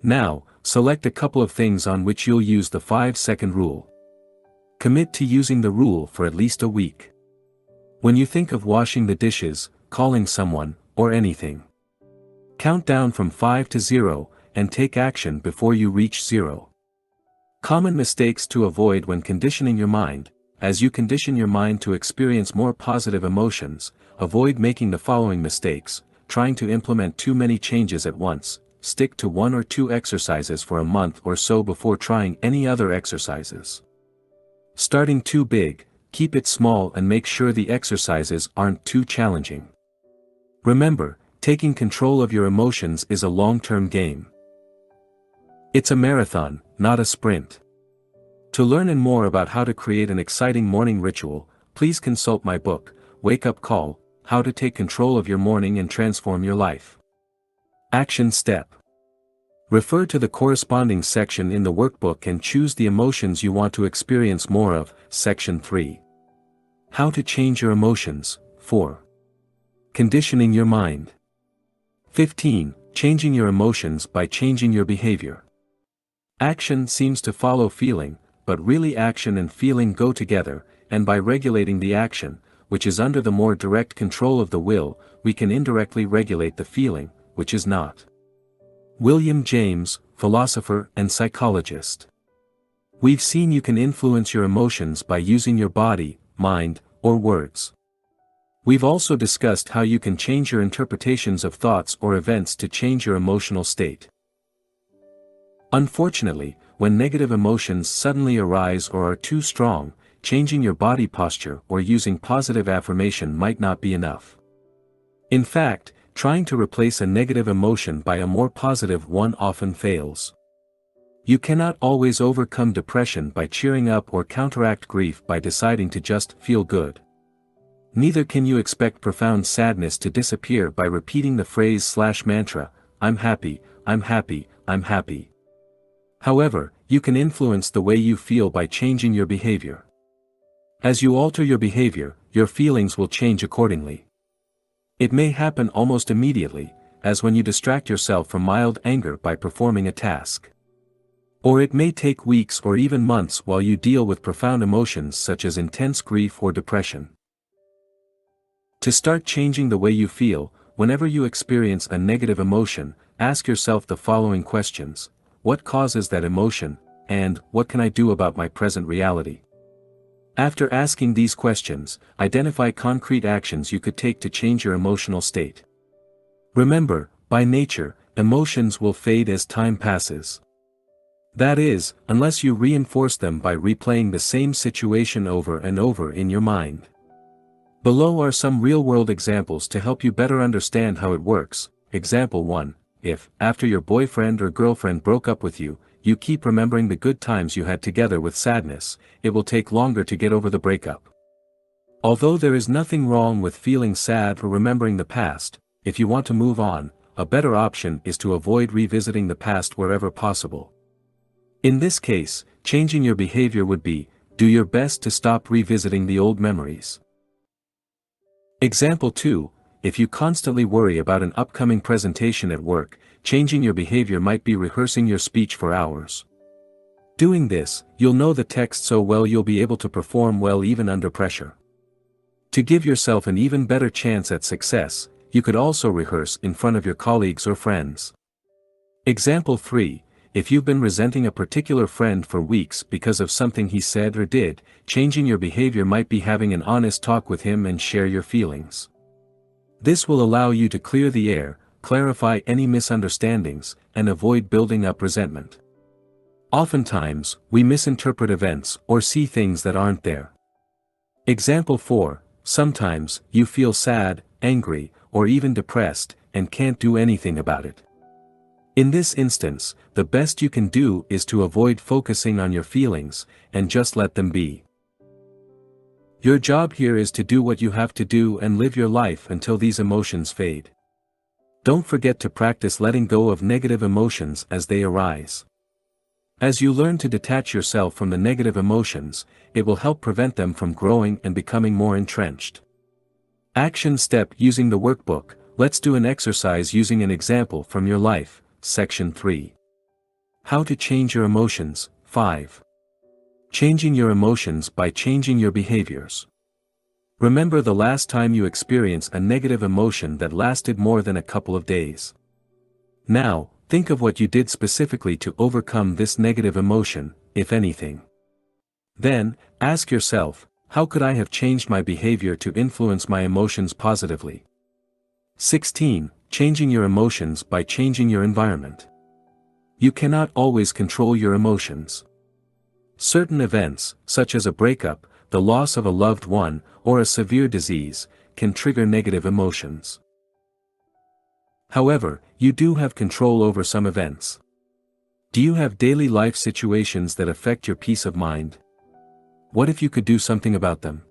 Now, select a couple of things on which you'll use the 5-second rule. Commit to using the rule for at least a week. When you think of washing the dishes, calling someone, or anything, count down from 5 to 0, and take action before you reach 0. Common mistakes to avoid when conditioning your mind. As you condition your mind to experience more positive emotions, avoid making the following mistakes: trying to implement too many changes at once. Stick to 1 or 2 exercises for a month or so before trying any other exercises. Starting too big, keep it small and make sure the exercises aren't too challenging. Remember, taking control of your emotions is a long-term game. It's a marathon, not a sprint. To learn more about how to create an exciting morning ritual, please consult my book, Wake Up Call: How to Take Control of Your Morning and Transform Your Life. Action Step. Refer to the corresponding section in the workbook and choose the emotions you want to experience more of. Section 3. How to change your emotions. 4. Conditioning your mind. 15. Changing your emotions by changing your behavior. Action seems to follow feeling, but really action and feeling go together, and by regulating the action, which is under the more direct control of the will, we can indirectly regulate the feeling, which is not. William James, philosopher and psychologist. We've seen you can influence your emotions by using your body, mind, or words. We've also discussed how you can change your interpretations of thoughts or events to change your emotional state. Unfortunately, when negative emotions suddenly arise or are too strong, changing your body posture or using positive affirmation might not be enough. In fact, trying to replace a negative emotion by a more positive one often fails. You cannot always overcome depression by cheering up or counteract grief by deciding to just feel good. Neither can you expect profound sadness to disappear by repeating the phrase/mantra, "I'm happy, I'm happy, I'm happy." However, you can influence the way you feel by changing your behavior. As you alter your behavior, your feelings will change accordingly. It may happen almost immediately, as when you distract yourself from mild anger by performing a task. Or it may take weeks or even months while you deal with profound emotions such as intense grief or depression. To start changing the way you feel, whenever you experience a negative emotion, ask yourself the following questions: what causes that emotion, and what can I do about my present reality? After asking these questions, identify concrete actions you could take to change your emotional state. Remember, by nature, emotions will fade as time passes. That is, unless you reinforce them by replaying the same situation over and over in your mind. Below are some real-world examples to help you better understand how it works. Example 1. If, after your boyfriend or girlfriend broke up with you, you keep remembering the good times you had together with sadness, it will take longer to get over the breakup. Although there is nothing wrong with feeling sad or remembering the past, if you want to move on, a better option is to avoid revisiting the past wherever possible. In this case, changing your behavior would be, do your best to stop revisiting the old memories. Example 2. If you constantly worry about an upcoming presentation at work, changing your behavior might be rehearsing your speech for hours. Doing this, you'll know the text so well you'll be able to perform well even under pressure. To give yourself an even better chance at success, you could also rehearse in front of your colleagues or friends. Example 3. If you've been resenting a particular friend for weeks because of something he said or did, changing your behavior might be having an honest talk with him and share your feelings. This will allow you to clear the air, clarify any misunderstandings, and avoid building up resentment. Oftentimes, we misinterpret events or see things that aren't there. Example 4. Sometimes, you feel sad, angry, or even depressed, and can't do anything about it. In this instance, the best you can do is to avoid focusing on your feelings, and just let them be. Your job here is to do what you have to do and live your life until these emotions fade. Don't forget to practice letting go of negative emotions as they arise. As you learn to detach yourself from the negative emotions, it will help prevent them from growing and becoming more entrenched. Action step using the workbook. Let's do an exercise using an example from your life. Section 3. How to change your emotions. 5. Changing your emotions by changing your behaviors. Remember the last time you experienced a negative emotion that lasted more than a couple of days. Now, think of what you did specifically to overcome this negative emotion, if anything. Then, ask yourself, how could I have changed my behavior to influence my emotions positively? 16. Changing your emotions by changing your environment. You cannot always control your emotions. Certain events, such as a breakup, the loss of a loved one, or a severe disease, can trigger negative emotions. However, you do have control over some events. Do you have daily life situations that affect your peace of mind? What if you could do something about them?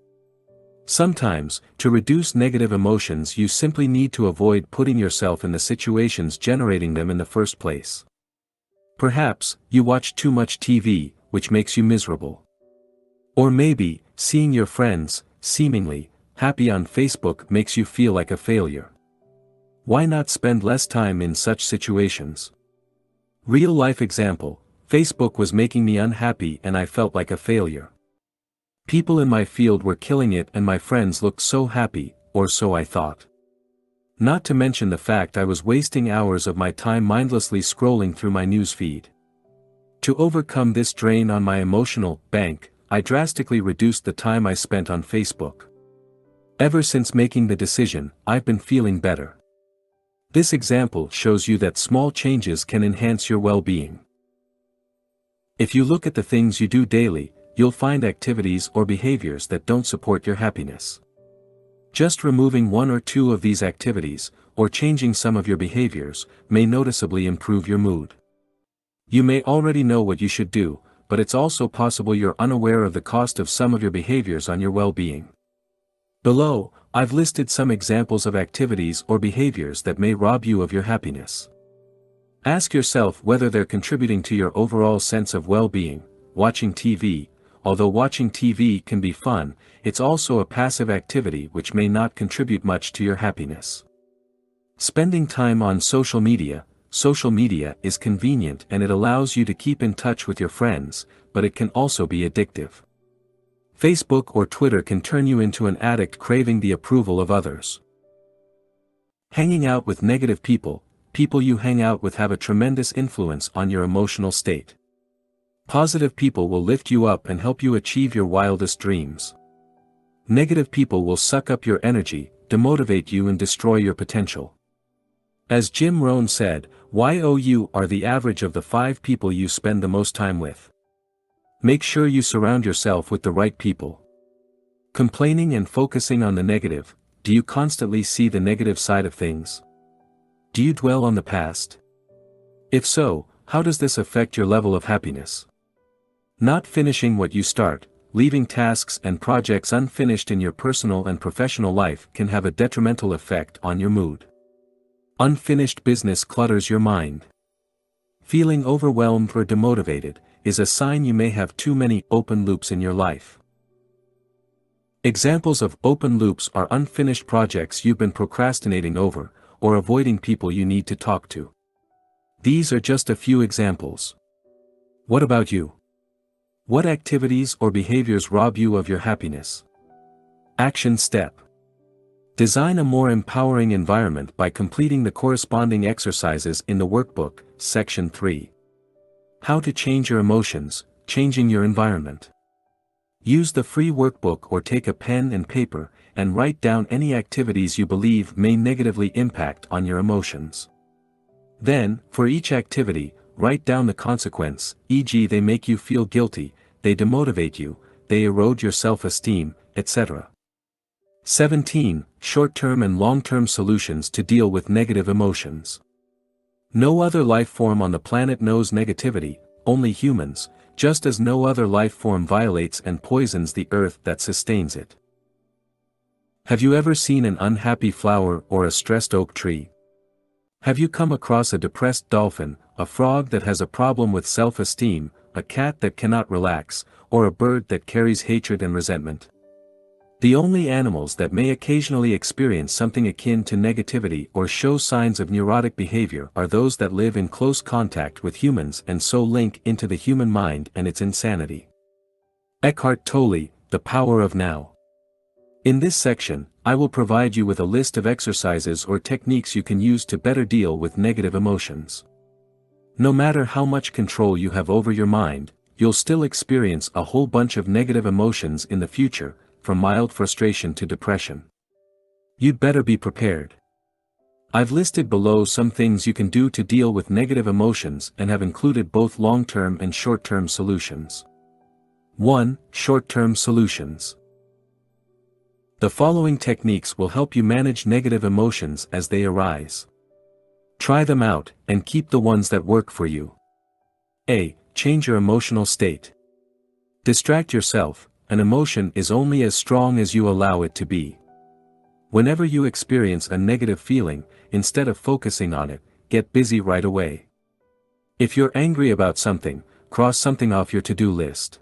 Sometimes, to reduce negative emotions you simply need to avoid putting yourself in the situations generating them in the first place. Perhaps, you watch too much TV, which makes you miserable. Or maybe, seeing your friends, seemingly, happy on Facebook makes you feel like a failure. Why not spend less time in such situations? Real life example, Facebook was making me unhappy and I felt like a failure. People in my field were killing it and my friends looked so happy, or so I thought. Not to mention the fact I was wasting hours of my time mindlessly scrolling through my news feed. To overcome this drain on my emotional bank, I drastically reduced the time I spent on Facebook. Ever since making the decision, I've been feeling better. This example shows you that small changes can enhance your well-being. If you look at the things you do daily, you'll find activities or behaviors that don't support your happiness. Just removing one or two of these activities, or changing some of your behaviors, may noticeably improve your mood. You may already know what you should do, but it's also possible you're unaware of the cost of some of your behaviors on your well-being. Below, I've listed some examples of activities or behaviors that may rob you of your happiness. Ask yourself whether they're contributing to your overall sense of well-being. Watching TV. Although watching TV can be fun, it's also a passive activity which may not contribute much to your happiness. Spending time on social media. Social media is convenient and it allows you to keep in touch with your friends, but it can also be addictive. Facebook or Twitter can turn you into an addict craving the approval of others. Hanging out with negative people. People you hang out with have a tremendous influence on your emotional state. Positive people will lift you up and help you achieve your wildest dreams. Negative people will suck up your energy, demotivate you and destroy your potential. As Jim Rohn said, you are the average of the 5 people you spend the most time with. Make sure you surround yourself with the right people. Complaining and focusing on the negative. Do you constantly see the negative side of things? Do you dwell on the past? If so, how does this affect your level of happiness? Not finishing what you start, leaving tasks and projects unfinished in your personal and professional life can have a detrimental effect on your mood. Unfinished business clutters your mind. Feeling overwhelmed or demotivated is a sign you may have too many open loops in your life. Examples of open loops are unfinished projects you've been procrastinating over, or avoiding people you need to talk to. These are just a few examples. What about you? What activities or behaviors rob you of your happiness? Action step. Design a more empowering environment by completing the corresponding exercises in the workbook, Section 3. How to change your emotions, changing your environment. Use the free workbook or take a pen and paper, and write down any activities you believe may negatively impact on your emotions. Then, for each activity, write down the consequence, e.g. they make you feel guilty, they demotivate you, they erode your self-esteem, etc. 17. Short-term and long-term solutions to deal with negative emotions. No other life form on the planet knows negativity, only humans, just as no other life form violates and poisons the earth that sustains it. Have you ever seen an unhappy flower or a stressed oak tree? Have you come across a depressed dolphin, a frog that has a problem with self-esteem, a cat that cannot relax, or a bird that carries hatred and resentment? The only animals that may occasionally experience something akin to negativity or show signs of neurotic behavior are those that live in close contact with humans and so link into the human mind and its insanity. Eckhart Tolle, The Power of Now. In this section, I will provide you with a list of exercises or techniques you can use to better deal with negative emotions. No matter how much control you have over your mind, you'll still experience a whole bunch of negative emotions in the future, from mild frustration to depression. You'd better be prepared. I've listed below some things you can do to deal with negative emotions and have included both long-term and short-term solutions. 1. Short-term solutions. The following techniques will help you manage negative emotions as they arise. Try them out, and keep the ones that work for you. A. Change your emotional state. Distract yourself. An emotion is only as strong as you allow it to be. Whenever you experience a negative feeling, instead of focusing on it, get busy right away. If you're angry about something, cross something off your to-do list.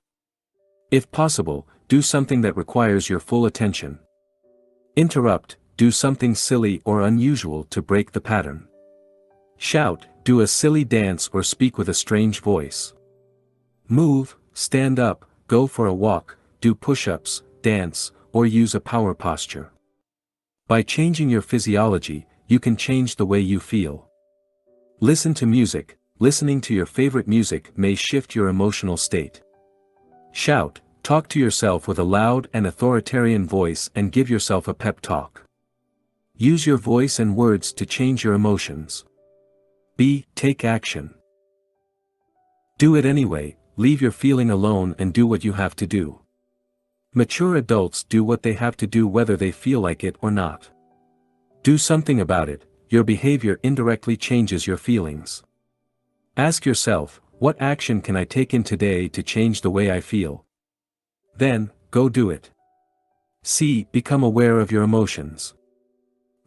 If possible, do something that requires your full attention. Interrupt, do something silly or unusual to break the pattern. Shout, do a silly dance or speak with a strange voice. Move, stand up, go for a walk, do push-ups, dance, or use a power posture. By changing your physiology, you can change the way you feel. Listen to music. Listening to your favorite music may shift your emotional state. Shout, talk to yourself with a loud and authoritarian voice and give yourself a pep talk. Use your voice and words to change your emotions. B. Take action. Do it anyway. leave your feeling alone and do what you have to do. Mature adults do what they have to do whether they feel like it or not. Do something about it. Your behavior indirectly changes your feelings. Ask yourself, what action can I take in today to change the way I feel? Then, go do it. C. Become aware of your emotions.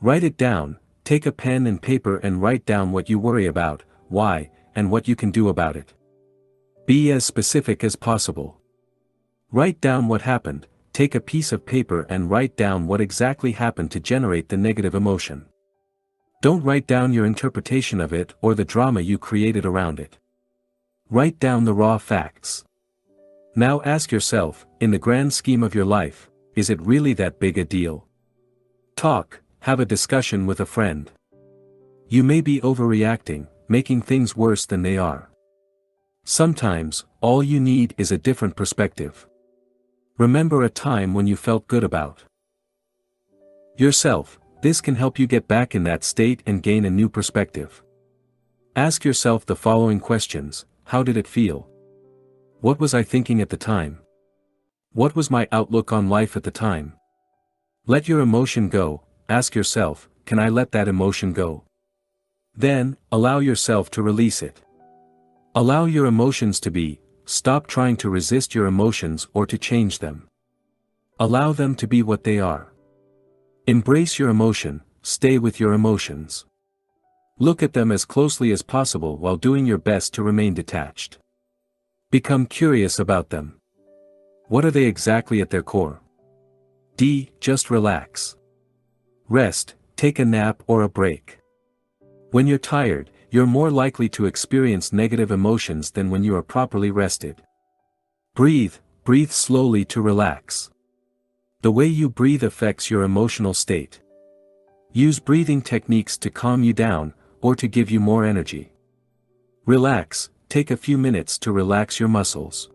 Write it down. Take a pen and paper and write down what you worry about, why, and what you can do about it. Be as specific as possible. Write down what happened. Take a piece of paper and write down what exactly happened to generate the negative emotion. Don't write down your interpretation of it or the drama you created around it. Write down the raw facts. Now ask yourself, in the grand scheme of your life, is it really that big a deal? Talk, have a discussion with a friend. You may be overreacting, making things worse than they are. Sometimes, all you need is a different perspective. Remember a time when you felt good about yourself. This can help you get back in that state and gain a new perspective. Ask yourself the following questions: how did it feel? What was I thinking at the time? What was my outlook on life at the time? Let your emotion go. Ask yourself, can I let that emotion go? Then, allow yourself to release it. Allow your emotions to be. Stop trying to resist your emotions or to change them. Allow them to be what they are. Embrace your emotion, stay with your emotions. Look at them as closely as possible while doing your best to remain detached. Become curious about them. What are they exactly at their core? D. Just relax. Rest, take a nap or a break. When you're tired, you're more likely to experience negative emotions than when you are properly rested. Breathe slowly to relax. The way you breathe affects your emotional state. Use breathing techniques to calm you down, or to give you more energy. Relax, take a few minutes to relax your muscles.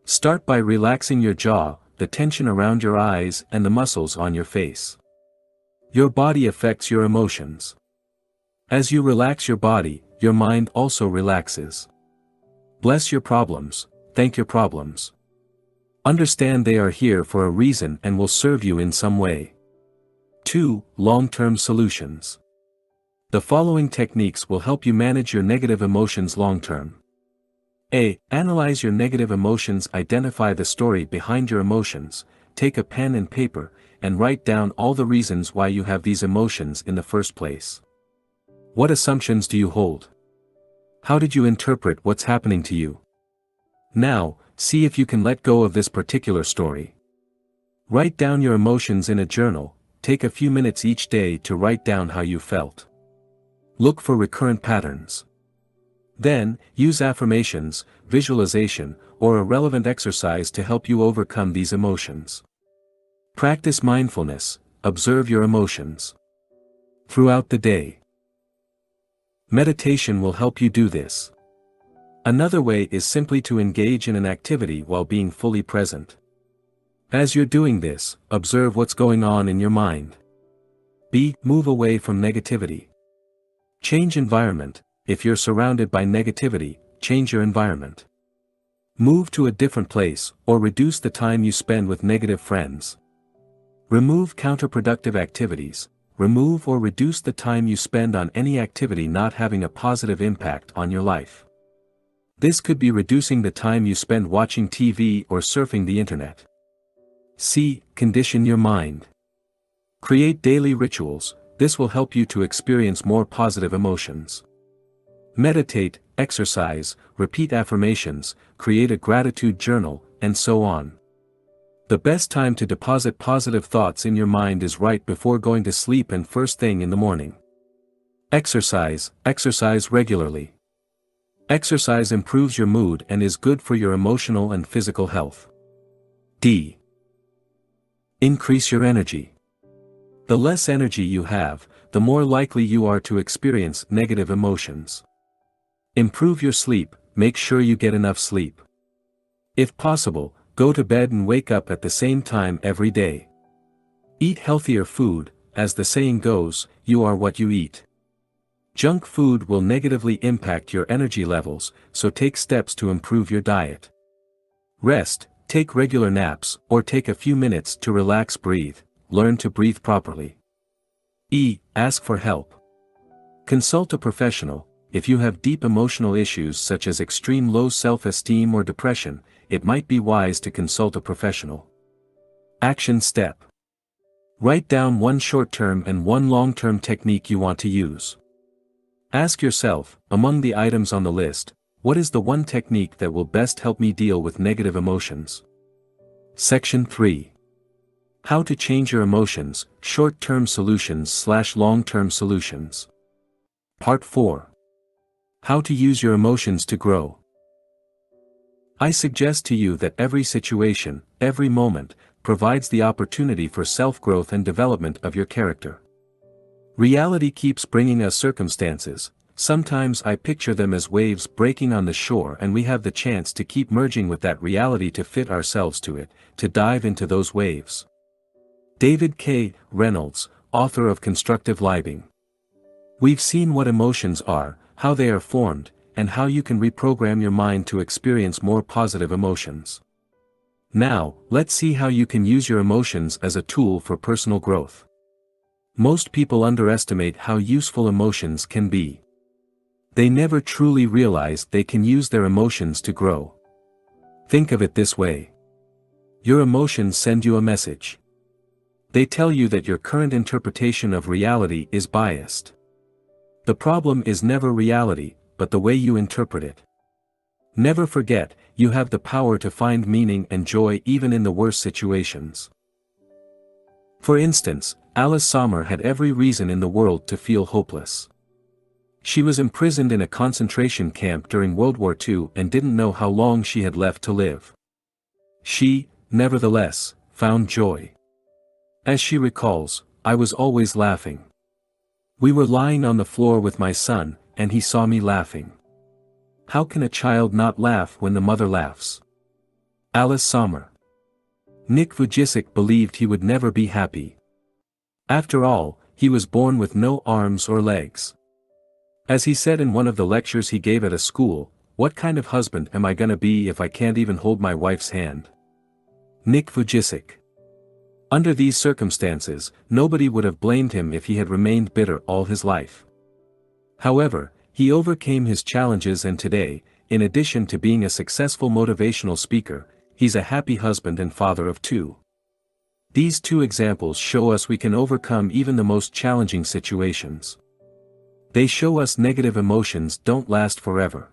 Start by relaxing your jaw, the tension around your eyes and the muscles on your face. Your body affects your emotions. As you relax your body, your mind also relaxes. Bless your problems, thank your problems. Understand they are here for a reason and will serve you in some way. 2. Long-term solutions. The following techniques will help you manage your negative emotions long-term. A. Analyze your negative emotions. Identify the story behind your emotions. Take a pen and paper, and write down all the reasons why you have these emotions in the first place. What assumptions do you hold? How did you interpret what's happening to you? Now, see if you can let go of this particular story. Write down your emotions in a journal. Take a few minutes each day to write down how you felt. Look for recurrent patterns. Then, use affirmations, visualization, or a relevant exercise to help you overcome these emotions. Practice mindfulness. Observe your emotions throughout the day. Meditation will help you do this. Another way is simply to engage in an activity while being fully present. As you're doing this, observe what's going on in your mind. B. Move away from negativity. Change environment. If you're surrounded by negativity, change your environment. Move to a different place, or reduce the time you spend with negative friends. Remove counterproductive activities. Remove or reduce the time you spend on any activity not having a positive impact on your life. This could be reducing the time you spend watching TV or surfing the internet. C. Condition your mind. Create daily rituals. This will help you to experience more positive emotions. Meditate, exercise, repeat affirmations, create a gratitude journal, and so on. The best time to deposit positive thoughts in your mind is right before going to sleep and first thing in the morning. Exercise regularly. Exercise improves your mood and is good for your emotional and physical health. D. Increase your energy. The less energy you have, the more likely you are to experience negative emotions. Improve your sleep. Make sure you get enough sleep. If possible, go to bed and wake up at the same time every day. Eat healthier food. As the saying goes, you are what you eat. Junk food will negatively impact your energy levels, so take steps to improve your diet. Rest, take regular naps, or take a few minutes to relax. Breathe, learn to breathe properly. Ask for help. Consult a professional. If you have deep emotional issues such as extreme low self-esteem or depression, it might be wise to consult a professional. Action step. Write down one short-term and one long-term technique you want to use. Ask yourself, among the items on the list, what is the one technique that will best help me deal with negative emotions? Section 3. How to change your emotions, short-term solutions/long-term solutions. Part 4. How to use your emotions to grow. I suggest to you that every situation, every moment, provides the opportunity for self-growth and development of your character. Reality keeps bringing us circumstances. Sometimes I picture them as waves breaking on the shore, and we have the chance to keep merging with that reality to fit ourselves to it, to dive into those waves. David K. Reynolds, author of Constructive Living. We've seen what emotions are, how they are formed, and how you can reprogram your mind to experience more positive emotions. Now, let's see how you can use your emotions as a tool for personal growth. Most people underestimate how useful emotions can be. They never truly realize they can use their emotions to grow. Think of it this way. Your emotions send you a message. They tell you that your current interpretation of reality is biased. The problem is never reality, but the way you interpret it. Never forget, you have the power to find meaning and joy even in the worst situations. For instance, Alice Sommer had every reason in the world to feel hopeless. She was imprisoned in a concentration camp during World War II and didn't know how long she had left to live. She, nevertheless, found joy. As she recalls, I was always laughing. We were lying on the floor with my son, and he saw me laughing. How can a child not laugh when the mother laughs? Alice Sommer. Nick Vujicic believed he would never be happy. After all, he was born with no arms or legs. As he said in one of the lectures he gave at a school, "What kind of husband am I gonna be if I can't even hold my wife's hand?" Nick Vujicic. Under these circumstances, nobody would have blamed him if he had remained bitter all his life. However, he overcame his challenges, and today, in addition to being a successful motivational speaker, he's a happy husband and father of 2. These 2 examples show us we can overcome even the most challenging situations. They show us negative emotions don't last forever.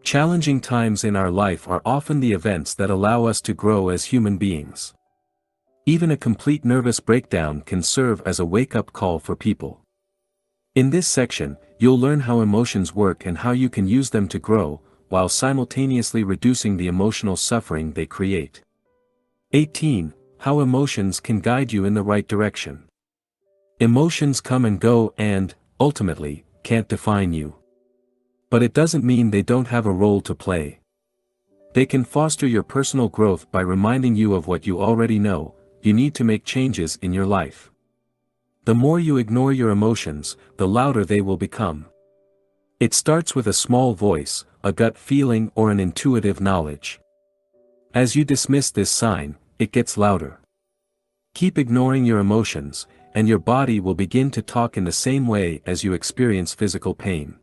Challenging times in our life are often the events that allow us to grow as human beings. Even a complete nervous breakdown can serve as a wake-up call for people. In this section, you'll learn how emotions work and how you can use them to grow, while simultaneously reducing the emotional suffering they create. 18. How emotions can guide you in the right direction. Emotions come and go and, ultimately, can't define you. But it doesn't mean they don't have a role to play. They can foster your personal growth by reminding you of what you already know: you need to make changes in your life. The more you ignore your emotions, the louder they will become. It starts with a small voice, a gut feeling, or an intuitive knowledge. As you dismiss this sign, it gets louder. Keep ignoring your emotions, and your body will begin to talk in the same way as you experience physical pain.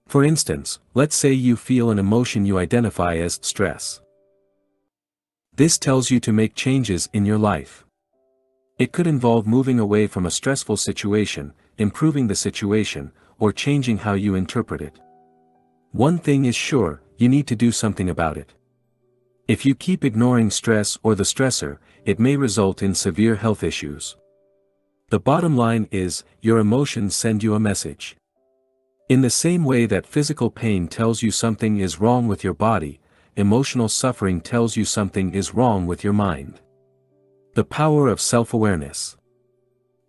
For instance, let's say you feel an emotion you identify as stress. This tells you to make changes in your life. It could involve moving away from a stressful situation, improving the situation, or changing how you interpret it. One thing is sure, you need to do something about it. If you keep ignoring stress or the stressor, it may result in severe health issues. The bottom line is, your emotions send you a message. In the same way that physical pain tells you something is wrong with your body, emotional suffering tells you something is wrong with your mind. The power of self-awareness.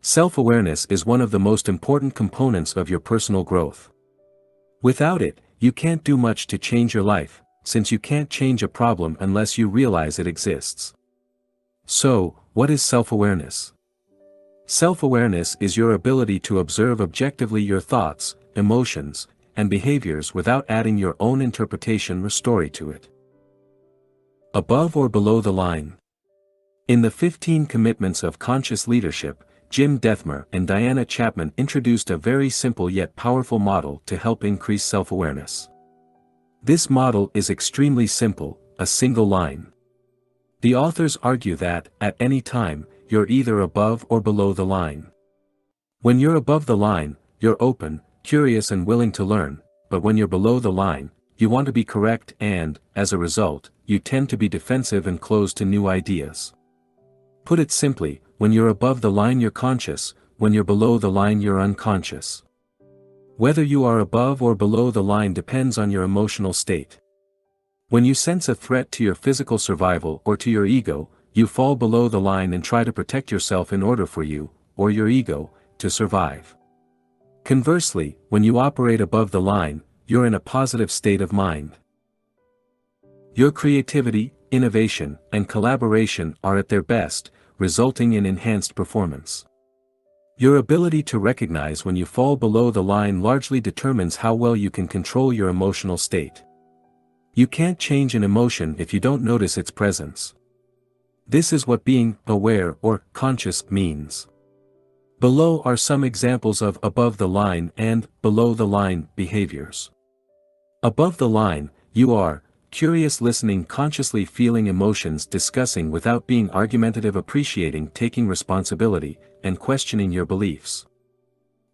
Self-awareness is one of the most important components of your personal growth. Without it, you can't do much to change your life, since you can't change a problem unless you realize it exists. So, what is self-awareness? Self-awareness is your ability to observe objectively your thoughts, emotions, and behaviors without adding your own interpretation or story to it. Above or below the line. In the 15 Commitments of Conscious Leadership, Jim Dethmer and Diana Chapman introduced a very simple yet powerful model to help increase self-awareness. This model is extremely simple, a single line. The authors argue that, at any time, you're either above or below the line. When you're above the line, you're open, curious and willing to learn, but when you're below the line, you want to be correct and, as a result, you tend to be defensive and closed to new ideas. Put it simply, when you're above the line you're conscious, when you're below the line you're unconscious. Whether you are above or below the line depends on your emotional state. When you sense a threat to your physical survival or to your ego, you fall below the line and try to protect yourself in order for you, or your ego, to survive. Conversely, when you operate above the line, you're in a positive state of mind. Your creativity, innovation, and collaboration are at their best, resulting in enhanced performance. Your ability to recognize when you fall below the line largely determines how well you can control your emotional state. You can't change an emotion if you don't notice its presence. This is what being aware or conscious means. Below are some examples of above the line and below the line behaviors. Above the line, you are curious, listening, consciously feeling emotions, discussing without being argumentative, appreciating, taking responsibility, and questioning your beliefs.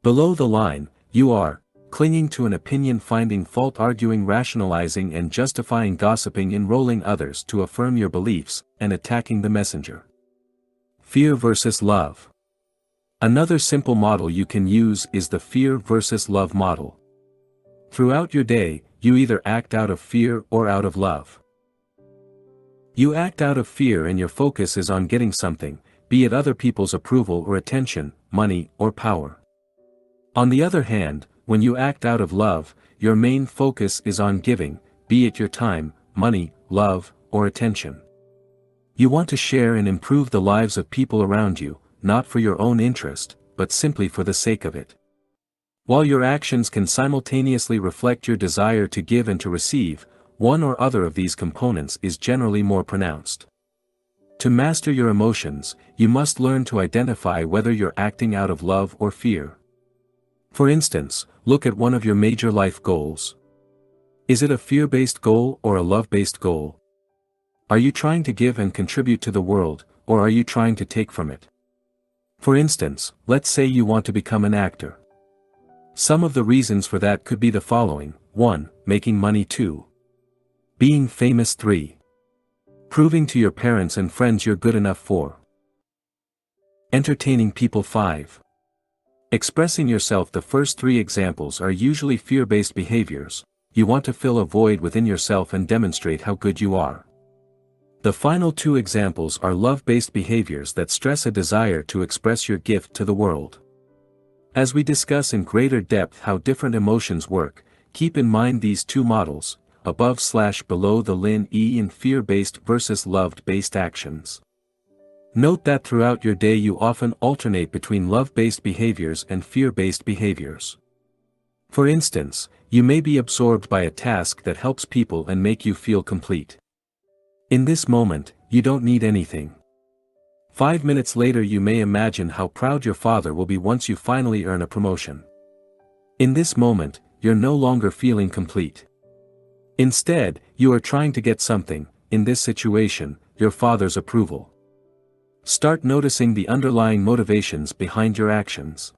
Below the line, you are clinging to an opinion, finding fault, arguing, rationalizing and justifying, gossiping, enrolling others to affirm your beliefs, and attacking the messenger. Fear versus love. Another simple model you can use is the fear versus love model. Throughout your day, you either act out of fear or out of love. You act out of fear and your focus is on getting something, be it other people's approval or attention, money or power. On the other hand, when you act out of love, your main focus is on giving, be it your time, money, love, or attention. You want to share and improve the lives of people around you, not for your own interest, but simply for the sake of it. While your actions can simultaneously reflect your desire to give and to receive, one or other of these components is generally more pronounced. To master your emotions, you must learn to identify whether you're acting out of love or fear. For instance, look at one of your major life goals. Is it a fear-based goal or a love-based goal? Are you trying to give and contribute to the world, or are you trying to take from it? For instance, let's say you want to become an actor. Some of the reasons for that could be the following: 1. Making money. 2. Being famous. 3. Proving to your parents and friends you're good enough. 4. Entertaining people. 5. Expressing yourself. The first 3 examples are usually fear-based behaviors. You want to fill a void within yourself and demonstrate how good you are. The final 2 examples are love-based behaviors that stress a desire to express your gift to the world. As we discuss in greater depth how different emotions work, keep in mind these 2 models, above/below the line in fear-based versus love-based actions. Note that throughout your day you often alternate between love-based behaviors and fear-based behaviors. For instance, you may be absorbed by a task that helps people and make you feel complete. In this moment, you don't need anything. 5 minutes later you may imagine how proud your father will be once you finally earn a promotion. In this moment, you're no longer feeling complete. Instead, you are trying to get something, in this situation, your father's approval. Start noticing the underlying motivations behind your actions.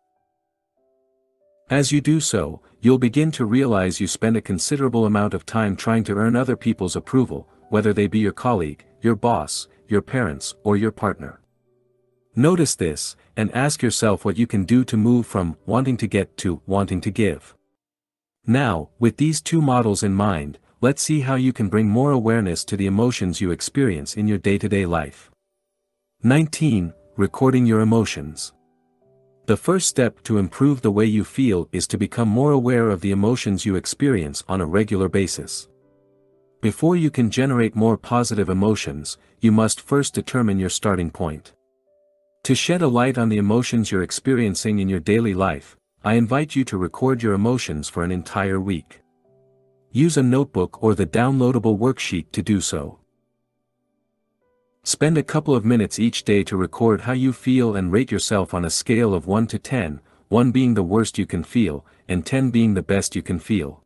As you do so, you'll begin to realize you spend a considerable amount of time trying to earn other people's approval, whether they be your colleague, your boss, your parents, or your partner. Notice this, and ask yourself what you can do to move from wanting to get to wanting to give. Now, with these 2 models in mind, let's see how you can bring more awareness to the emotions you experience in your day-to-day life. 19. Recording your emotions. The first step to improve the way you feel is to become more aware of the emotions you experience on a regular basis. Before you can generate more positive emotions, you must first determine your starting point. To shed a light on the emotions you're experiencing in your daily life, I invite you to record your emotions for an entire week. Use a notebook or the downloadable worksheet to do so. Spend a couple of minutes each day to record how you feel and rate yourself on a scale of 1 to 10, 1 being the worst you can feel, and 10 being the best you can feel.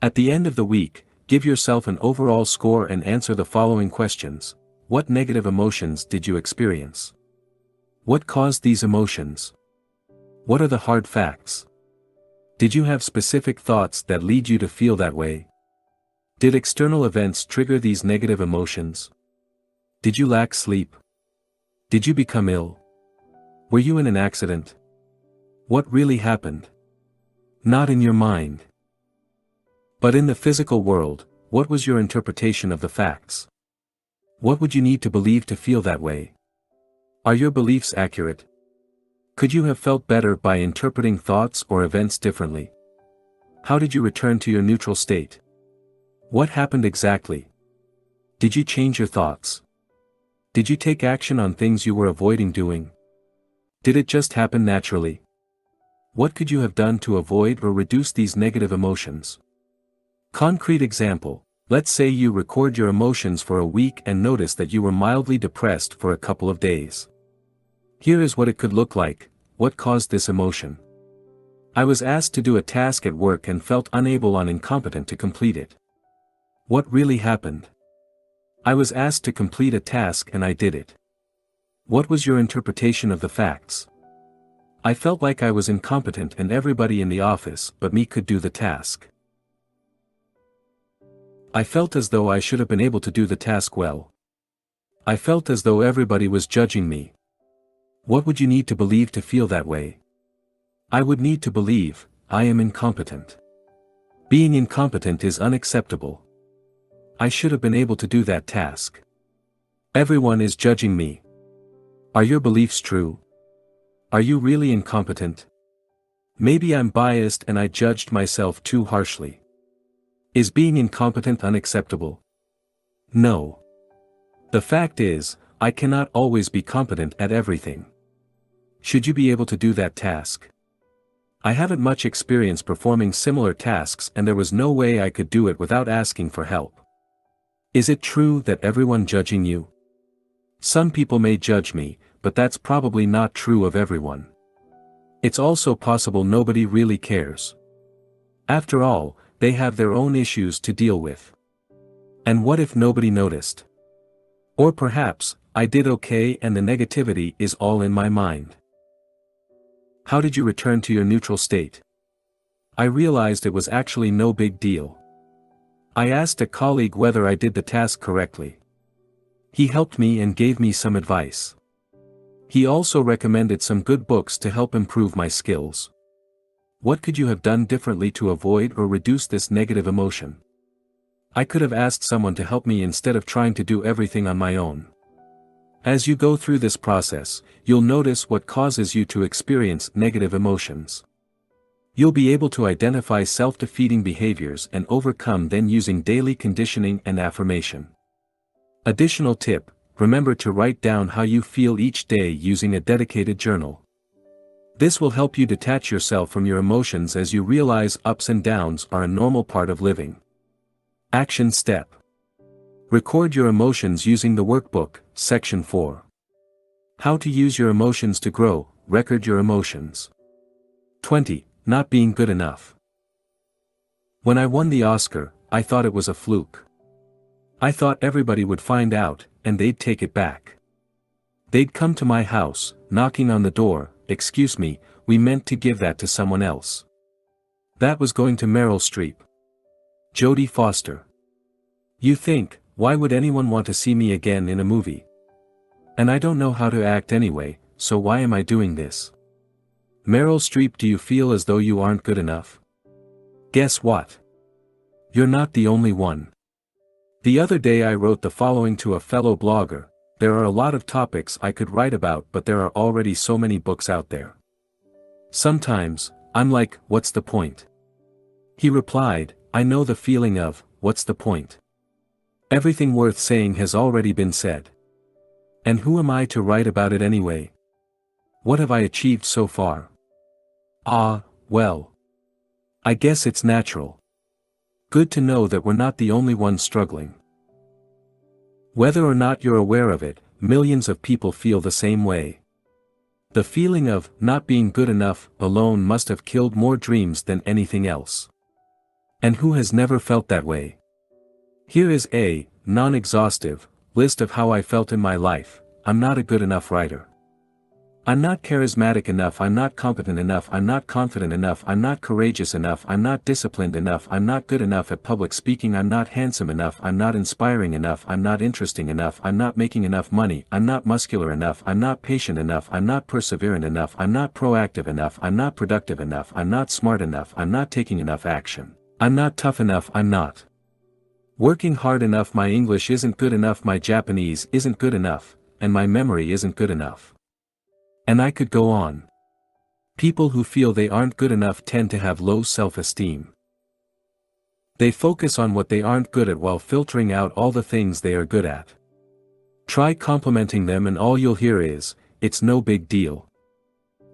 At the end of the week, give yourself an overall score and answer the following questions. What negative emotions did you experience? What caused these emotions? What are the hard facts? Did you have specific thoughts that lead you to feel that way? Did external events trigger these negative emotions? Did you lack sleep? Did you become ill? Were you in an accident? What really happened? Not in your mind, but in the physical world. What was your interpretation of the facts? What would you need to believe to feel that way? Are your beliefs accurate? Could you have felt better by interpreting thoughts or events differently? How did you return to your neutral state? What happened exactly? Did you change your thoughts? Did you take action on things you were avoiding doing? Did it just happen naturally? What could you have done to avoid or reduce these negative emotions? Concrete example. Let's say you record your emotions for a week and notice that you were mildly depressed for a couple of days. Here is what it could look like. What caused this emotion? I was asked to do a task at work and felt unable or incompetent to complete it. What really happened? I was asked to complete a task and I did it. What was your interpretation of the facts? I felt like I was incompetent and everybody in the office but me could do the task. I felt as though I should have been able to do the task well. I felt as though everybody was judging me. What would you need to believe to feel that way? I would need to believe, I am incompetent. Being incompetent is unacceptable. I should have been able to do that task. Everyone is judging me. Are your beliefs true? Are you really incompetent? Maybe I'm biased and I judged myself too harshly. Is being incompetent unacceptable? No. The fact is, I cannot always be competent at everything. Should you be able to do that task? I haven't much experience performing similar tasks and there was no way I could do it without asking for help. Is it true that everyone judging you? Some people may judge me, but that's probably not true of everyone. It's also possible nobody really cares. After all, they have their own issues to deal with. And what if nobody noticed? Or perhaps, I did okay and the negativity is all in my mind. How did you return to your neutral state? I realized it was actually no big deal. I asked a colleague whether I did the task correctly. He helped me and gave me some advice. He also recommended some good books to help improve my skills. What could you have done differently to avoid or reduce this negative emotion? I could have asked someone to help me instead of trying to do everything on my own. As you go through this process, you'll notice what causes you to experience negative emotions. You'll be able to identify self-defeating behaviors and overcome them using daily conditioning and affirmation. Additional tip: remember to write down how you feel each day using a dedicated journal. This will help you detach yourself from your emotions as you realize ups and downs are a normal part of living. Action step: record your emotions using the workbook, section 4. How to use your emotions to grow. Record your emotions. 20. Not being good enough. When I won the Oscar, I thought it was a fluke. I thought everybody would find out, and they'd take it back. They'd come to my house, knocking on the door. Excuse me, we meant to give that to someone else. That was going to Meryl Streep. Jodie Foster. You think, why would anyone want to see me again in a movie? And I don't know how to act anyway, so why am I doing this? Meryl Streep, do you feel as though you aren't good enough? Guess what? You're not the only one. The other day I wrote the following to a fellow blogger: there are a lot of topics I could write about, but there are already so many books out there. Sometimes, I'm like, what's the point? He replied, I know the feeling of, what's the point? Everything worth saying has already been said. And who am I to write about it anyway? What have I achieved so far? Ah, well. I guess it's natural. Good to know that we're not the only ones struggling. Whether or not you're aware of it, millions of people feel the same way. The feeling of not being good enough alone must have killed more dreams than anything else. And who has never felt that way? Here is a non-exhaustive list of how I felt in my life. I'm not a good enough writer. I'm not charismatic enough, I'm not competent enough, I'm not confident enough, I'm not courageous enough, I'm not disciplined enough, I'm not good enough at public speaking, I'm not handsome enough, I'm not inspiring enough, I'm not interesting enough, I'm not making enough money, I'm not muscular enough, I'm not patient enough, I'm not perseverant enough, I'm not proactive enough, I'm not productive enough, I'm not smart enough, I'm not taking enough action, I'm not tough enough, I'm not working hard enough, my English isn't good enough, my Japanese isn't good enough, and my memory isn't good enough. And I could go on. People who feel they aren't good enough tend to have low self-esteem. They focus on what they aren't good at while filtering out all the things they are good at. Try complimenting them and all you'll hear is, "It's no big deal."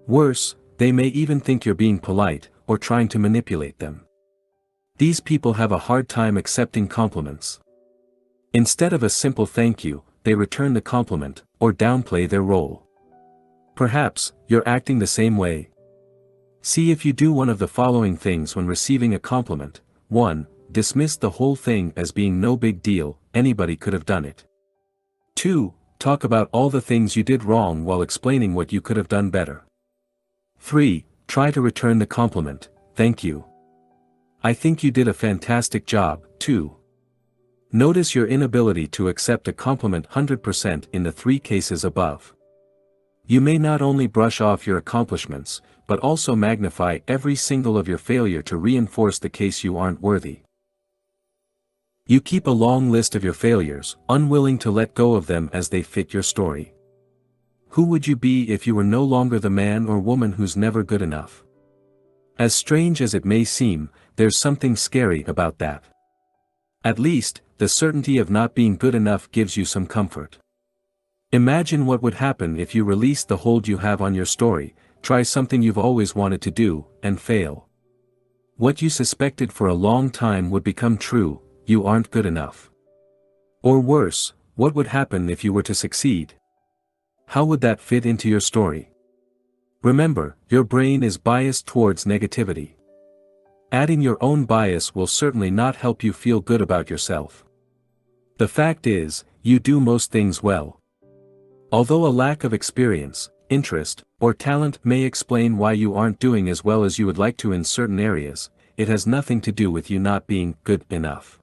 Worse, they may even think you're being polite, or trying to manipulate them. These people have a hard time accepting compliments. Instead of a simple thank you, they return the compliment, or downplay their role. Perhaps, you're acting the same way. See if you do one of the following things when receiving a compliment. 1. Dismiss the whole thing as being no big deal, anybody could have done it. 2. Talk about all the things you did wrong while explaining what you could have done better. 3. Try to return the compliment, "Thank you. I think you did a fantastic job, too." Notice your inability to accept a compliment 100% in the 3 cases above. You may not only brush off your accomplishments, but also magnify every single of your failure to reinforce the case you aren't worthy. You keep a long list of your failures, unwilling to let go of them as they fit your story. Who would you be if you were no longer the man or woman who's never good enough? As strange as it may seem, there's something scary about that. At least, the certainty of not being good enough gives you some comfort. Imagine what would happen if you released the hold you have on your story, try something you've always wanted to do, and fail. What you suspected for a long time would become true: you aren't good enough. Or worse, what would happen if you were to succeed? How would that fit into your story? Remember, your brain is biased towards negativity. Adding your own bias will certainly not help you feel good about yourself. The fact is, you do most things well. Although a lack of experience, interest, or talent may explain why you aren't doing as well as you would like to in certain areas, it has nothing to do with you not being good enough.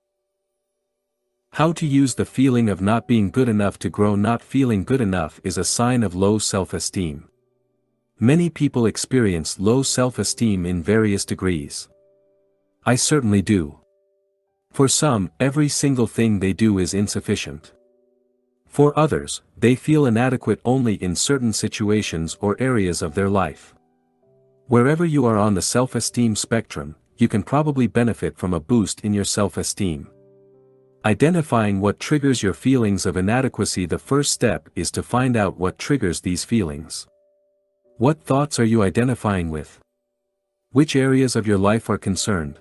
How to use the feeling of not being good enough to grow. Not feeling good enough is a sign of low self-esteem. Many people experience low self-esteem in various degrees. I certainly do. For some, every single thing they do is insufficient. For others, they feel inadequate only in certain situations or areas of their life. Wherever you are on the self-esteem spectrum, you can probably benefit from a boost in your self-esteem. Identifying what triggers your feelings of inadequacy. The first step is to find out what triggers these feelings. What thoughts are you identifying with? Which areas of your life are concerned?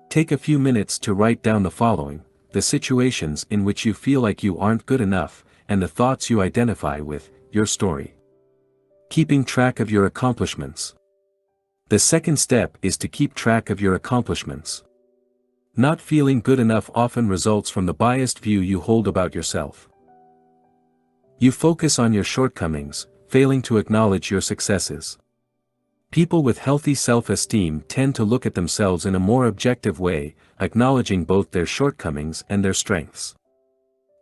Take a few minutes to write down the following: the situations in which you feel like you aren't good enough, and the thoughts you identify with, your story. Keeping track of your accomplishments. The second step is to keep track of your accomplishments. Not feeling good enough often results from the biased view you hold about yourself. You focus on your shortcomings, failing to acknowledge your successes. People with healthy self-esteem tend to look at themselves in a more objective way, acknowledging both their shortcomings and their strengths.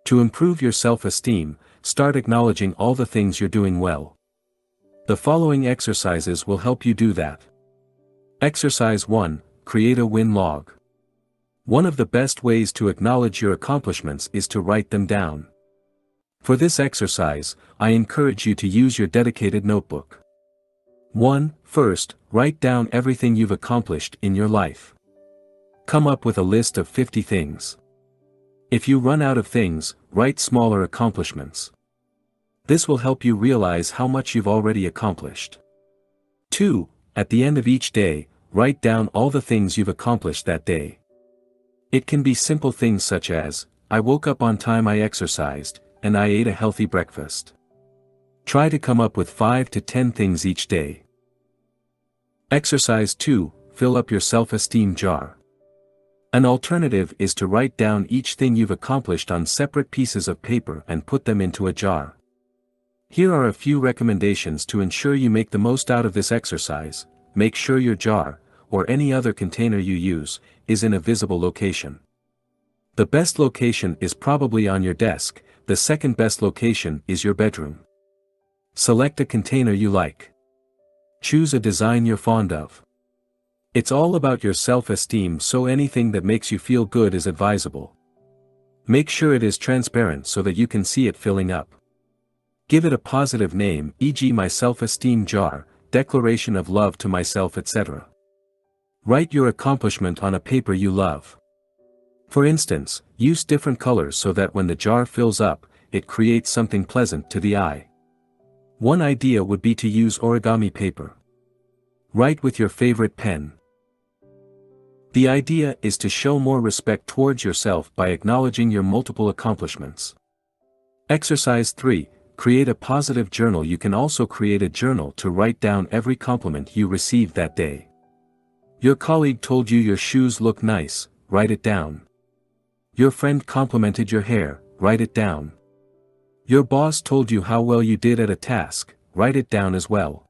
To improve your self-esteem, start acknowledging all the things you're doing well. The following exercises will help you do that. Exercise 1. Create a win log. One of the best ways to acknowledge your accomplishments is to write them down. For this exercise, I encourage you to use your dedicated notebook. 1. First, write down everything you've accomplished in your life. Come up with a list of 50 things. If you run out of things, write smaller accomplishments. This will help you realize how much you've already accomplished. 2. At the end of each day, write down all the things you've accomplished that day. It can be simple things such as, I woke up on time, I exercised, and I ate a healthy breakfast. Try to come up with 5 to 10 things each day. Exercise 2. Fill up your self-esteem jar. An alternative is to write down each thing you've accomplished on separate pieces of paper and put them into a jar. Here are a few recommendations to ensure you make the most out of this exercise. Make sure your jar, or any other container you use, is in a visible location. The best location is probably on your desk, the second best location is your bedroom. Select a container you like. Choose a design you're fond of. It's all about your self-esteem, so anything that makes you feel good is advisable. Make sure it is transparent so that you can see it filling up. Give it a positive name, e.g. my self-esteem jar, declaration of love to myself, etc. Write your accomplishment on a paper you love. For instance, use different colors so that when the jar fills up, it creates something pleasant to the eye. One idea would be to use origami paper. Write with your favorite pen. The idea is to show more respect towards yourself by acknowledging your multiple accomplishments. Exercise 3. Create a positive journal. You can also create a journal to write down every compliment you received that day. Your colleague told you your shoes look nice, write it down. Your friend complimented your hair, write it down. Your boss told you how well you did at a task, write it down as well.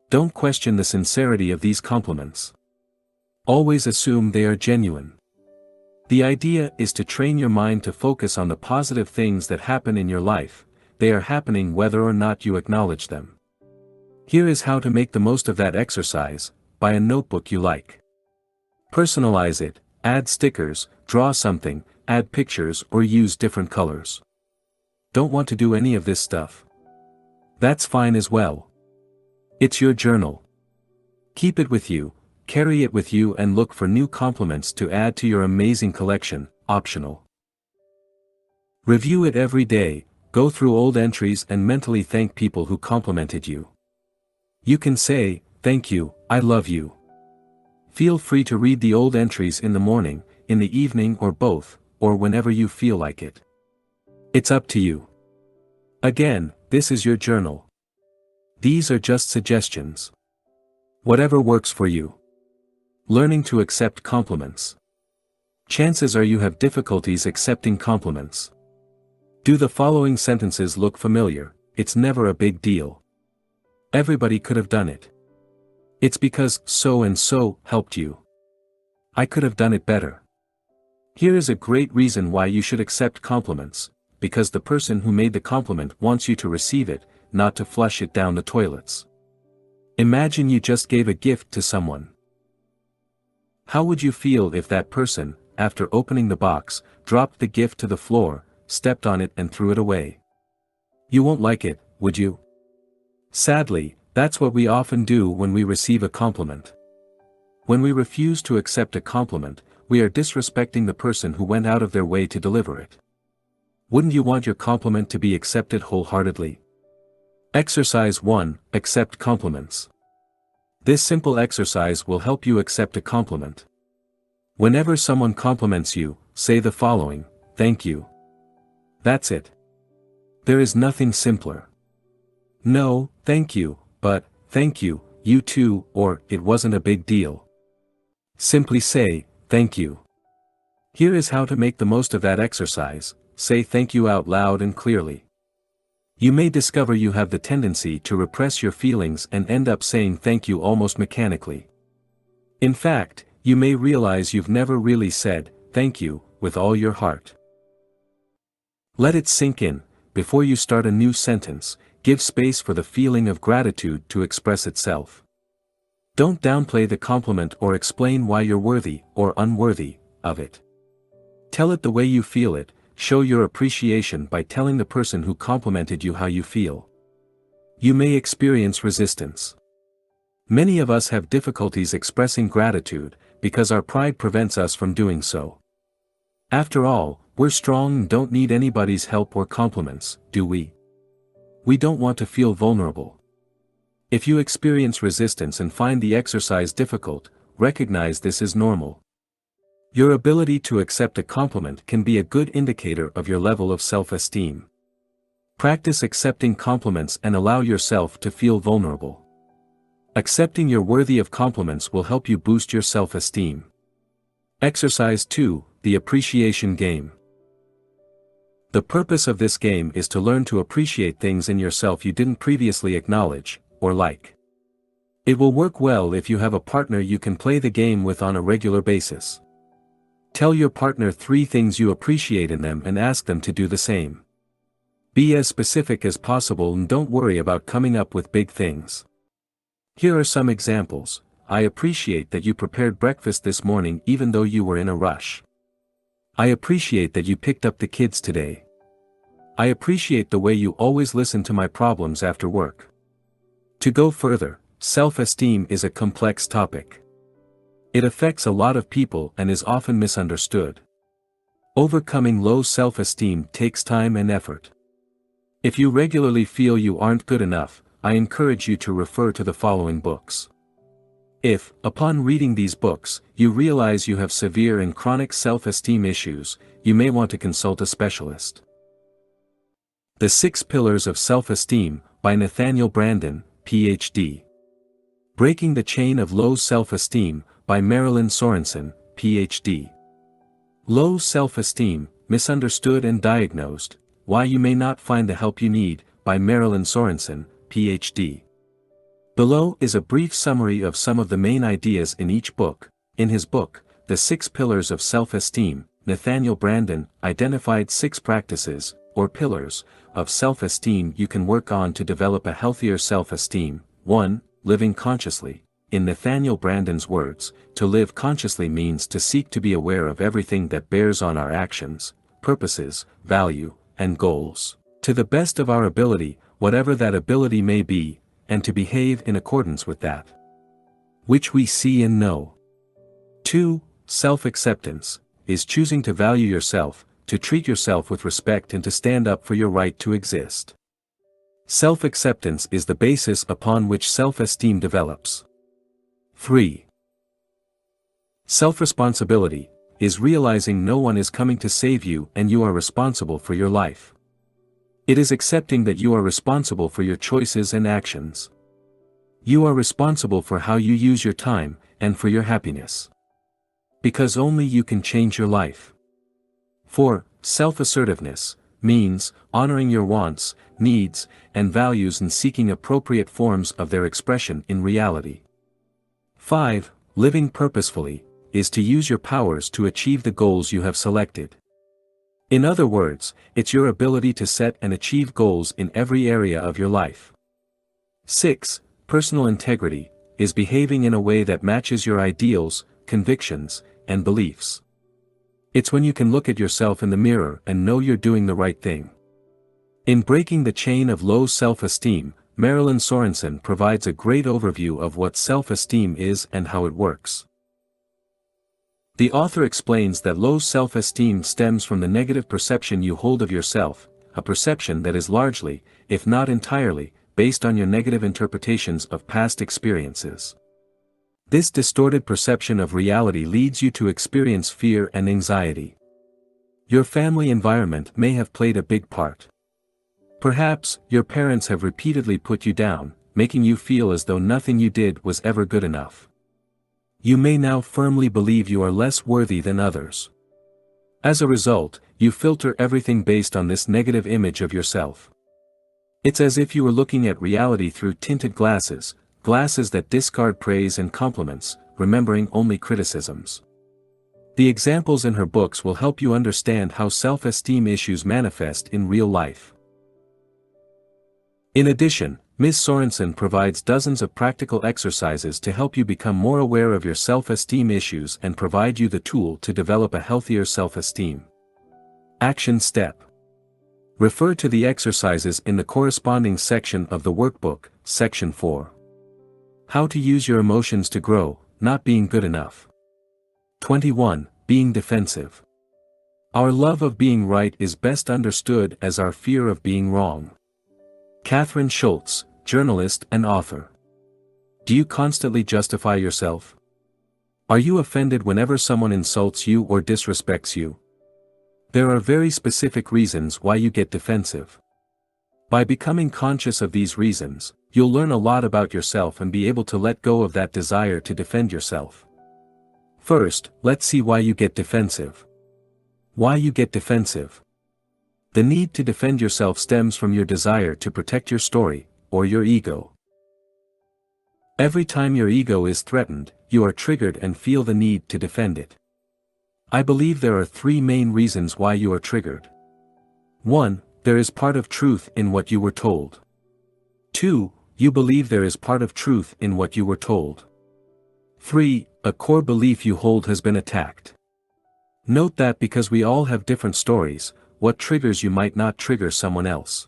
Don't question the sincerity of these compliments. Always assume they are genuine. The idea is to train your mind to focus on the positive things that happen in your life. They are happening whether or not you acknowledge them. Here is how to make the most of that exercise. Buy a notebook you like. Personalize it, add stickers, draw something, add pictures, or use different colors. Don't want to do any of this stuff? That's fine as well. It's your journal. Keep it with you, carry it with you, and look for new compliments to add to your amazing collection, optional. Review it every day, go through old entries and mentally thank people who complimented you. You can say, thank you, I love you. Feel free to read the old entries in the morning, in the evening, or both, or whenever you feel like it. It's up to you. Again, this is your journal. These are just suggestions. Whatever works for you. Learning to accept compliments. Chances are you have difficulties accepting compliments. Do the following sentences look familiar? It's never a big deal. Everybody could have done it. It's because so and so helped you. I could have done it better. Here is a great reason why you should accept compliments, because the person who made the compliment wants you to receive it, not to flush it down the toilets. Imagine you just gave a gift to someone. How would you feel if that person, after opening the box, dropped the gift to the floor, stepped on it and threw it away? You won't like it, would you? Sadly, that's what we often do when we receive a compliment. When we refuse to accept a compliment, we are disrespecting the person who went out of their way to deliver it. Wouldn't you want your compliment to be accepted wholeheartedly? Exercise 1. Accept compliments. This simple exercise will help you accept a compliment. Whenever someone compliments you, say the following: thank you. That's it. There is nothing simpler. No, thank you, but, thank you, you too, or, it wasn't a big deal. Simply say, thank you. Here is how to make the most of that exercise. Say thank you out loud and clearly. You may discover you have the tendency to repress your feelings and end up saying thank you almost mechanically. In fact, you may realize you've never really said, thank you, with all your heart. Let it sink in. Before you start a new sentence, give space for the feeling of gratitude to express itself. Don't downplay the compliment or explain why you're worthy or unworthy of it. Tell it the way you feel it. Show your appreciation by telling the person who complimented you how you feel. You may experience resistance. Many of us have difficulties expressing gratitude, because our pride prevents us from doing so. After all, we're strong and don't need anybody's help or compliments, do we? We don't want to feel vulnerable. If you experience resistance and find the exercise difficult, recognize this is normal. Your ability to accept a compliment can be a good indicator of your level of self-esteem. Practice accepting compliments and allow yourself to feel vulnerable. Accepting you're worthy of compliments will help you boost your self-esteem. Exercise 2, the appreciation game. The purpose of this game is to learn to appreciate things in yourself you didn't previously acknowledge, or like. It will work well if you have a partner you can play the game with on a regular basis. Tell your partner 3 things you appreciate in them and ask them to do the same. Be as specific as possible and don't worry about coming up with big things. Here are some examples. I appreciate that you prepared breakfast this morning even though you were in a rush. I appreciate that you picked up the kids today. I appreciate the way you always listen to my problems after work. To go further, self-esteem is a complex topic. It affects a lot of people and is often misunderstood. Overcoming low self-esteem takes time and effort. If you regularly feel you aren't good enough, I encourage you to refer to the following books. If, upon reading these books, you realize you have severe and chronic self-esteem issues, you may want to consult a specialist. The 6 Pillars of Self-Esteem, by Nathaniel Branden, Ph.D. Breaking the Chain of Low Self-Esteem, by Marilyn Sorensen, Ph.D. Low Self-Esteem, Misunderstood and Diagnosed, Why You May Not Find the Help You Need, by Marilyn Sorensen, Ph.D. Below is a brief summary of some of the main ideas in each book. In his book, The 6 Pillars of Self-Esteem, Nathaniel Branden identified 6 practices, or pillars, of self-esteem you can work on to develop a healthier self-esteem. 1. Living consciously. In Nathaniel Branden's words, to live consciously means to seek to be aware of everything that bears on our actions, purposes, value, and goals, to the best of our ability, whatever that ability may be, and to behave in accordance with that which we see and know. 2. Self-acceptance, is choosing to value yourself, to treat yourself with respect and to stand up for your right to exist. Self-acceptance is the basis upon which self-esteem develops. 3. Self-responsibility, is realizing no one is coming to save you and you are responsible for your life. It is accepting that you are responsible for your choices and actions. You are responsible for how you use your time, and for your happiness. Because only you can change your life. 4. Self-assertiveness, means honoring your wants, needs, and values and seeking appropriate forms of their expression in reality. 5. Living purposefully, is to use your powers to achieve the goals you have selected. In other words, it's your ability to set and achieve goals in every area of your life. 6. Personal integrity, is behaving in a way that matches your ideals, convictions, and beliefs. It's when you can look at yourself in the mirror and know you're doing the right thing. In Breaking the Chain of Low Self-Esteem, Marilyn Sorensen provides a great overview of what self-esteem is and how it works. The author explains that low self-esteem stems from the negative perception you hold of yourself, a perception that is largely, if not entirely, based on your negative interpretations of past experiences. This distorted perception of reality leads you to experience fear and anxiety. Your family environment may have played a big part. Perhaps, your parents have repeatedly put you down, making you feel as though nothing you did was ever good enough. You may now firmly believe you are less worthy than others. As a result, you filter everything based on this negative image of yourself. It's as if you were looking at reality through tinted glasses, glasses that discard praise and compliments, remembering only criticisms. The examples in her books will help you understand how self-esteem issues manifest in real life. In addition, Ms. Sorensen provides dozens of practical exercises to help you become more aware of your self-esteem issues and provide you the tool to develop a healthier self-esteem. Action Step. Refer to the exercises in the corresponding section of the workbook, Section 4. How to use your emotions to grow, not being good enough. 21. Being defensive. Our love of being right is best understood as our fear of being wrong. Catherine Schultz, journalist and author. Do you constantly justify yourself? Are you offended whenever someone insults you or disrespects you? There are very specific reasons why you get defensive. By becoming conscious of these reasons, you'll learn a lot about yourself and be able to let go of that desire to defend yourself. First, let's see why you get defensive. Why you get defensive. The need to defend yourself stems from your desire to protect your story, or your ego. Every time your ego is threatened, you are triggered and feel the need to defend it. I believe there are three main reasons why you are triggered. 1. There is part of truth in what you were told. 2. You believe there is part of truth in what you were told. 3. A core belief you hold has been attacked. Note that because we all have different stories, what triggers you might not trigger someone else.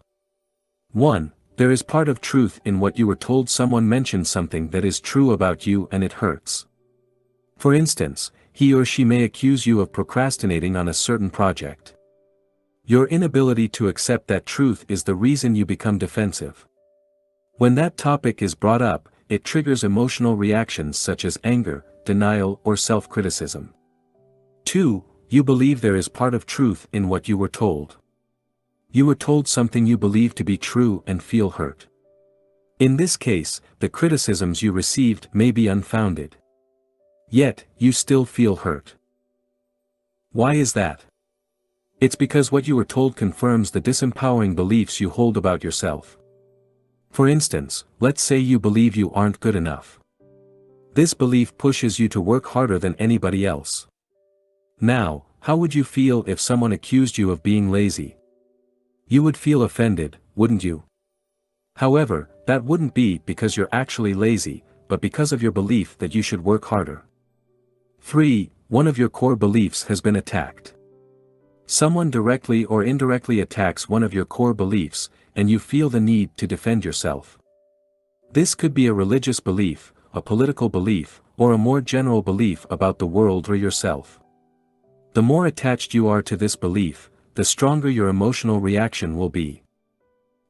1. There is part of truth in what you were told. Someone mentioned something that is true about you and it hurts. For instance, he or she may accuse you of procrastinating on a certain project. Your inability to accept that truth is the reason you become defensive. When that topic is brought up, it triggers emotional reactions such as anger, denial, or self-criticism. 2. You believe there is part of truth in what you were told. You were told something you believe to be true and feel hurt. In this case, the criticisms you received may be unfounded. Yet, you still feel hurt. Why is that? It's because what you were told confirms the disempowering beliefs you hold about yourself. For instance, let's say you believe you aren't good enough. This belief pushes you to work harder than anybody else. Now, how would you feel if someone accused you of being lazy? You would feel offended, wouldn't you? However, that wouldn't be because you're actually lazy, but because of your belief that you should work harder. 3. One of your core beliefs has been attacked. Someone directly or indirectly attacks one of your core beliefs, and you feel the need to defend yourself. This could be a religious belief, a political belief, or a more general belief about the world or yourself. The more attached you are to this belief, the stronger your emotional reaction will be.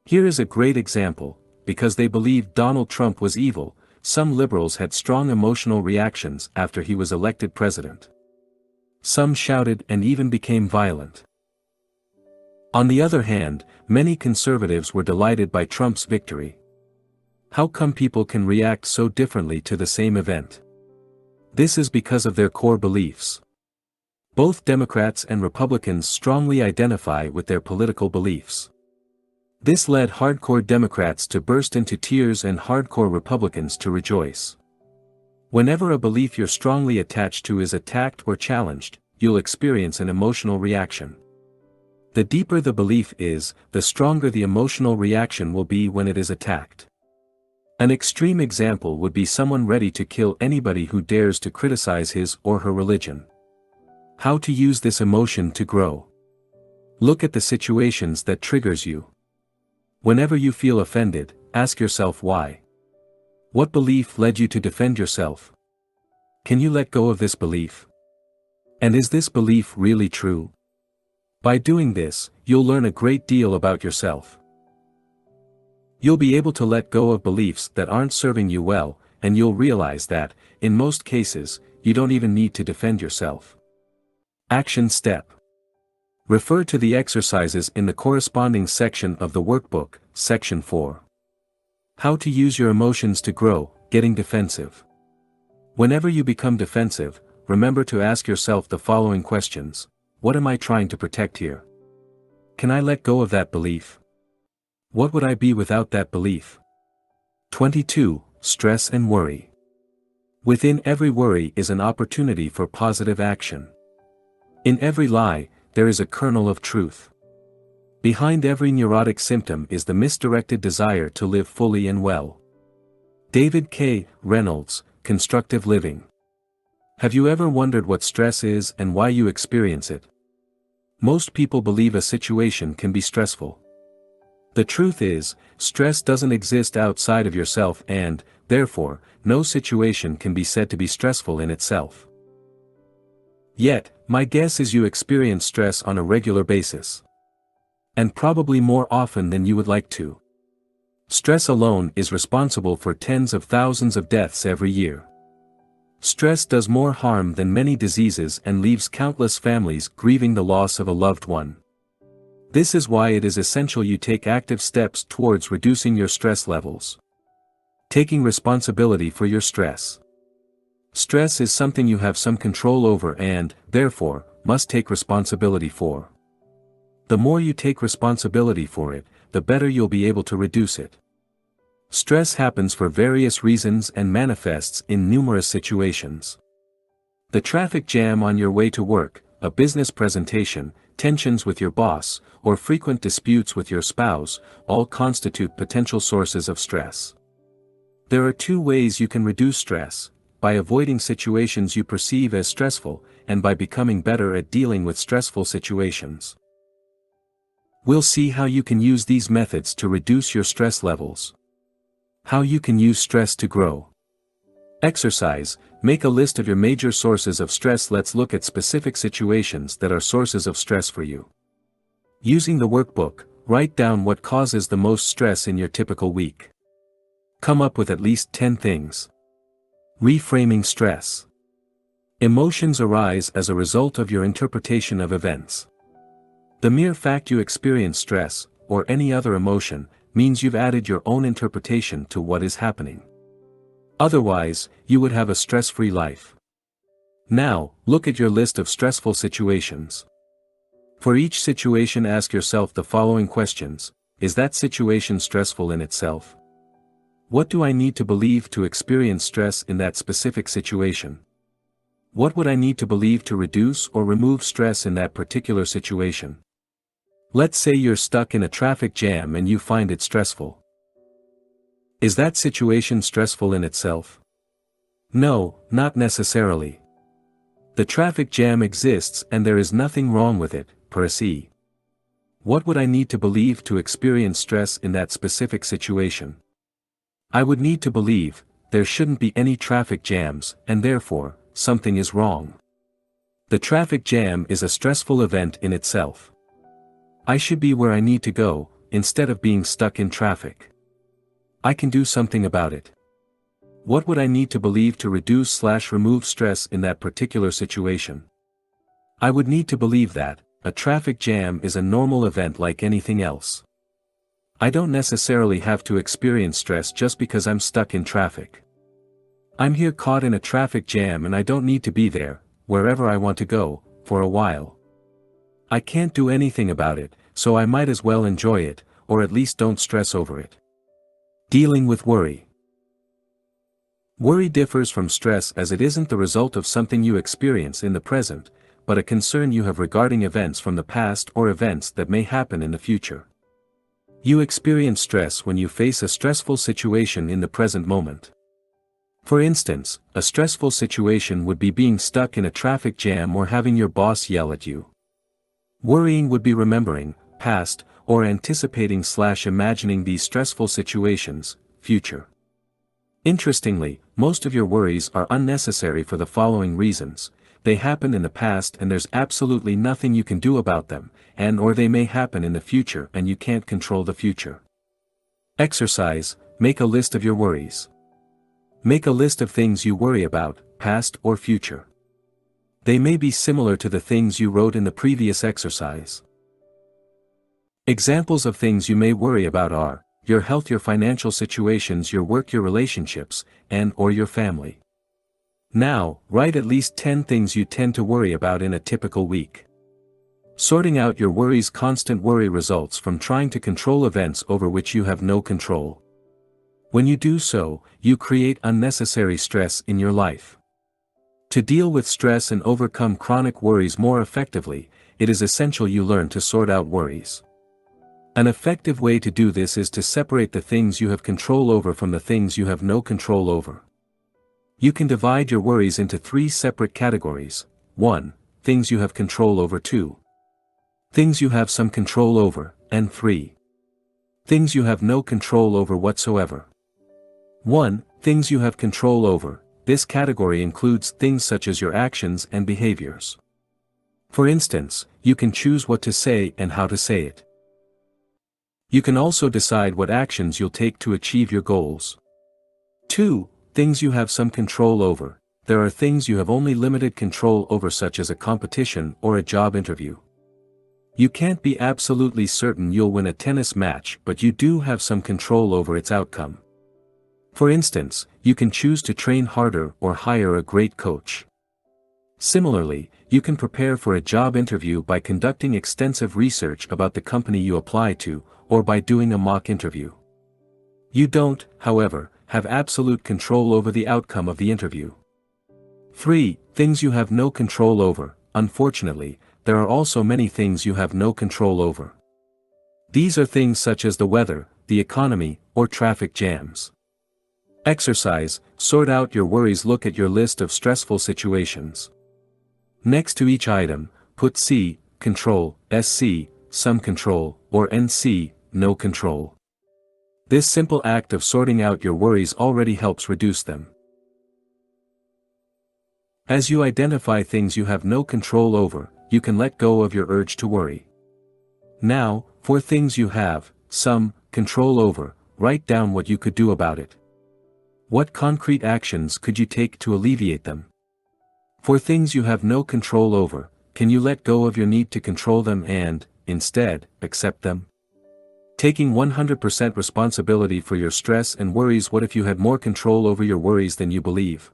Here is a great example: because they believed Donald Trump was evil, some liberals had strong emotional reactions after he was elected president. Some shouted and even became violent. On the other hand, many conservatives were delighted by Trump's victory. How come people can react so differently to the same event? This is because of their core beliefs. Both Democrats and Republicans strongly identify with their political beliefs. This led hardcore Democrats to burst into tears and hardcore Republicans to rejoice. Whenever a belief you're strongly attached to is attacked or challenged, you'll experience an emotional reaction. The deeper the belief is, the stronger the emotional reaction will be when it is attacked. An extreme example would be someone ready to kill anybody who dares to criticize his or her religion. How to use this emotion to grow. Look at the situations that triggers you. Whenever you feel offended, ask yourself why. What belief led you to defend yourself? Can you let go of this belief? And is this belief really true? By doing this, you'll learn a great deal about yourself. You'll be able to let go of beliefs that aren't serving you well, and you'll realize that, in most cases, you don't even need to defend yourself. Action step. Refer to the exercises in the corresponding section of the workbook, Section 4. How to use your emotions to grow, getting defensive. Whenever you become defensive, remember to ask yourself the following questions. What am I trying to protect here? Can I let go of that belief? What would I be without that belief? 22. Stress and worry. Within every worry is an opportunity for positive action. In every lie, there is a kernel of truth. Behind every neurotic symptom is the misdirected desire to live fully and well. David K. Reynolds, Constructive Living. Have you ever wondered what stress is and why you experience it? Most people believe a situation can be stressful. The truth is, stress doesn't exist outside of yourself and, therefore, no situation can be said to be stressful in itself. Yet, my guess is you experience stress on a regular basis. And probably more often than you would like to. Stress alone is responsible for tens of thousands of deaths every year. Stress does more harm than many diseases and leaves countless families grieving the loss of a loved one. This is why it is essential you take active steps towards reducing your stress levels. Taking responsibility for your stress. Stress is something you have some control over and, therefore, must take responsibility for. The more you take responsibility for it, the better you'll be able to reduce it. Stress happens for various reasons and manifests in numerous situations. The traffic jam on your way to work, a business presentation, tensions with your boss, or frequent disputes with your spouse, all constitute potential sources of stress. There are two ways you can reduce stress: by avoiding situations you perceive as stressful, and by becoming better at dealing with stressful situations. We'll see how you can use these methods to reduce your stress levels. How you can use stress to grow. Exercise. Make a list of your major sources of stress. Let's look at specific situations that are sources of stress for you. Using the workbook, write down what causes the most stress in your typical week. Come up with at least 10 things. Reframing stress. Emotions arise as a result of your interpretation of events. The mere fact you experience stress, or any other emotion, means you've added your own interpretation to what is happening. Otherwise, you would have a stress-free life. Now, look at your list of stressful situations. For each situation, ask yourself the following questions: is that situation stressful in itself? What do I need to believe to experience stress in that specific situation? What would I need to believe to reduce or remove stress in that particular situation? Let's say you're stuck in a traffic jam and you find it stressful. Is that situation stressful in itself? No, not necessarily. The traffic jam exists and there is nothing wrong with it, per se. What would I need to believe to experience stress in that specific situation? I would need to believe there shouldn't be any traffic jams, and therefore, something is wrong. The traffic jam is a stressful event in itself. I should be where I need to go, instead of being stuck in traffic. I can do something about it. What would I need to believe to reduce/remove stress in that particular situation? I would need to believe that a traffic jam is a normal event like anything else. I don't necessarily have to experience stress just because I'm stuck in traffic. I'm here caught in a traffic jam and I don't need to be there, wherever I want to go, for a while. I can't do anything about it, so I might as well enjoy it, or at least don't stress over it. Dealing with worry. Worry differs from stress as it isn't the result of something you experience in the present, but a concern you have regarding events from the past or events that may happen in the future. You experience stress when you face a stressful situation in the present moment. For instance, a stressful situation would be being stuck in a traffic jam or having your boss yell at you. Worrying would be remembering, past, or anticipating/imagining these stressful situations, future. Interestingly, most of your worries are unnecessary for the following reasons: they happened in the past and there's absolutely nothing you can do about them, or they may happen in the future and you can't control the future. Exercise. Make a list of your worries. Make a list of things you worry about, past or future. They may be similar to the things you wrote in the previous exercise. Examples of things you may worry about are your health, your financial situations, your work, your relationships, and/or your family. Now, write at least 10 things you tend to worry about in a typical week. Sorting out your worries. Constant worry results from trying to control events over which you have no control. When you do so, you create unnecessary stress in your life. To deal with stress and overcome chronic worries more effectively, it is essential you learn to sort out worries. An effective way to do this is to separate the things you have control over from the things you have no control over. You can divide your worries into 3 separate categories: 1. Things you have control over; 2. Things you have some control over; and 3. Things you have no control over whatsoever. 1. Things you have control over. This category includes things such as your actions and behaviors. For instance, you can choose what to say and how to say it. You can also decide what actions you'll take to achieve your goals. 2. Things you have some control over. There are things you have only limited control over, such as a competition or a job interview. You can't be absolutely certain you'll win a tennis match, but you do have some control over its outcome. For instance, you can choose to train harder or hire a great coach. Similarly, you can prepare for a job interview by conducting extensive research about the company you apply to, or by doing a mock interview. You don't, however, have absolute control over the outcome of the interview. 3. Things you have no control over. Unfortunately, there are also many things you have no control over. These are things such as the weather, the economy, or traffic jams. Exercise. Sort out your worries. Look at your list of stressful situations. Next to each item, put C, control, SC, some control, or NC, no control. This simple act of sorting out your worries already helps reduce them. As you identify things you have no control over, you can let go of your urge to worry. Now, for things you have some control over, write down what you could do about it. What concrete actions could you take to alleviate them? For things you have no control over, can you let go of your need to control them and, instead, accept them? Taking 100% responsibility for your stress and worries. What if you had more control over your worries than you believe?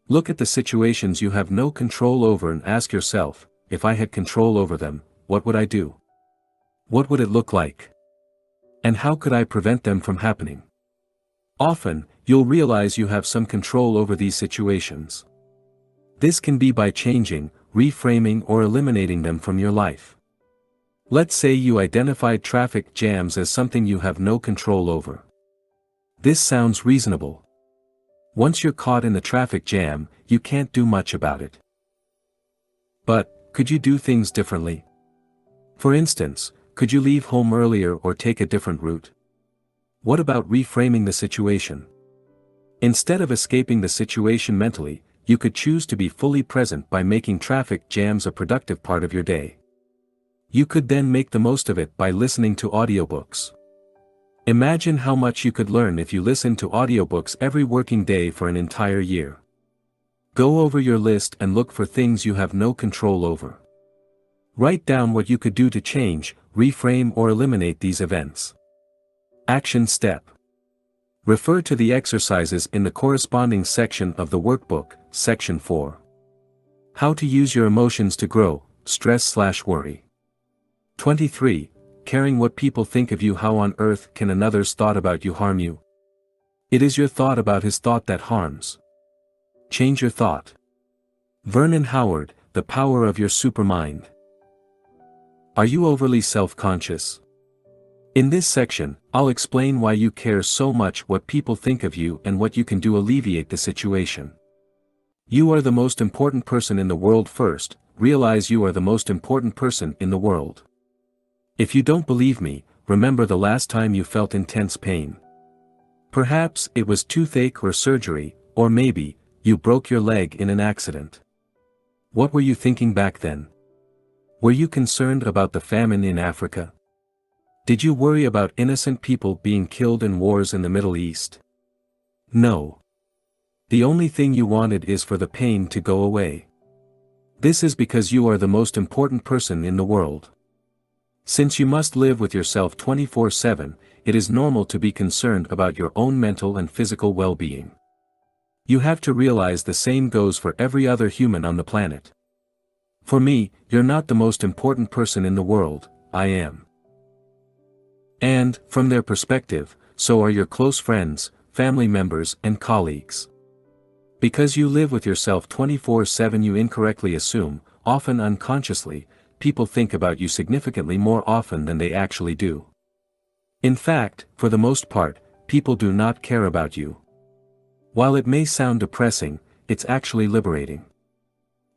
Look at the situations you have no control over and ask yourself, if I had control over them, what would I do? What would it look like? And how could I prevent them from happening? Often, you'll realize you have some control over these situations. This can be by changing, reframing, or eliminating them from your life. Let's say you identified traffic jams as something you have no control over. This sounds reasonable. Once you're caught in the traffic jam, you can't do much about it. But, could you do things differently? For instance, could you leave home earlier or take a different route? What about reframing the situation? Instead of escaping the situation mentally, you could choose to be fully present by making traffic jams a productive part of your day. You could then make the most of it by listening to audiobooks. Imagine how much you could learn if you listened to audiobooks every working day for an entire year. Go over your list and look for things you have no control over. Write down what you could do to change, reframe, or eliminate these events. Action step. Refer to the exercises in the corresponding section of the workbook, Section 4. How to use your emotions to grow, stress/worry. 23. Caring what people think of you. How on earth can another's thought about you harm you? It is your thought about his thought that harms. Change your thought. Vernon Howard, The Power of Your Supermind. Are you overly self-conscious? In this section, I'll explain why you care so much what people think of you and what you can do to alleviate the situation. You are the most important person in the world. First, realize you are the most important person in the world. If you don't believe me, remember the last time you felt intense pain. Perhaps it was toothache or surgery, or maybe, you broke your leg in an accident. What were you thinking back then? Were you concerned about the famine in Africa? Did you worry about innocent people being killed in wars in the Middle East? No. The only thing you wanted is for the pain to go away. This is because you are the most important person in the world. Since you must live with yourself 24/7, it is normal to be concerned about your own mental and physical well-being. You have to realize the same goes for every other human on the planet. For me, you're not the most important person in the world, I am. And, from their perspective, so are your close friends, family members, and colleagues. Because you live with yourself 24/7, you incorrectly assume, often unconsciously, people think about you significantly more often than they actually do. In fact, for the most part, people do not care about you. While it may sound depressing, it's actually liberating.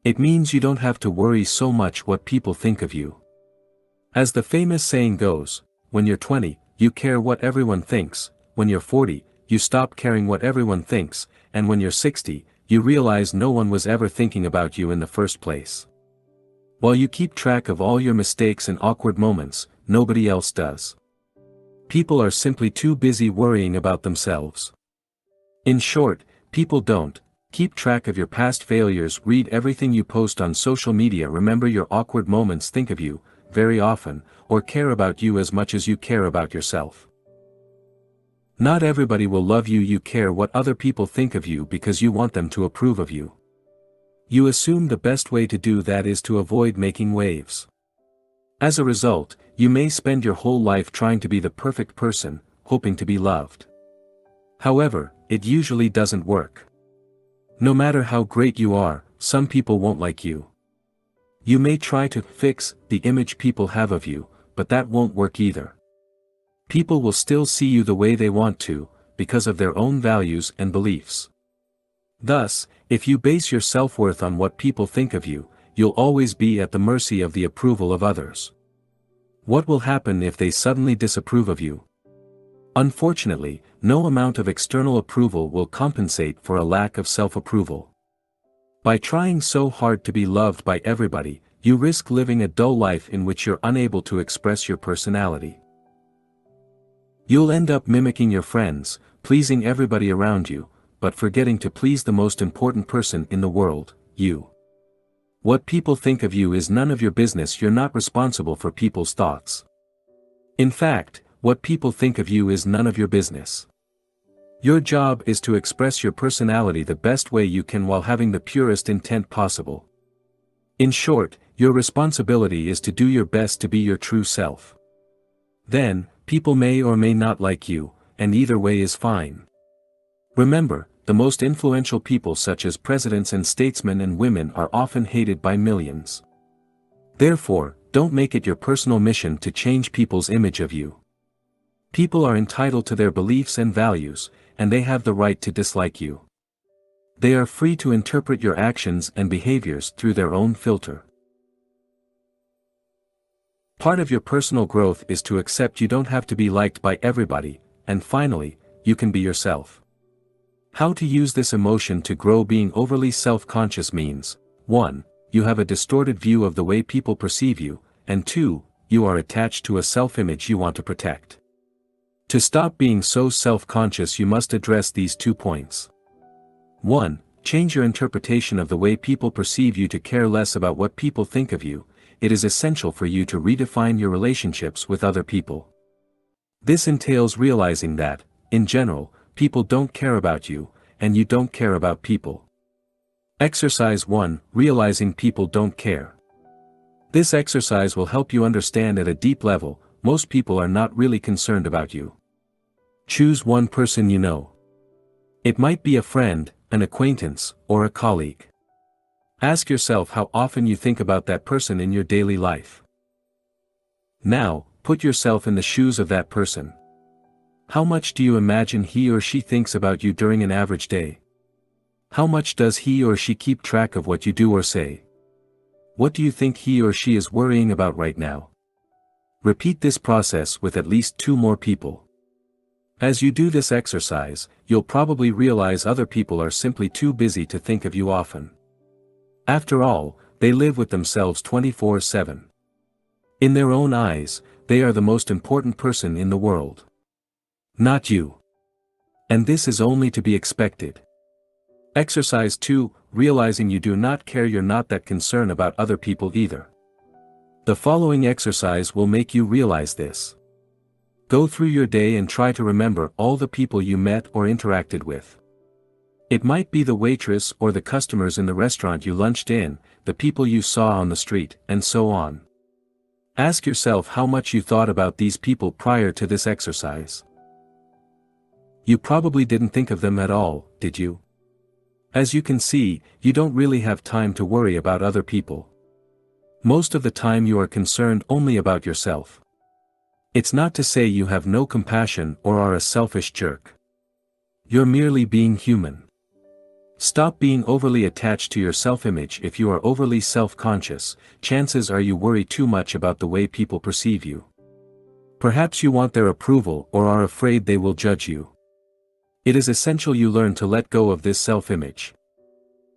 It means you don't have to worry so much what people think of you. As the famous saying goes, when you're 20, you care what everyone thinks, when you're 40, you stop caring what everyone thinks, and when you're 60, you realize no one was ever thinking about you in the first place. While you keep track of all your mistakes and awkward moments, nobody else does. People are simply too busy worrying about themselves. In short, people don't keep track of your past failures, read everything you post on social media, remember your awkward moments, think of you very often, or care about you as much as you care about yourself. Not everybody will love you. You care what other people think of you because you want them to approve of you. You assume the best way to do that is to avoid making waves. As a result, you may spend your whole life trying to be the perfect person, hoping to be loved. However, it usually doesn't work. No matter how great you are, some people won't like you. You may try to fix the image people have of you, but that won't work either. People will still see you the way they want to, because of their own values and beliefs. Thus, if you base your self-worth on what people think of you, you'll always be at the mercy of the approval of others. What will happen if they suddenly disapprove of you? Unfortunately, no amount of external approval will compensate for a lack of self-approval. By trying so hard to be loved by everybody, you risk living a dull life in which you're unable to express your personality. You'll end up mimicking your friends, pleasing everybody around you, but forgetting to please the most important person in the world, you. What people think of you is none of your business. You're not responsible for people's thoughts. In fact, what people think of you is none of your business. Your job is to express your personality the best way you can while having the purest intent possible. In short, your responsibility is to do your best to be your true self. Then, people may or may not like you, and either way is fine. Remember, the most influential people such as presidents and statesmen and women are often hated by millions. Therefore, don't make it your personal mission to change people's image of you. People are entitled to their beliefs and values, and they have the right to dislike you. They are free to interpret your actions and behaviors through their own filter. Part of your personal growth is to accept you don't have to be liked by everybody, and finally, you can be yourself. How to use this emotion to grow? Being overly self-conscious means, 1. You have a distorted view of the way people perceive you, and 2. You are attached to a self-image you want to protect. To stop being so self-conscious, you must address these 2 points. 1. Change your interpretation of the way people perceive you to care less about what people think of you. It is essential for you to redefine your relationships with other people. This entails realizing that, in general, people don't care about you, and you don't care about people. Exercise 1. Realizing people don't care. This exercise will help you understand at a deep level, most people are not really concerned about you. Choose one person you know. It might be a friend, an acquaintance, or a colleague. Ask yourself how often you think about that person in your daily life. Now, put yourself in the shoes of that person. How much do you imagine he or she thinks about you during an average day? How much does he or she keep track of what you do or say? What do you think he or she is worrying about right now? Repeat this process with at least 2 more people. As you do this exercise, you'll probably realize other people are simply too busy to think of you often. After all, they live with themselves 24/7. In their own eyes, they are the most important person in the world. Not you. And this is only to be expected. Exercise 2, realizing you do not care. You're not that concerned about other people either. The following exercise will make you realize this. Go through your day and try to remember all the people you met or interacted with. It might be the waitress or the customers in the restaurant you lunched in, the people you saw on the street, and so on. Ask yourself how much you thought about these people prior to this exercise. You probably didn't think of them at all, did you? As you can see, you don't really have time to worry about other people. Most of the time you are concerned only about yourself. It's not to say you have no compassion or are a selfish jerk. You're merely being human. Stop being overly attached to your self-image. If you are overly self-conscious, chances are you worry too much about the way people perceive you. Perhaps you want their approval or are afraid they will judge you. It is essential you learn to let go of this self-image.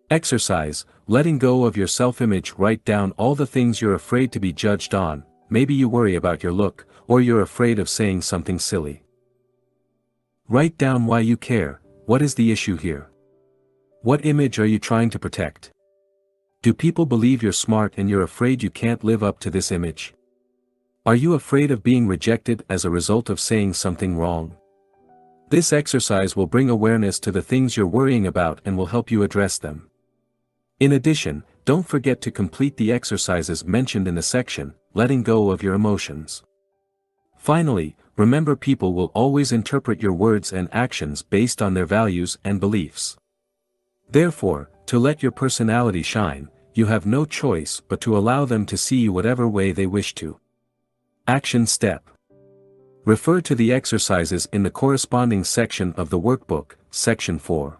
Exercise, letting go of your self-image. Write down all the things you're afraid to be judged on, maybe you worry about your look, or you're afraid of saying something silly. Write down why you care. What is the issue here? What image are you trying to protect? Do people believe you're smart and you're afraid you can't live up to this image? Are you afraid of being rejected as a result of saying something wrong? This exercise will bring awareness to the things you're worrying about and will help you address them. In addition, don't forget to complete the exercises mentioned in the section, letting go of your emotions. Finally, remember people will always interpret your words and actions based on their values and beliefs. Therefore, to let your personality shine, you have no choice but to allow them to see you whatever way they wish to. Action step. Refer to the exercises in the corresponding section of the workbook, Section 4.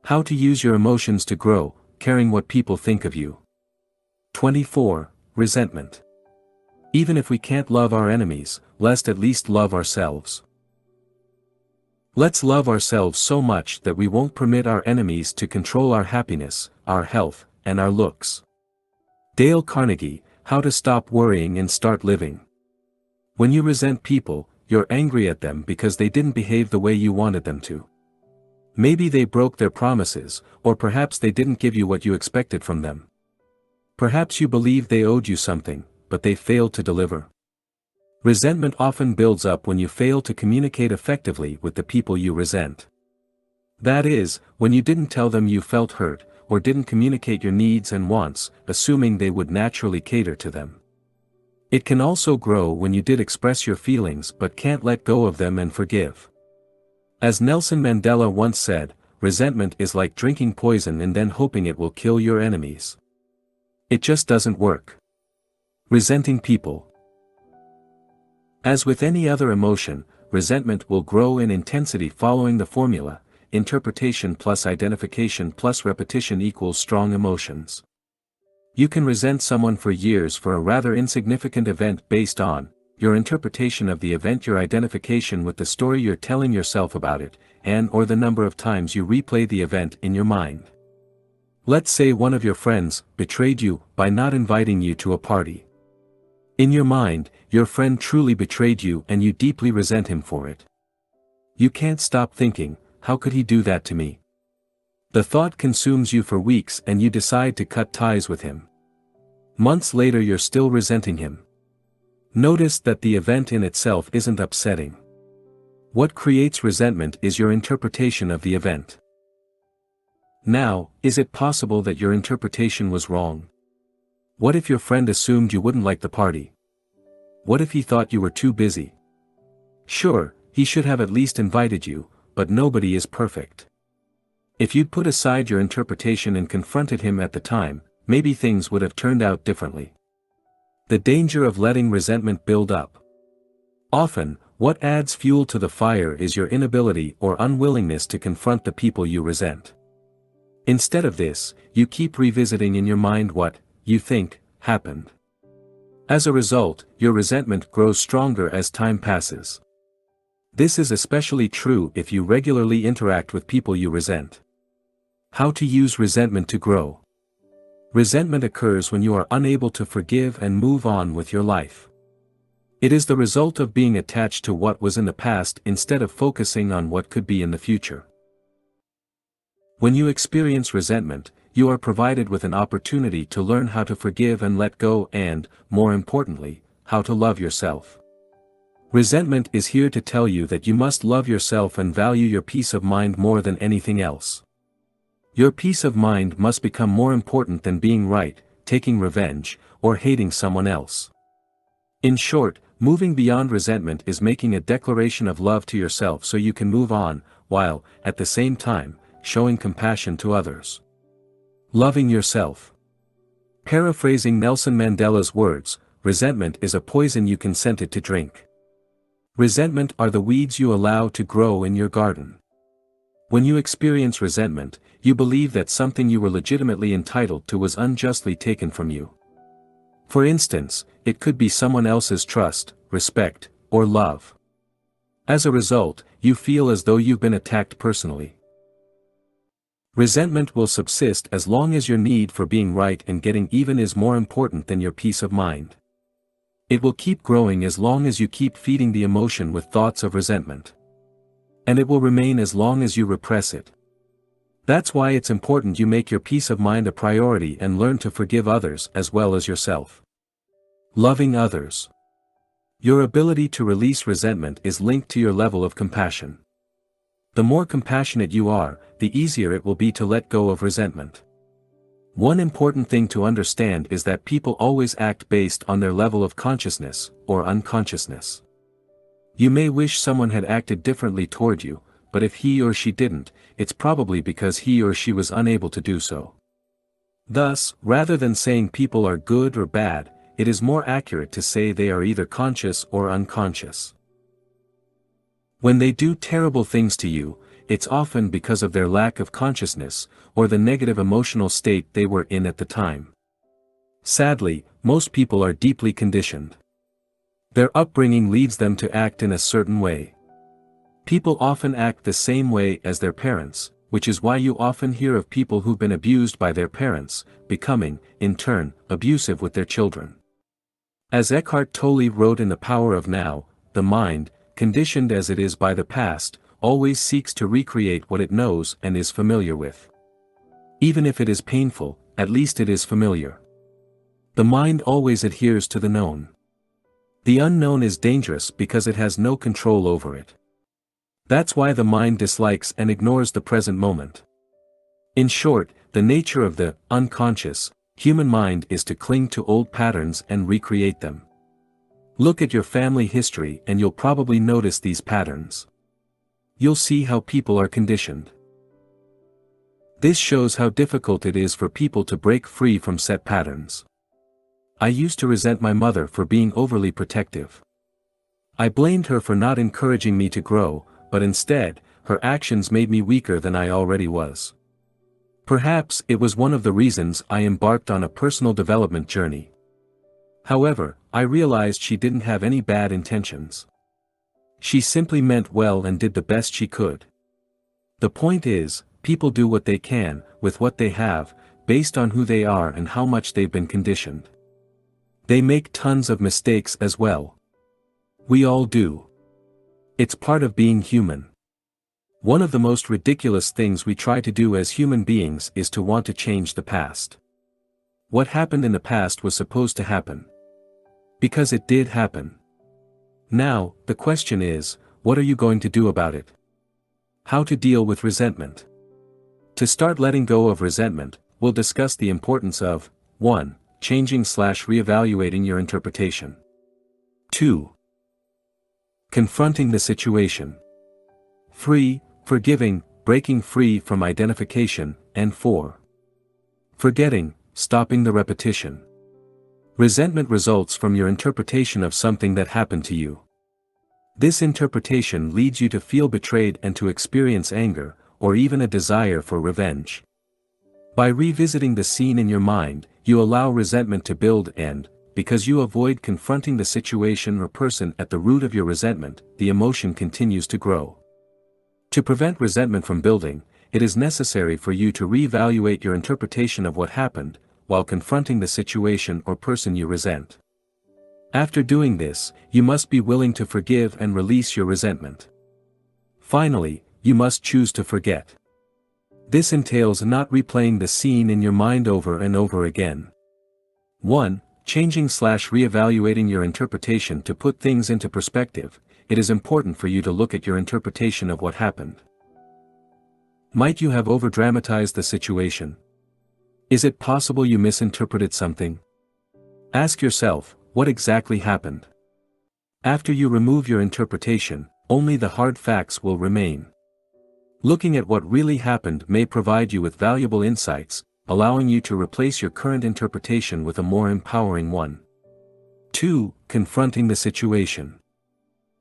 How to use your emotions to grow, caring what people think of you. 24. Resentment. Even if we can't love our enemies, let's at least love ourselves. Let's love ourselves so much that we won't permit our enemies to control our happiness, our health, and our looks. Dale Carnegie, How to Stop Worrying and Start Living. When you resent people, you're angry at them because they didn't behave the way you wanted them to. Maybe they broke their promises, or perhaps they didn't give you what you expected from them. Perhaps you believe they owed you something, but they failed to deliver. Resentment often builds up when you fail to communicate effectively with the people you resent. That is, when you didn't tell them you felt hurt, or didn't communicate your needs and wants, assuming they would naturally cater to them. It can also grow when you did express your feelings but can't let go of them and forgive. As Nelson Mandela once said, resentment is like drinking poison and then hoping it will kill your enemies. It just doesn't work. Resenting people. As with any other emotion, resentment will grow in intensity following the formula, interpretation plus identification plus repetition equals strong emotions. You can resent someone for years for a rather insignificant event based on your interpretation of the event, your identification with the story you're telling yourself about it, and/or the number of times you replay the event in your mind. Let's say one of your friends betrayed you by not inviting you to a party. In your mind, your friend truly betrayed you and you deeply resent him for it. You can't stop thinking, how could he do that to me? The thought consumes you for weeks and you decide to cut ties with him. Months later you're still resenting him. Notice that the event in itself isn't upsetting. What creates resentment is your interpretation of the event. Now, is it possible that your interpretation was wrong? What if your friend assumed you wouldn't like the party? What if he thought you were too busy? Sure, he should have at least invited you, but nobody is perfect. If you'd put aside your interpretation and confronted him at the time, maybe things would have turned out differently. The danger of letting resentment build up. Often, what adds fuel to the fire is your inability or unwillingness to confront the people you resent. Instead of this, you keep revisiting in your mind what you think happened. As a result, your resentment grows stronger as time passes. This is especially true if you regularly interact with people you resent. How to use resentment to grow. Resentment occurs when you are unable to forgive and move on with your life. It is the result of being attached to what was in the past instead of focusing on what could be in the future. When you experience resentment, you are provided with an opportunity to learn how to forgive and let go and, more importantly, how to love yourself. Resentment is here to tell you that you must love yourself and value your peace of mind more than anything else. Your peace of mind must become more important than being right, taking revenge, or hating someone else. In short, moving beyond resentment is making a declaration of love to yourself so you can move on, while, at the same time, showing compassion to others. Loving yourself. Paraphrasing Nelson Mandela's words, resentment is a poison you consented to drink. Resentment are the weeds you allow to grow in your garden. When you experience resentment, you believe that something you were legitimately entitled to was unjustly taken from you. For instance, it could be someone else's trust, respect, or love. As a result, you feel as though you've been attacked personally. Resentment will subsist as long as your need for being right and getting even is more important than your peace of mind. It will keep growing as long as you keep feeding the emotion with thoughts of resentment. And it will remain as long as you repress it. That's why it's important you make your peace of mind a priority and learn to forgive others as well as yourself. Loving others. Your ability to release resentment is linked to your level of compassion. The more compassionate you are, the easier it will be to let go of resentment. One important thing to understand is that people always act based on their level of consciousness, or unconsciousness. You may wish someone had acted differently toward you, but if he or she didn't, it's probably because he or she was unable to do so. Thus, rather than saying people are good or bad, it is more accurate to say they are either conscious or unconscious. When they do terrible things to you, it's often because of their lack of consciousness, or the negative emotional state they were in at the time. Sadly, most people are deeply conditioned. Their upbringing leads them to act in a certain way. People often act the same way as their parents, which is why you often hear of people who've been abused by their parents, becoming, in turn, abusive with their children. As Eckhart Tolle wrote in The Power of Now, the mind, conditioned as it is by the past, always seeks to recreate what it knows and is familiar with. Even if it is painful, at least it is familiar. The mind always adheres to the known. The unknown is dangerous because it has no control over it. That's why the mind dislikes and ignores the present moment. In short, the nature of the unconscious human mind is to cling to old patterns and recreate them. Look at your family history and you'll probably notice these patterns. You'll see how people are conditioned. This shows how difficult it is for people to break free from set patterns. I used to resent my mother for being overly protective. I blamed her for not encouraging me to grow, but instead, her actions made me weaker than I already was. Perhaps it was one of the reasons I embarked on a personal development journey. However, I realized she didn't have any bad intentions. She simply meant well and did the best she could. The point is, people do what they can, with what they have, based on who they are and how much they've been conditioned. They make tons of mistakes as well. We all do. It's part of being human. One of the most ridiculous things we try to do as human beings is to want to change the past. What happened in the past was supposed to happen. Because it did happen. Now, the question is, what are you going to do about it? How to deal with resentment. To start letting go of resentment, we'll discuss the importance of 1. Changing/reevaluating your interpretation. 2. Confronting the situation. 3. Forgiving, breaking free from identification, and 4. Forgetting, stopping the repetition. Resentment results from your interpretation of something that happened to you. This interpretation leads you to feel betrayed and to experience anger, or even a desire for revenge. By revisiting the scene in your mind, you allow resentment to build and, because you avoid confronting the situation or person at the root of your resentment, the emotion continues to grow. To prevent resentment from building, it is necessary for you to reevaluate your interpretation of what happened, while confronting the situation or person you resent. After doing this, you must be willing to forgive and release your resentment. Finally, you must choose to forget. This entails not replaying the scene in your mind over and over again. 1. Changing/reevaluating your interpretation. To put things into perspective, it is important for you to look at your interpretation of what happened. Might you have overdramatized the situation? Is it possible you misinterpreted something? Ask yourself, what exactly happened? After you remove your interpretation, only the hard facts will remain. Looking at what really happened may provide you with valuable insights, allowing you to replace your current interpretation with a more empowering one. 2. Confronting the situation.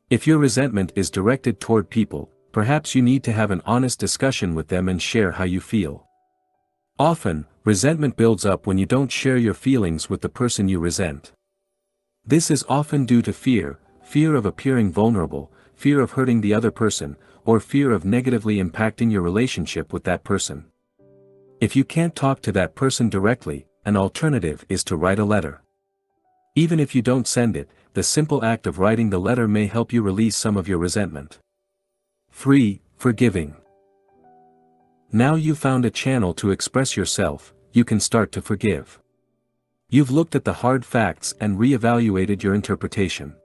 If your resentment is directed toward people, perhaps you need to have an honest discussion with them and share how you feel. Often, resentment builds up when you don't share your feelings with the person you resent. This is often due to fear of appearing vulnerable, fear of hurting the other person, or fear of negatively impacting your relationship with that person. If you can't talk to that person directly, an alternative is to write a letter. Even if you don't send it, the simple act of writing the letter may help you release some of your resentment. 3. Forgiving. Now you've found a channel to express yourself, you can start to forgive. You've looked at the hard facts and re-evaluated your interpretation.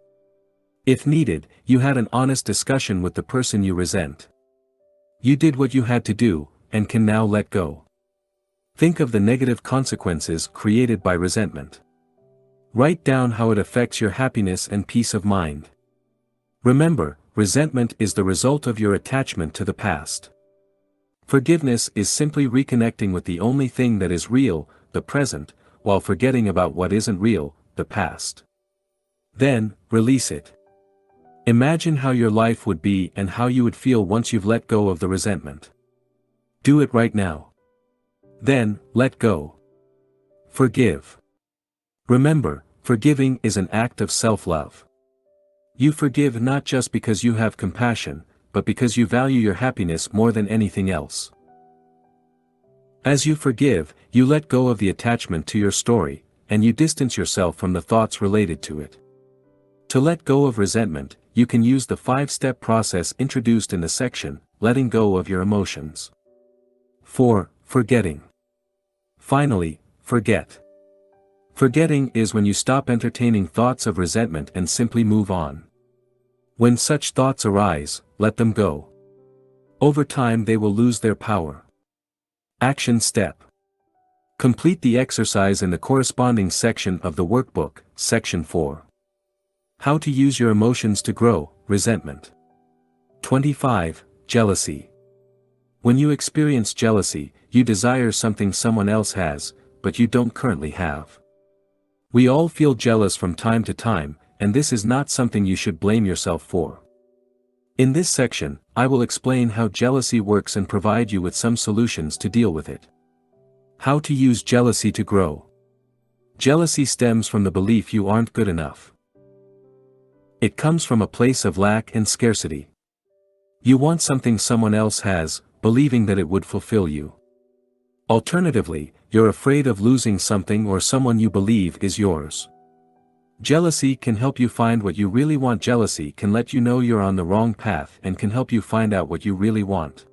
If needed, you had an honest discussion with the person you resent. You did what you had to do, and can now let go. Think of the negative consequences created by resentment. Write down how it affects your happiness and peace of mind. Remember, resentment is the result of your attachment to the past. Forgiveness is simply reconnecting with the only thing that is real, the present, while forgetting about what isn't real, the past. Then, release it. Imagine how your life would be and how you would feel once you've let go of the resentment. Do it right now. Then, let go. Forgive. Remember, forgiving is an act of self-love. You forgive not just because you have compassion, but because you value your happiness more than anything else. As you forgive, you let go of the attachment to your story, and you distance yourself from the thoughts related to it. To let go of resentment, you can use the 5-step process introduced in the section, Letting Go of Your Emotions. 4. Forgetting. Finally, forget. Forgetting is when you stop entertaining thoughts of resentment and simply move on. When such thoughts arise, let them go. Over time they will lose their power. Action step. Complete the exercise in the corresponding section of the workbook, Section 4. How to use your emotions to grow, resentment. 25. Jealousy. When you experience jealousy, you desire something someone else has, but you don't currently have. We all feel jealous from time to time, and this is not something you should blame yourself for. In this section, I will explain how jealousy works and provide you with some solutions to deal with it. How to use jealousy to grow. Jealousy stems from the belief you aren't good enough. It comes from a place of lack and scarcity. You want something someone else has, believing that it would fulfill you. Alternatively, you're afraid of losing something or someone you believe is yours. Jealousy can help you find what you really want. Jealousy can let you know you're on the wrong path and can help you find out what you really want.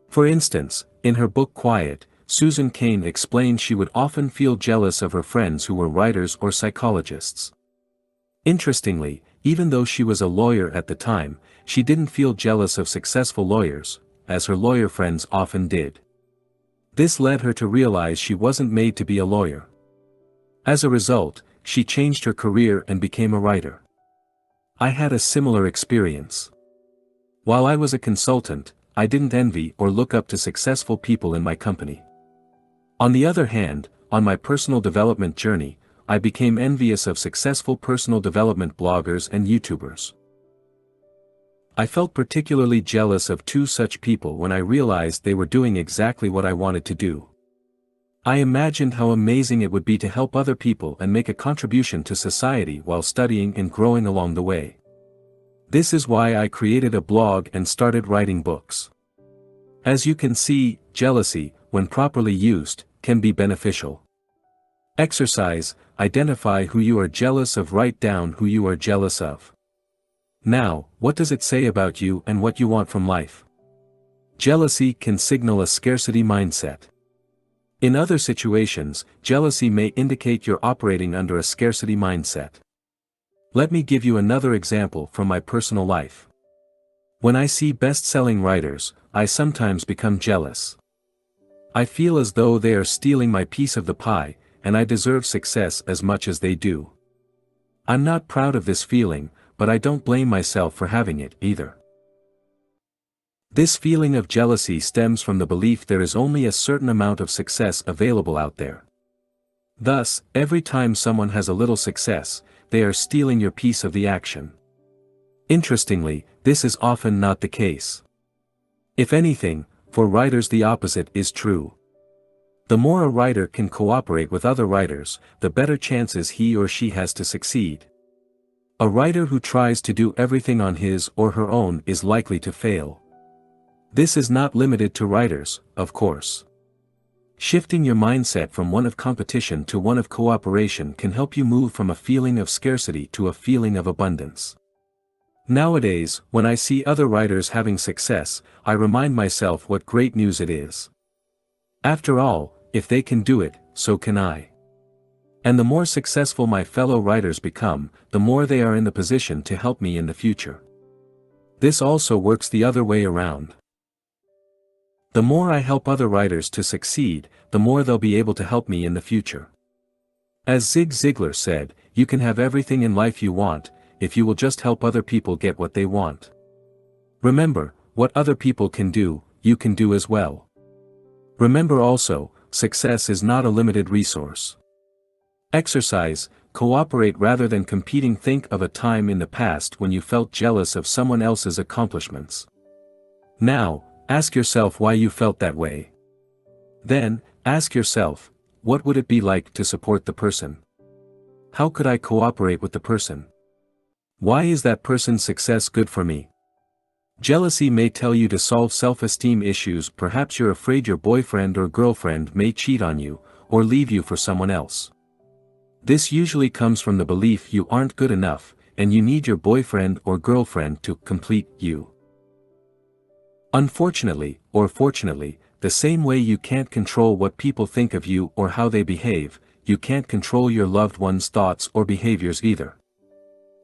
For instance, in her book Quiet, Susan Cain explained she would often feel jealous of her friends who were writers or psychologists. Interestingly, even though she was a lawyer at the time, she didn't feel jealous of successful lawyers, as her lawyer friends often did. This led her to realize she wasn't made to be a lawyer. As a result, she changed her career and became a writer. I had a similar experience. While I was a consultant, I didn't envy or look up to successful people in my company. On the other hand, on my personal development journey, I became envious of successful personal development bloggers and YouTubers. I felt particularly jealous of 2 such people when I realized they were doing exactly what I wanted to do. I imagined how amazing it would be to help other people and make a contribution to society while studying and growing along the way. This is why I created a blog and started writing books. As you can see, jealousy, when properly used, can be beneficial. Exercise, identify who you are jealous of. Write down who you are jealous of. Now, what does it say about you and what you want from life? Jealousy can signal a scarcity mindset. In other situations, jealousy may indicate you're operating under a scarcity mindset. Let me give you another example from my personal life. When I see best-selling writers, I sometimes become jealous. I feel as though they are stealing my piece of the pie, and I deserve success as much as they do. I'm not proud of this feeling, but I don't blame myself for having it either. This feeling of jealousy stems from the belief there is only a certain amount of success available out there. Thus, every time someone has a little success, they are stealing your piece of the action. Interestingly, this is often not the case. If anything, for writers the opposite is true. The more a writer can cooperate with other writers, the better chances he or she has to succeed. A writer who tries to do everything on his or her own is likely to fail. This is not limited to writers, of course. Shifting your mindset from one of competition to one of cooperation can help you move from a feeling of scarcity to a feeling of abundance. Nowadays, when I see other writers having success, I remind myself what great news it is. After all, if they can do it, so can I. And the more successful my fellow writers become, the more they are in the position to help me in the future. This also works the other way around. The more I help other writers to succeed, the more they'll be able to help me in the future. As Zig Ziglar said, you can have everything in life you want, if you will just help other people get what they want. Remember, what other people can do, you can do as well. Remember also, success is not a limited resource. Exercise, cooperate rather than competing. Think of a time in the past when you felt jealous of someone else's accomplishments. Now, ask yourself why you felt that way. Then, ask yourself, what would it be like to support the person? How could I cooperate with the person? Why is that person's success good for me? Jealousy may tell you to solve self-esteem issues. Perhaps you're afraid your boyfriend or girlfriend may cheat on you, or leave you for someone else. This usually comes from the belief you aren't good enough, and you need your boyfriend or girlfriend to complete you. Unfortunately, or fortunately, the same way you can't control what people think of you or how they behave, you can't control your loved one's thoughts or behaviors either.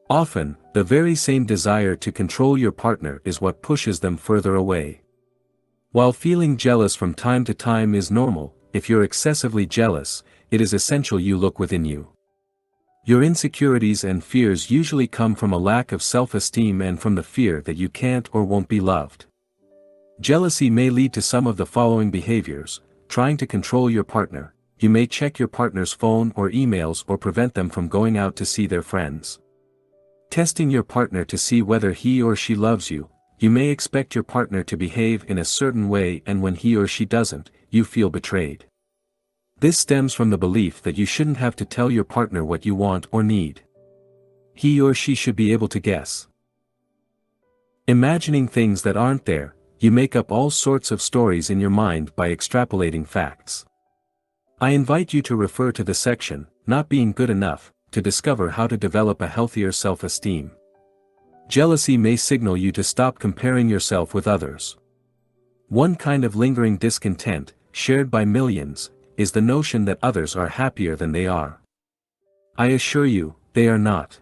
Often, the very same desire to control your partner is what pushes them further away. While feeling jealous from time to time is normal, if you're excessively jealous, it is essential you look within you. Your insecurities and fears usually come from a lack of self-esteem and from the fear that you can't or won't be loved. Jealousy may lead to some of the following behaviors: trying to control your partner. You may check your partner's phone or emails or prevent them from going out to see their friends. Testing your partner to see whether he or she loves you. You may expect your partner to behave in a certain way, and when he or she doesn't, you feel betrayed. This stems from the belief that you shouldn't have to tell your partner what you want or need. He or she should be able to guess. Imagining things that aren't there. You make up all sorts of stories in your mind by extrapolating facts. I invite you to refer to the section, Not Being Good Enough, to discover how to develop a healthier self-esteem. Jealousy may signal you to stop comparing yourself with others. One kind of lingering discontent, shared by millions, is the notion that others are happier than they are. I assure you, they are not.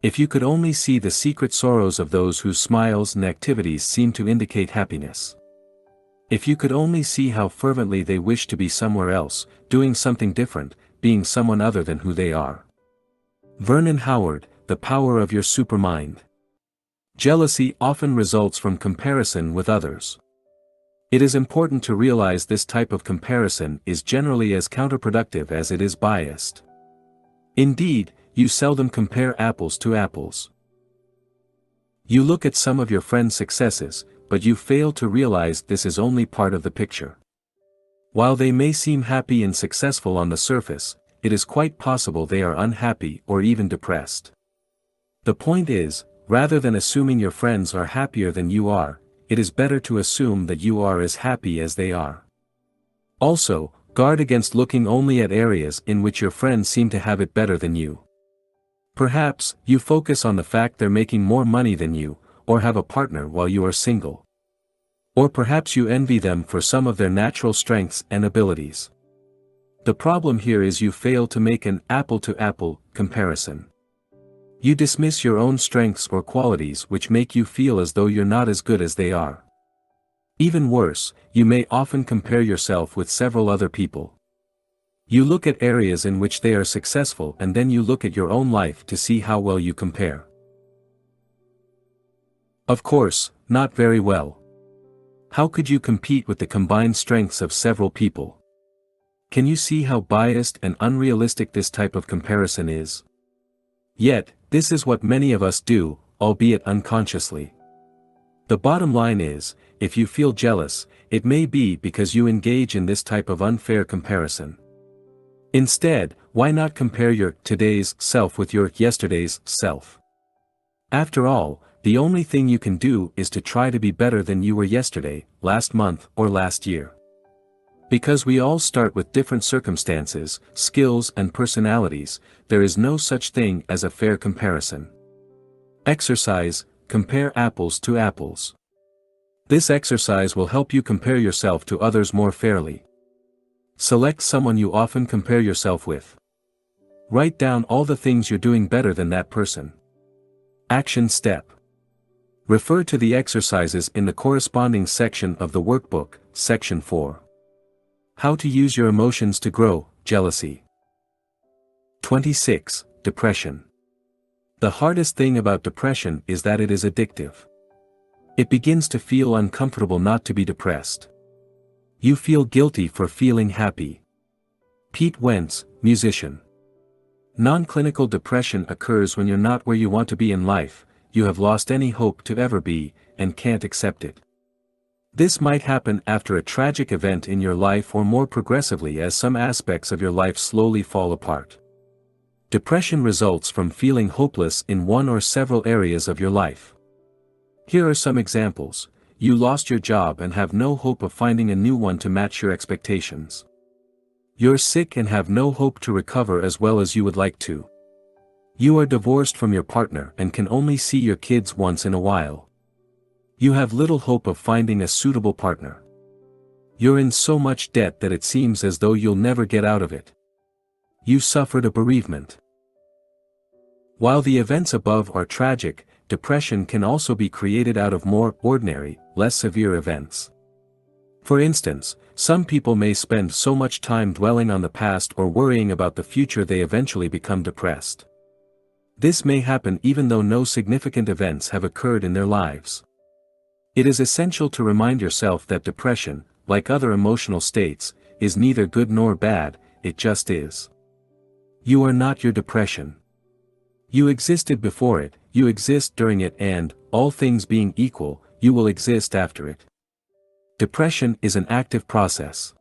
If you could only see the secret sorrows of those whose smiles and activities seem to indicate happiness. If you could only see how fervently they wish to be somewhere else, doing something different, being someone other than who they are. Vernon Howard, The Power of Your Supermind. Jealousy often results from comparison with others. It is important to realize this type of comparison is generally as counterproductive as it is biased. Indeed, you seldom compare apples to apples. You look at some of your friends' successes, but you fail to realize this is only part of the picture. While they may seem happy and successful on the surface, it is quite possible they are unhappy or even depressed. The point is, rather than assuming your friends are happier than you are, it is better to assume that you are as happy as they are. Also, guard against looking only at areas in which your friends seem to have it better than you. Perhaps, you focus on the fact they're making more money than you, or have a partner while you are single. Or perhaps you envy them for some of their natural strengths and abilities. The problem here is you fail to make an apple-to-apple comparison. You dismiss your own strengths or qualities which make you feel as though you're not as good as they are. Even worse, you may often compare yourself with several other people. You look at areas in which they are successful and then you look at your own life to see how well you compare. Of course, not very well. How could you compete with the combined strengths of several people? Can you see how biased and unrealistic this type of comparison is? Yet, this is what many of us do, albeit unconsciously. The bottom line is, if you feel jealous, it may be because you engage in this type of unfair comparison. Instead, why not compare your today's self with your yesterday's self? After all, the only thing you can do is to try to be better than you were yesterday, last month, or last year. Because we all start with different circumstances, skills and personalities, there is no such thing as a fair comparison. Exercise: compare apples to apples. This exercise will help you compare yourself to others more fairly. Select someone you often compare yourself with. Write down all the things you're doing better than that person. Action step: refer to the exercises in the corresponding section of the workbook, Section 4. How to use your emotions to grow: jealousy. 26. Depression. The hardest thing about depression is that it is addictive. It begins to feel uncomfortable not to be depressed. You feel guilty for feeling happy. Pete Wentz, musician. Non-clinical depression occurs when you're not where you want to be in life, you have lost any hope to ever be, and can't accept it. This might happen after a tragic event in your life or more progressively as some aspects of your life slowly fall apart. Depression results from feeling hopeless in one or several areas of your life. Here are some examples: you lost your job and have no hope of finding a new one to match your expectations. You're sick and have no hope to recover as well as you would like to. You are divorced from your partner and can only see your kids once in a while. You have little hope of finding a suitable partner. You're in so much debt that it seems as though you'll never get out of it. You suffered a bereavement. While the events above are tragic, depression can also be created out of more ordinary, less severe events. For instance, some people may spend so much time dwelling on the past or worrying about the future they eventually become depressed. This may happen even though no significant events have occurred in their lives. It is essential to remind yourself that depression, like other emotional states, is neither good nor bad, it just is. You are not your depression. You existed before it, you exist during it, and, all things being equal, you will exist after it. Depression is an active process.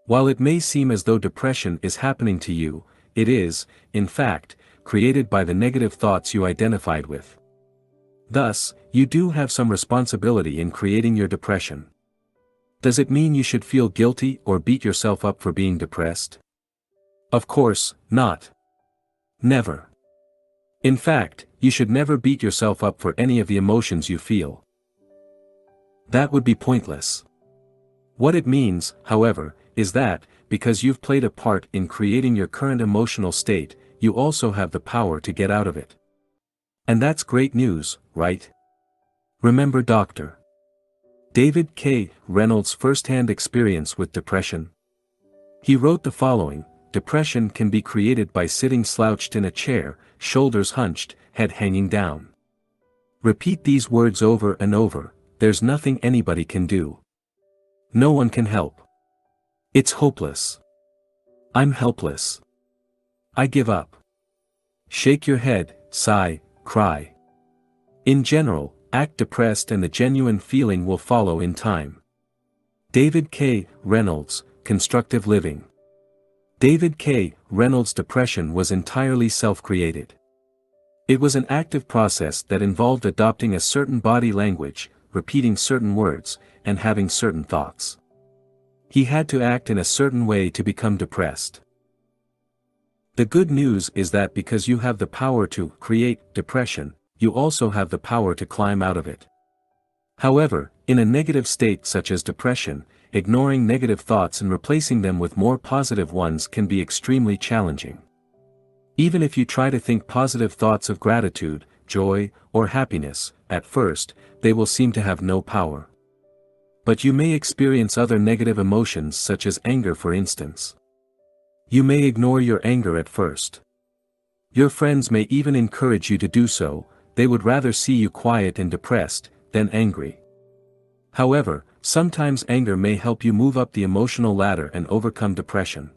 While it may seem as though depression is happening to you, it is, in fact, created by the negative thoughts you identified with. Thus, you do have some responsibility in creating your depression. Does it mean you should feel guilty or beat yourself up for being depressed? Of course, not. Never. In fact, you should never beat yourself up for any of the emotions you feel. That would be pointless. What it means, however, is that, because you've played a part in creating your current emotional state, you also have the power to get out of it. And that's great news, right? Remember Dr. David K. Reynolds' first-hand experience with depression? He wrote the following: depression can be created by sitting slouched in a chair, shoulders hunched, head hanging down. Repeat these words over and over: there's nothing anybody can do. No one can help. It's hopeless. I'm helpless. I give up. Shake your head, sigh, cry. In general, act depressed and the genuine feeling will follow in time. David K. Reynolds, Constructive Living. David K. Reynolds' depression was entirely self-created. It was an active process that involved adopting a certain body language, repeating certain words, and having certain thoughts. He had to act in a certain way to become depressed. The good news is that because you have the power to create depression, you also have the power to climb out of it. However, in a negative state such as depression, ignoring negative thoughts and replacing them with more positive ones can be extremely challenging. Even if you try to think positive thoughts of gratitude, joy, or happiness, at first, they will seem to have no power. But you may experience other negative emotions such as anger, for instance. You may ignore your anger at first. Your friends may even encourage you to do so. They would rather see you quiet and depressed than angry. However, sometimes anger may help you move up the emotional ladder and overcome depression.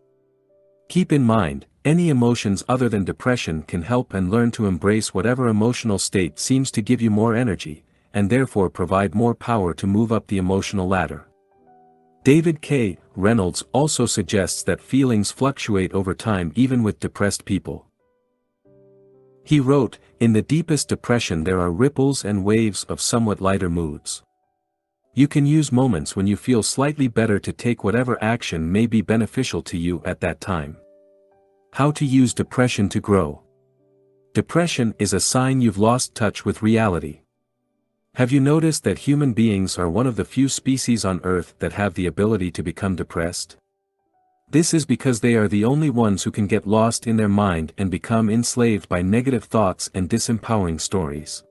Keep in mind, any emotions other than depression can help, and learn to embrace whatever emotional state seems to give you more energy, and therefore provide more power to move up the emotional ladder. David K. Reynolds also suggests that feelings fluctuate over time even with depressed people. He wrote, "In the deepest depression there are ripples and waves of somewhat lighter moods. You can use moments when you feel slightly better to take whatever action may be beneficial to you at that time. How to use depression to grow. Depression is a sign you've lost touch with reality. Have you noticed that human beings are one of the few species on Earth that have the ability to become depressed? This is because they are the only ones who can get lost in their mind and become enslaved by negative thoughts and disempowering stories.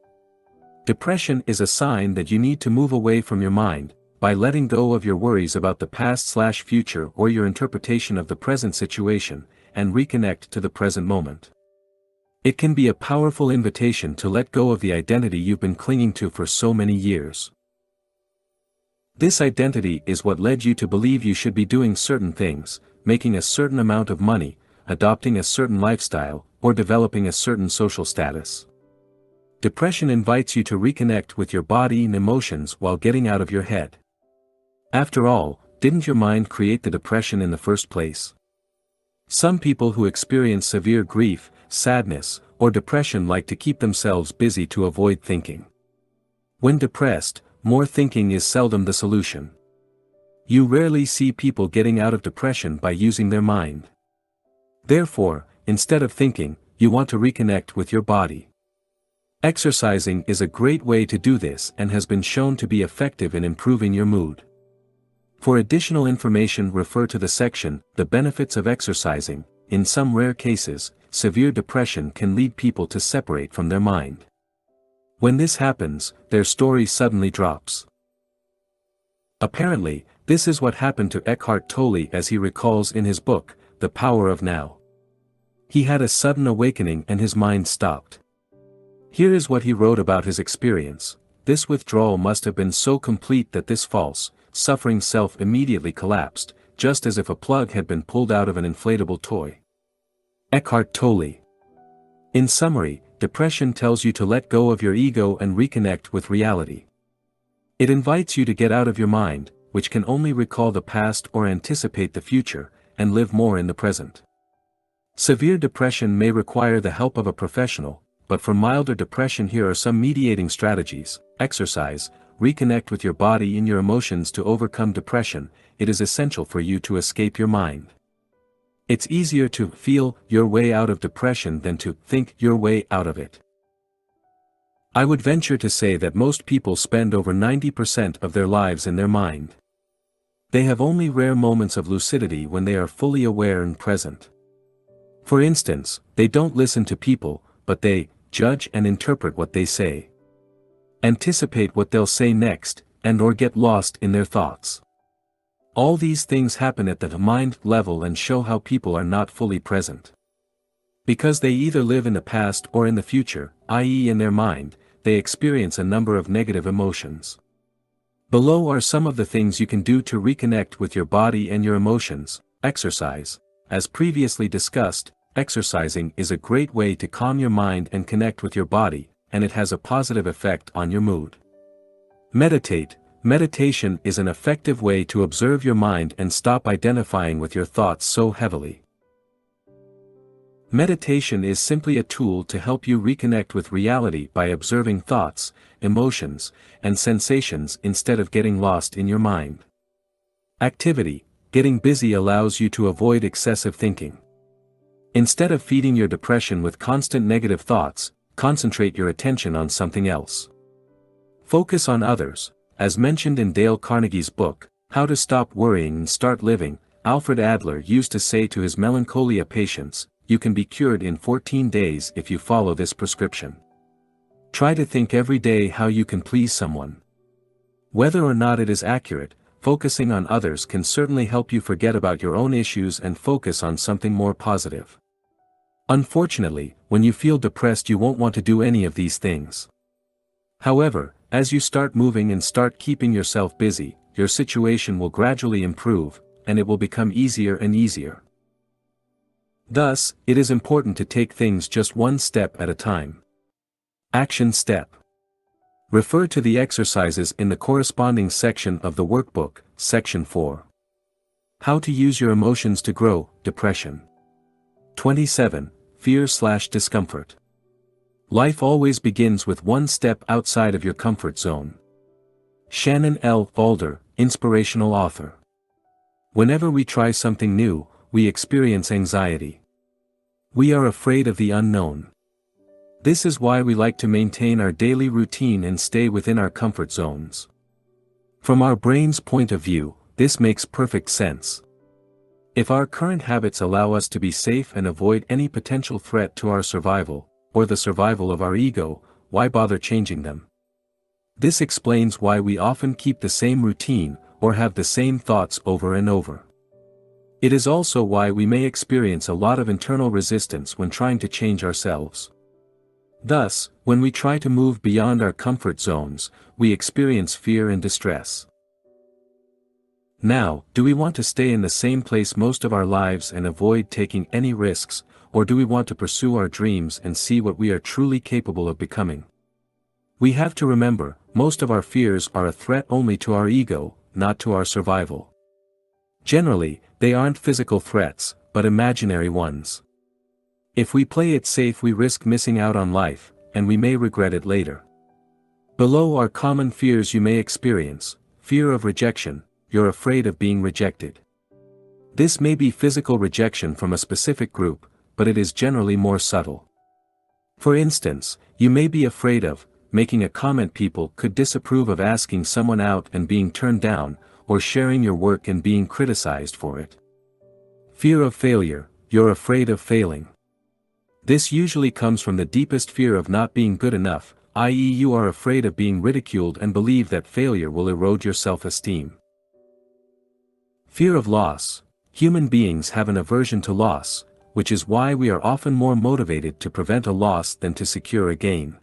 Depression is a sign that you need to move away from your mind, by letting go of your worries about the past/future or your interpretation of the present situation, and reconnect to the present moment. It can be a powerful invitation to let go of the identity you've been clinging to for so many years. This identity is what led you to believe you should be doing certain things, making a certain amount of money, adopting a certain lifestyle, or developing a certain social status. Depression invites you to reconnect with your body and emotions while getting out of your head. After all, didn't your mind create the depression in the first place? Some people who experience severe grief, sadness, or depression like to keep themselves busy to avoid thinking. When depressed, more thinking is seldom the solution. You rarely see people getting out of depression by using their mind. Therefore, instead of thinking, you want to reconnect with your body. Exercising is a great way to do this and has been shown to be effective in improving your mood. For additional information, refer to the section, The Benefits of Exercising. In some rare cases, severe depression can lead people to separate from their mind. When this happens, their story suddenly drops. Apparently, this is what happened to Eckhart Tolle, as he recalls in his book, The Power of Now. He had a sudden awakening and his mind stopped. Here is what he wrote about his experience. This withdrawal must have been so complete that this false, suffering self immediately collapsed, just as if a plug had been pulled out of an inflatable toy. Eckhart Tolle. In summary, depression tells you to let go of your ego and reconnect with reality. It invites you to get out of your mind, which can only recall the past or anticipate the future, and live more in the present. Severe depression may require the help of a professional, but for milder depression here are some mediating strategies. Exercise, reconnect with your body and your emotions to overcome depression. It is essential for you to escape your mind. It's easier to feel your way out of depression than to think your way out of it. I would venture to say that most people spend over 90% of their lives in their mind. They have only rare moments of lucidity when they are fully aware and present. For instance, they don't listen to people, but they judge and interpret what they say, anticipate what they'll say next, and/or get lost in their thoughts. All these things happen at the mind level and show how people are not fully present. Because they either live in the past or in the future, i.e. in their mind, they experience a number of negative emotions. Below are some of the things you can do to reconnect with your body and your emotions. Exercise. As previously discussed, exercising is a great way to calm your mind and connect with your body, and it has a positive effect on your mood. Meditate. Meditation is an effective way to observe your mind and stop identifying with your thoughts so heavily. Meditation is simply a tool to help you reconnect with reality by observing thoughts, emotions, and sensations instead of getting lost in your mind. Activity. Getting busy allows you to avoid excessive thinking. Instead of feeding your depression with constant negative thoughts, concentrate your attention on something else. Focus on others. As mentioned in Dale Carnegie's book, How to Stop Worrying and Start Living, Alfred Adler used to say to his melancholia patients, "You can be cured in 14 days if you follow this prescription. Try to think every day how you can please someone." Whether or not it is accurate, focusing on others can certainly help you forget about your own issues and focus on something more positive. Unfortunately, when you feel depressed you won't want to do any of these things. However, as you start moving and start keeping yourself busy, your situation will gradually improve, and it will become easier and easier. Thus, it is important to take things just one step at a time. Action step. Refer to the exercises in the corresponding section of the workbook, Section 4. How to use your emotions to grow, depression. 27. Fear/discomfort. Life always begins with one step outside of your comfort zone. Shannon L. Alder, inspirational author. Whenever we try something new, we experience anxiety. We are afraid of the unknown. This is why we like to maintain our daily routine and stay within our comfort zones. From our brain's point of view, this makes perfect sense. If our current habits allow us to be safe and avoid any potential threat to our survival, or the survival of our ego, why bother changing them? This explains why we often keep the same routine, or have the same thoughts over and over. It is also why we may experience a lot of internal resistance when trying to change ourselves. Thus, when we try to move beyond our comfort zones, we experience fear and distress. Now, do we want to stay in the same place most of our lives and avoid taking any risks, or do we want to pursue our dreams and see what we are truly capable of becoming? We have to remember, most of our fears are a threat only to our ego, not to our survival. Generally, they aren't physical threats, but imaginary ones. If we play it safe, we risk missing out on life, and we may regret it later. Below are common fears you may experience: fear of rejection. You're afraid of being rejected. This may be physical rejection from a specific group, but it is generally more subtle. For instance, you may be afraid of making a comment people could disapprove of, asking someone out and being turned down, or sharing your work and being criticized for it. Fear of failure. You're afraid of failing. This usually comes from the deepest fear of not being good enough, i.e., you are afraid of being ridiculed and believe that failure will erode your self-esteem. Fear of loss. Human beings have an aversion to loss, which is why we are often more motivated to prevent a loss than to secure a gain.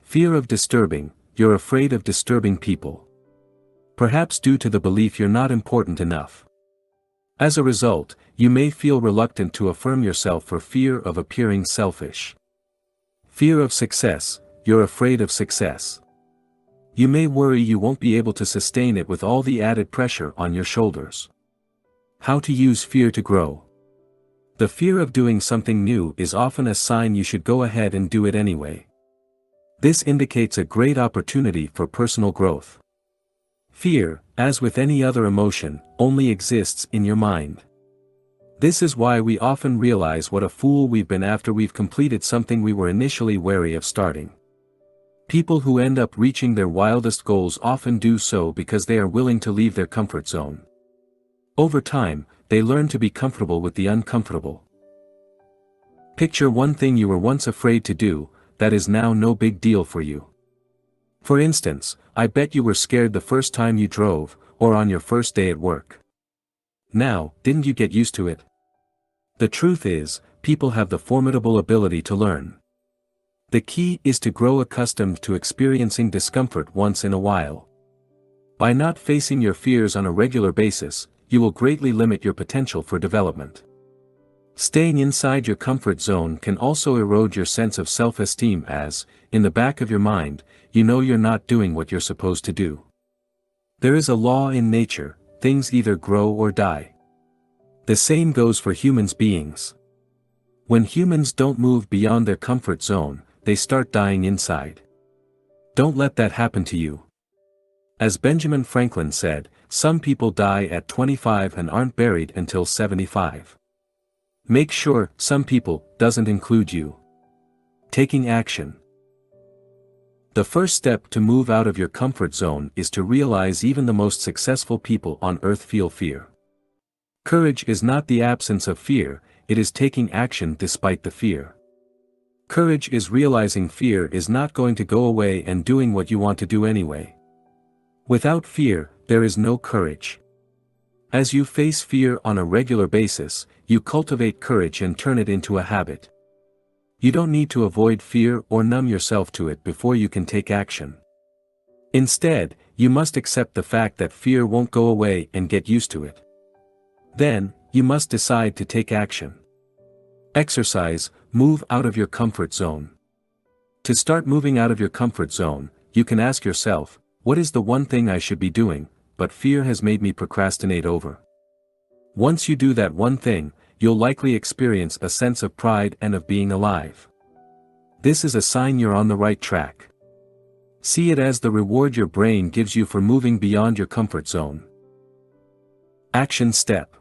Fear of disturbing. You're afraid of disturbing people. Perhaps due to the belief you're not important enough. As a result, you may feel reluctant to affirm yourself for fear of appearing selfish. Fear of success. You're afraid of success. You may worry you won't be able to sustain it with all the added pressure on your shoulders. How to use fear to grow. The fear of doing something new is often a sign you should go ahead and do it anyway. This indicates a great opportunity for personal growth. Fear, as with any other emotion, only exists in your mind. This is why we often realize what a fool we've been after we've completed something we were initially wary of starting. People who end up reaching their wildest goals often do so because they are willing to leave their comfort zone. Over time, they learn to be comfortable with the uncomfortable. Picture one thing you were once afraid to do, that is now no big deal for you. For instance, I bet you were scared the first time you drove, or on your first day at work. Now, didn't you get used to it? The truth is, people have the formidable ability to learn. The key is to grow accustomed to experiencing discomfort once in a while. By not facing your fears on a regular basis, you will greatly limit your potential for development. Staying inside your comfort zone can also erode your sense of self-esteem as, in the back of your mind, you know you're not doing what you're supposed to do. There is a law in nature: things either grow or die. The same goes for human beings. When humans don't move beyond their comfort zone, they start dying inside. Don't let that happen to you. As Benjamin Franklin said, some people die at 25 and aren't buried until 75. Make sure "some people" doesn't include you. Taking action. The first step to move out of your comfort zone is to realize even the most successful people on earth feel fear. Courage is not the absence of fear, it is taking action despite the fear. Courage is realizing fear is not going to go away and doing what you want to do anyway. Without fear, there is no courage. As you face fear on a regular basis, you cultivate courage and turn it into a habit. You don't need to avoid fear or numb yourself to it before you can take action. Instead, you must accept the fact that fear won't go away and get used to it. Then, you must decide to take action. Exercise. Move out of your comfort zone. To start moving out of your comfort zone, you can ask yourself, what is the one thing I should be doing, but fear has made me procrastinate over? Once you do that one thing, you'll likely experience a sense of pride and of being alive. This is a sign you're on the right track. See it as the reward your brain gives you for moving beyond your comfort zone. Action step.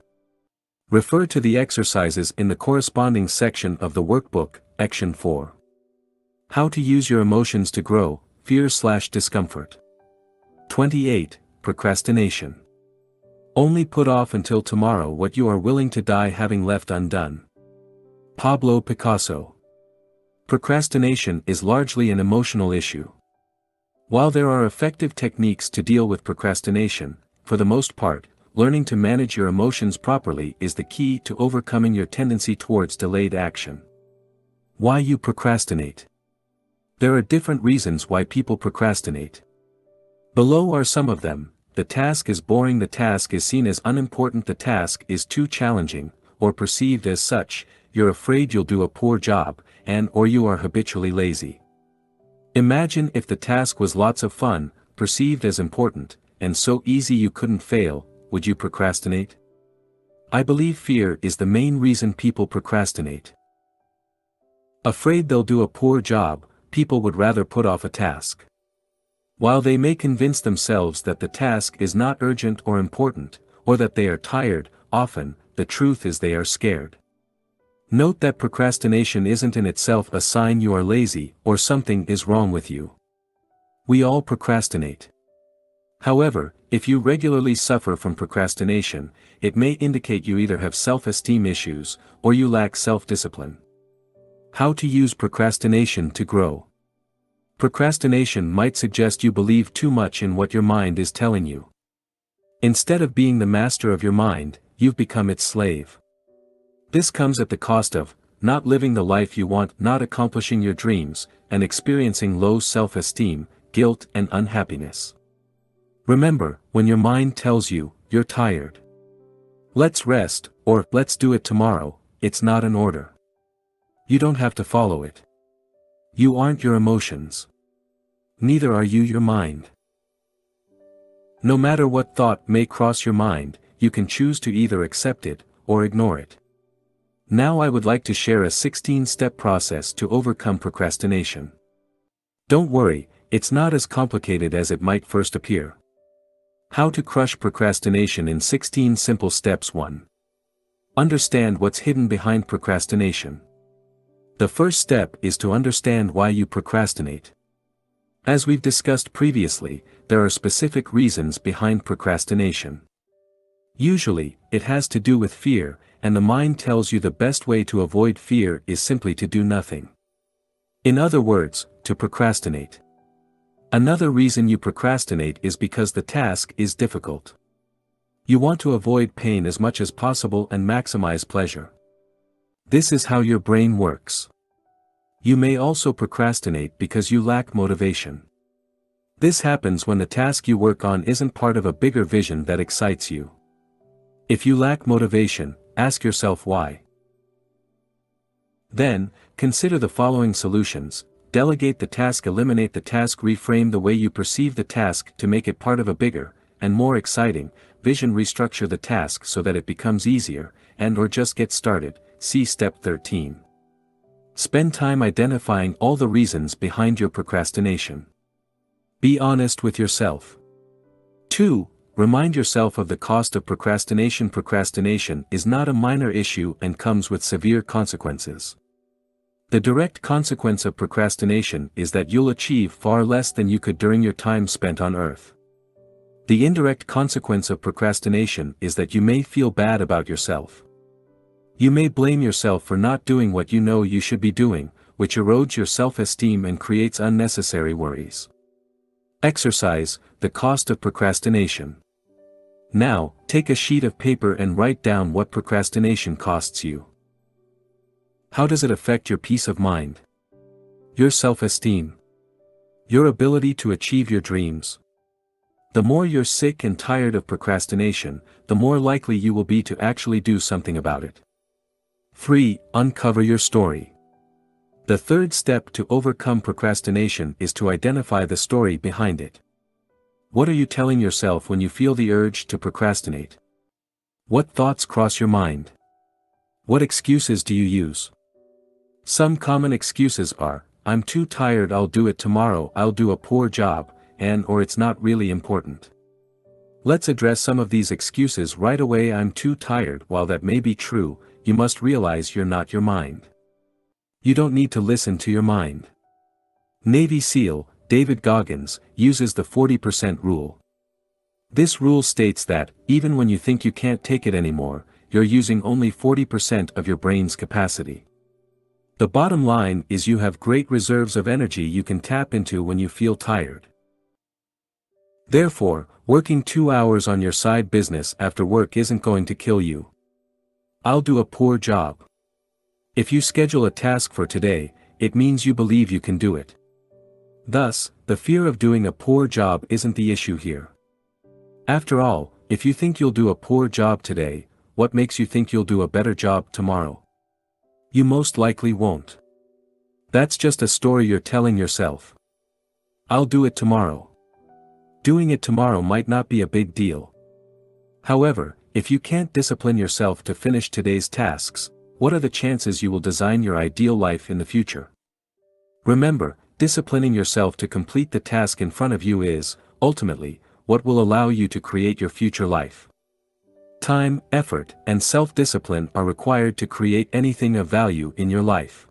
Refer to the exercises in the corresponding section of the workbook, Action 4. How to use your emotions to grow, fear/discomfort. 28. Procrastination. Only put off until tomorrow what you are willing to die having left undone. Pablo Picasso. Procrastination is largely an emotional issue. While there are effective techniques to deal with procrastination, for the most part, learning to manage your emotions properly is the key to overcoming your tendency towards delayed action. Why you procrastinate. There are different reasons why people procrastinate. Below are some of them. The task is boring, the task is seen as unimportant, the task is too challenging, or perceived as such, you're afraid you'll do a poor job, or you are habitually lazy. Imagine if the task was lots of fun, perceived as important, and so easy you couldn't fail, would you procrastinate? I believe fear is the main reason people procrastinate. Afraid they'll do a poor job, people would rather put off a task. While they may convince themselves that the task is not urgent or important, or that they are tired, often, the truth is they are scared. Note that procrastination isn't in itself a sign you are lazy or something is wrong with you. We all procrastinate. However, if you regularly suffer from procrastination, it may indicate you either have self-esteem issues, or you lack self-discipline. How to use procrastination to grow. Procrastination might suggest you believe too much in what your mind is telling you. Instead of being the master of your mind, you've become its slave. This comes at the cost of not living the life you want, not accomplishing your dreams, and experiencing low self-esteem, guilt, and unhappiness. Remember, when your mind tells you, you're tired. Let's rest, or let's do it tomorrow, it's not an order. You don't have to follow it. You aren't your emotions. Neither are you your mind. No matter what thought may cross your mind, you can choose to either accept it, or ignore it. Now I would like to share a 16-step process to overcome procrastination. Don't worry, it's not as complicated as it might first appear. How to crush procrastination in 16 simple steps. 1. Understand what's hidden behind procrastination. The first step is to understand why you procrastinate. As we've discussed previously, there are specific reasons behind procrastination. Usually, it has to do with fear, and the mind tells you the best way to avoid fear is simply to do nothing. In other words, to procrastinate. Another reason you procrastinate is because the task is difficult. You want to avoid pain as much as possible and maximize pleasure. This is how your brain works. You may also procrastinate because you lack motivation. This happens when the task you work on isn't part of a bigger vision that excites you. If you lack motivation, ask yourself why. Then, consider the following solutions: delegate the task, eliminate the task, reframe the way you perceive the task to make it part of a bigger, and more exciting, vision, restructure the task so that it becomes easier, or just get started. See Step 13. Spend time identifying all the reasons behind your procrastination. Be honest with yourself. 2. Remind yourself of the cost of procrastination. Procrastination is not a minor issue and comes with severe consequences. The direct consequence of procrastination is that you'll achieve far less than you could during your time spent on Earth. The indirect consequence of procrastination is that you may feel bad about yourself. You may blame yourself for not doing what you know you should be doing, which erodes your self-esteem and creates unnecessary worries. Exercise, the cost of procrastination. Now, take a sheet of paper and write down what procrastination costs you. How does it affect your peace of mind? Your self-esteem? Your ability to achieve your dreams? The more you're sick and tired of procrastination, the more likely you will be to actually do something about it. 3. Uncover your story. The third step to overcome procrastination is to identify the story behind it. What are you telling yourself when you feel the urge to procrastinate? What thoughts cross your mind? What excuses do you use? Some common excuses are, I'm too tired, I'll do it tomorrow, I'll do a poor job, and or it's not really important. Let's address some of these excuses right away. I'm too tired. While that may be true, you must realize you're not your mind. You don't need to listen to your mind. Navy SEAL, David Goggins, uses the 40% rule. This rule states that, even when you think you can't take it anymore, you're using only 40% of your brain's capacity. The bottom line is you have great reserves of energy you can tap into when you feel tired. Therefore, working 2 hours on your side business after work isn't going to kill you. I'll do a poor job. If you schedule a task for today, it means you believe you can do it. Thus, the fear of doing a poor job isn't the issue here. After all, if you think you'll do a poor job today, what makes you think you'll do a better job tomorrow? You most likely won't. That's just a story you're telling yourself. I'll do it tomorrow. Doing it tomorrow might not be a big deal. However, if you can't discipline yourself to finish today's tasks, what are the chances you will design your ideal life in the future? Remember, disciplining yourself to complete the task in front of you is, ultimately, what will allow you to create your future life. Time, effort, and self-discipline are required to create anything of value in your life.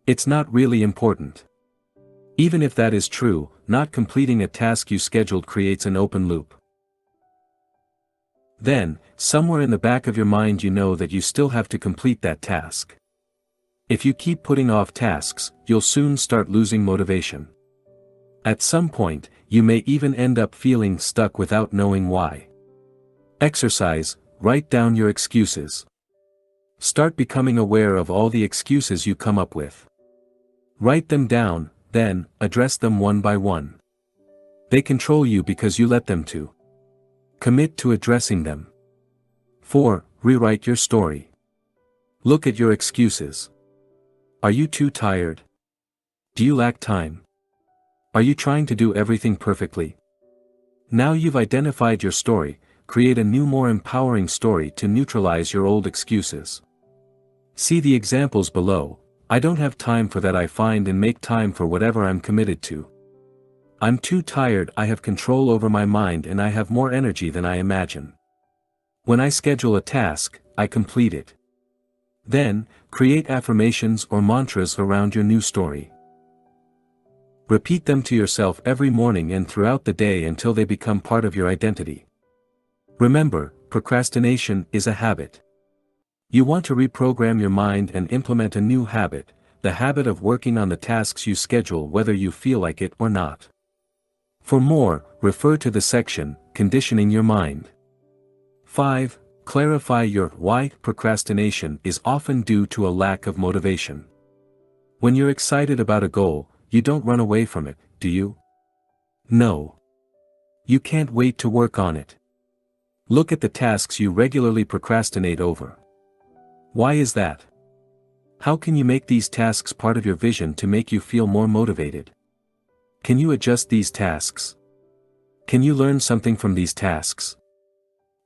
It's not really important. Even if that is true, not completing a task you scheduled creates an open loop. Then, somewhere in the back of your mind you know that you still have to complete that task. If you keep putting off tasks, you'll soon start losing motivation. At some point, you may even end up feeling stuck without knowing why. Exercise, write down your excuses. Start becoming aware of all the excuses you come up with. Write them down, then, address them one by one. They control you because you let them to. Commit to addressing them. 4. Rewrite your story. Look at your excuses. Are you too tired? Do you lack time? Are you trying to do everything perfectly? Now you've identified your story, create a new, more empowering story to neutralize your old excuses. See the examples below. I don't have time for that. I find and make time for whatever I'm committed to. I'm too tired. I have control over my mind and I have more energy than I imagine. When I schedule a task, I complete it. Then, create affirmations or mantras around your new story. Repeat them to yourself every morning and throughout the day until they become part of your identity. Remember, procrastination is a habit. You want to reprogram your mind and implement a new habit, the habit of working on the tasks you schedule whether you feel like it or not. For more, refer to the section, Conditioning Your Mind. 5. Clarify your why. Procrastination is often due to a lack of motivation. When you're excited about a goal, you don't run away from it, do you? No. You can't wait to work on it. Look at the tasks you regularly procrastinate over. Why is that? How can you make these tasks part of your vision to make you feel more motivated? Can you adjust these tasks? Can you learn something from these tasks?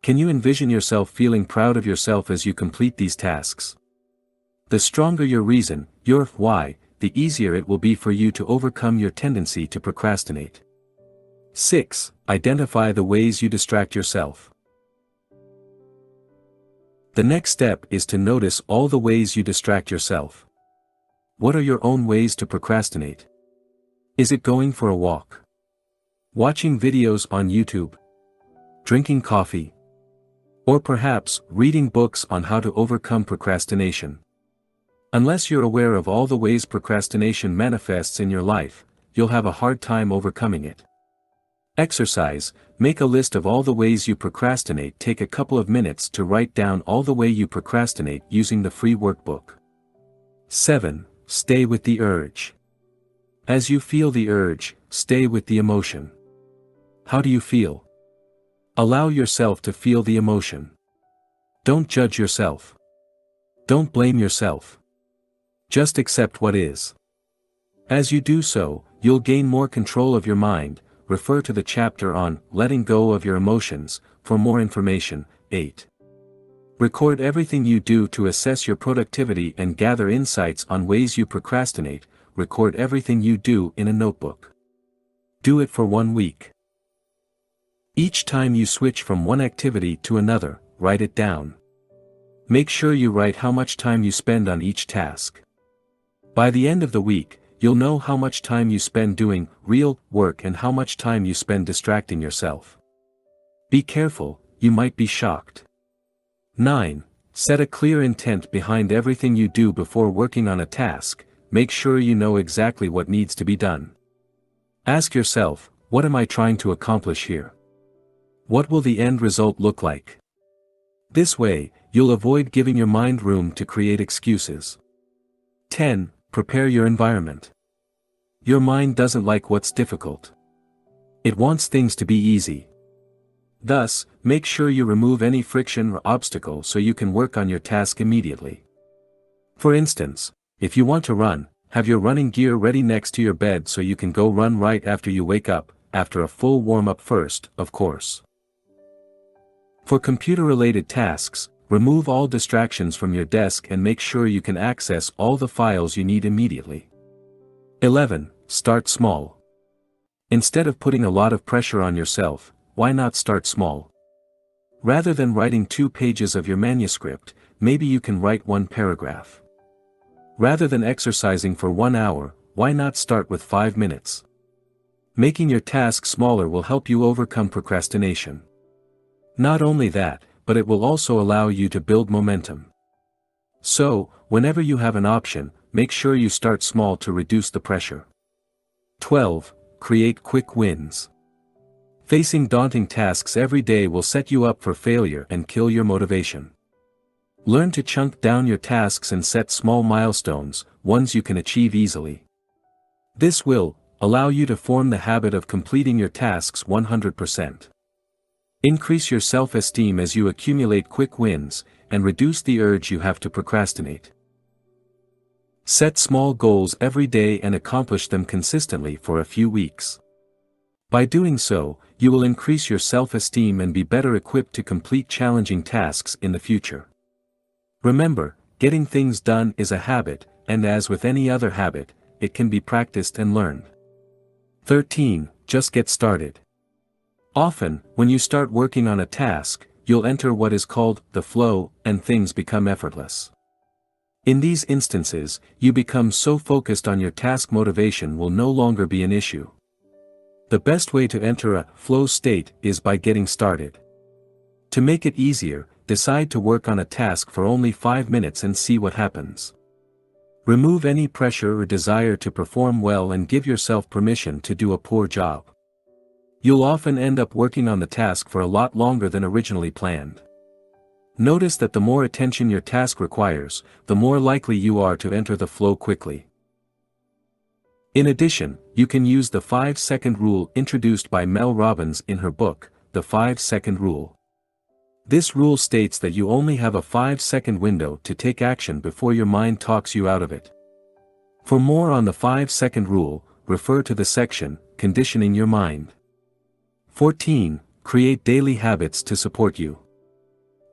Can you envision yourself feeling proud of yourself as you complete these tasks? The stronger your reason, your why, the easier it will be for you to overcome your tendency to procrastinate. 6. Identify the ways you distract yourself. The next step is to notice all the ways you distract yourself. What are your own ways to procrastinate? Is it going for a walk? Watching videos on YouTube? Drinking coffee? Or perhaps reading books on how to overcome procrastination? Unless you're aware of all the ways procrastination manifests in your life, you'll have a hard time overcoming it. Exercise, make a list of all the ways you procrastinate. Take a couple of minutes to write down all the way you procrastinate using the free workbook. 7. Stay with the urge. As you feel the urge, stay with the emotion. How do you feel? Allow yourself to feel the emotion. Don't judge yourself. Don't blame yourself. Just accept what is. As you do so, you'll gain more control of your mind. Refer to the chapter on letting go of your emotions for more information. 8. Record everything you do to assess your productivity and gather insights on ways you procrastinate. record everything you do in a notebook. Do it for 1 week. Each time you switch from one activity to another, write it down. Make sure you write how much time you spend on each task. By the end of the week, you'll know how much time you spend doing real work and how much time you spend distracting yourself. Be careful, you might be shocked. 9. Set a clear intent behind everything you do before working on a task. Make sure you know exactly what needs to be done. Ask yourself, what am I trying to accomplish here? What will the end result look like? This way, you'll avoid giving your mind room to create excuses. 10. Prepare your environment. Your mind doesn't like what's difficult. It wants things to be easy. Thus, make sure you remove any friction or obstacle so you can work on your task immediately. For instance, if you want to run, have your running gear ready next to your bed so you can go run right after you wake up, after a full warm-up first, of course. For computer-related tasks, remove all distractions from your desk and make sure you can access all the files you need immediately. 11. Start small. Instead of putting a lot of pressure on yourself, why not start small? Rather than writing 2 pages of your manuscript, maybe you can write 1 paragraph. Rather than exercising for 1 hour, why not start with 5 minutes? Making your task smaller will help you overcome procrastination. Not only that, but it will also allow you to build momentum. So, whenever you have an option, make sure you start small to reduce the pressure. 12. Create quick wins. Facing daunting tasks every day will set you up for failure and kill your motivation. Learn to chunk down your tasks and set small milestones, ones you can achieve easily. This will allow you to form the habit of completing your tasks 100%. Increase your self-esteem as you accumulate quick wins, and reduce the urge you have to procrastinate. Set small goals every day and accomplish them consistently for a few weeks. By doing so, you will increase your self-esteem and be better equipped to complete challenging tasks in the future. Remember, getting things done is a habit, and as with any other habit, it can be practiced and learned. 13. Just get started. Often, when you start working on a task, you'll enter what is called the flow, and things become effortless. In these instances, you become so focused on your task motivation will no longer be an issue. The best way to enter a flow state is by getting started. To make it easier, decide to work on a task for only 5 minutes and see what happens. Remove any pressure or desire to perform well and give yourself permission to do a poor job. You'll often end up working on the task for a lot longer than originally planned. Notice that the more attention your task requires, the more likely you are to enter the flow quickly. In addition, you can use the 5-second rule introduced by Mel Robbins in her book, The 5-Second Rule. This rule states that you only have a 5-second window to take action before your mind talks you out of it. For more on the 5-second rule, refer to the section, Conditioning Your Mind. 14. Create daily habits to support you.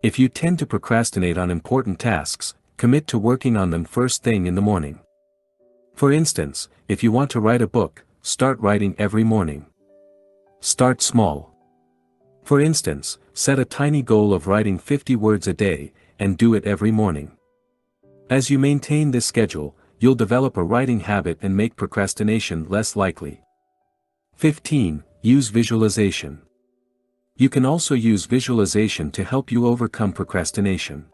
If you tend to procrastinate on important tasks, commit to working on them first thing in the morning. For instance, if you want to write a book, start writing every morning. Start small. For instance, set a tiny goal of writing 50 words a day, and do it every morning. As you maintain this schedule, you'll develop a writing habit and make procrastination less likely. 15. Use visualization. You can also use visualization to help you overcome procrastination.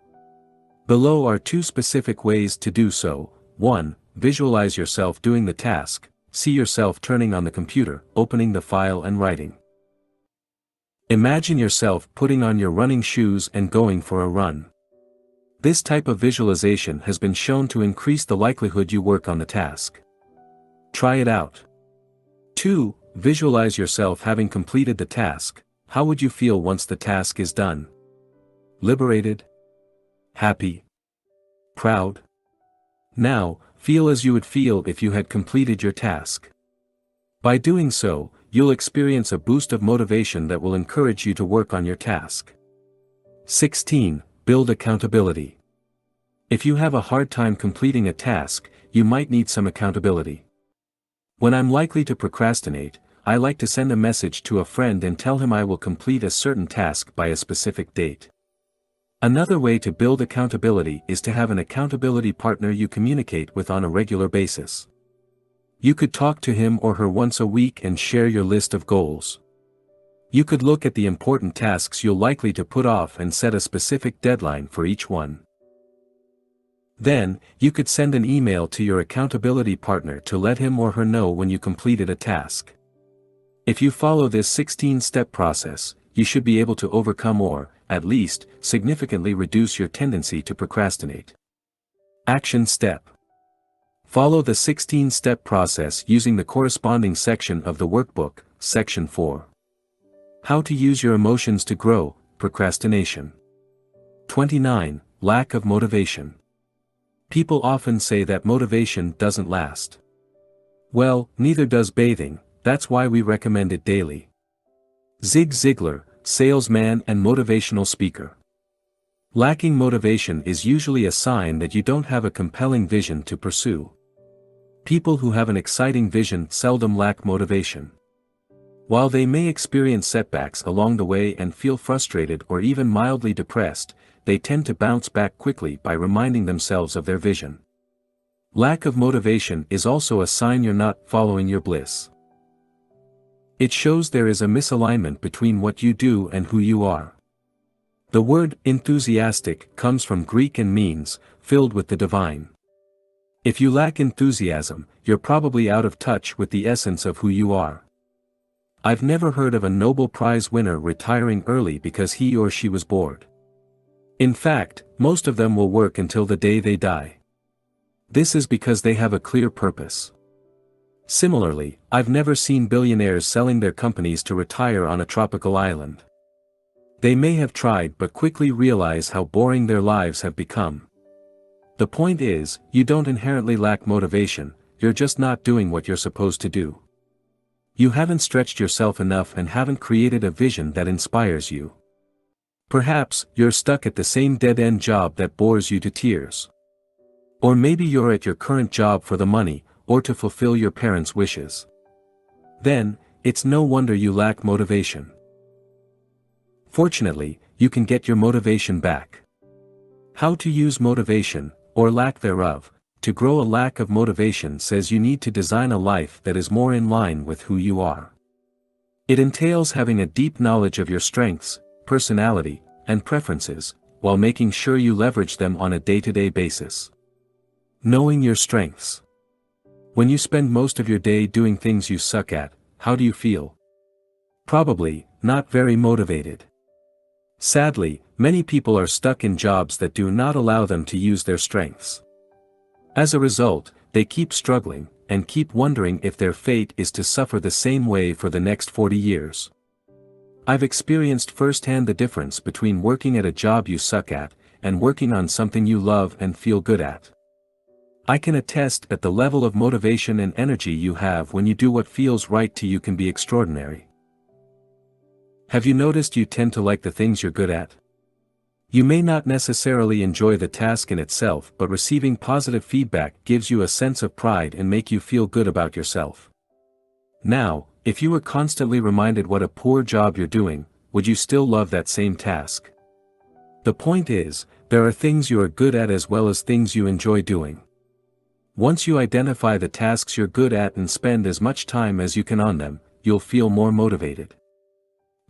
Below are 2 specific ways to do so. 1. Visualize yourself doing the task. See yourself turning on the computer, opening the file and writing. Imagine yourself putting on your running shoes and going for a run. This type of visualization has been shown to increase the likelihood you work on the task. Try it out. 2. Visualize yourself having completed the task. How would you feel once the task is done? Liberated? Happy? Proud? Now, feel as you would feel if you had completed your task. By doing so, you'll experience a boost of motivation that will encourage you to work on your task. 16. Build accountability. If you have a hard time completing a task, you might need some accountability. When I'm likely to procrastinate, I like to send a message to a friend and tell him I will complete a certain task by a specific date. Another way to build accountability is to have an accountability partner you communicate with on a regular basis. You could talk to him or her once a week and share your list of goals. You could look at the important tasks you're likely to put off and set a specific deadline for each one. Then, you could send an email to your accountability partner to let him or her know when you completed a task. If you follow this 16-step process, you should be able to overcome or, at least, significantly reduce your tendency to procrastinate. Action step. Follow the 16-step process using the corresponding section of the workbook, Section 4. How to use your emotions to grow, procrastination. 29. Lack of motivation. People often say that motivation doesn't last. Well, neither does bathing, that's why we recommend it daily. Zig Ziglar, salesman and motivational speaker. Lacking motivation is usually a sign that you don't have a compelling vision to pursue. People who have an exciting vision seldom lack motivation. While they may experience setbacks along the way and feel frustrated or even mildly depressed, they tend to bounce back quickly by reminding themselves of their vision. Lack of motivation is also a sign you're not following your bliss. It shows there is a misalignment between what you do and who you are. The word enthusiastic comes from Greek and means filled with the divine. If you lack enthusiasm, you're probably out of touch with the essence of who you are. I've never heard of a Nobel Prize winner retiring early because he or she was bored. In fact, most of them will work until the day they die. This is because they have a clear purpose. Similarly, I've never seen billionaires selling their companies to retire on a tropical island. They may have tried but quickly realize how boring their lives have become. The point is, you don't inherently lack motivation, you're just not doing what you're supposed to do. You haven't stretched yourself enough and haven't created a vision that inspires you. Perhaps, you're stuck at the same dead-end job that bores you to tears. Or maybe you're at your current job for the money, or to fulfill your parents' wishes. Then, it's no wonder you lack motivation. Fortunately, you can get your motivation back. How to use motivation, or lack thereof, to grow a lack of motivation says you need to design a life that is more in line with who you are. It entails having a deep knowledge of your strengths, personality, and preferences, while making sure you leverage them on a day-to-day basis. Knowing your strengths. When you spend most of your day doing things you suck at, how do you feel? Probably, not very motivated. Sadly, many people are stuck in jobs that do not allow them to use their strengths. As a result, they keep struggling, and keep wondering if their fate is to suffer the same way for the next 40 years. I've experienced firsthand the difference between working at a job you suck at, and working on something you love and feel good at. I can attest that the level of motivation and energy you have when you do what feels right to you can be extraordinary. Have you noticed you tend to like the things you're good at? You may not necessarily enjoy the task in itself, but receiving positive feedback gives you a sense of pride and make you feel good about yourself. Now, if you were constantly reminded what a poor job you're doing, would you still love that same task? The point is, there are things you are good at as well as things you enjoy doing. Once you identify the tasks you're good at and spend as much time as you can on them, you'll feel more motivated.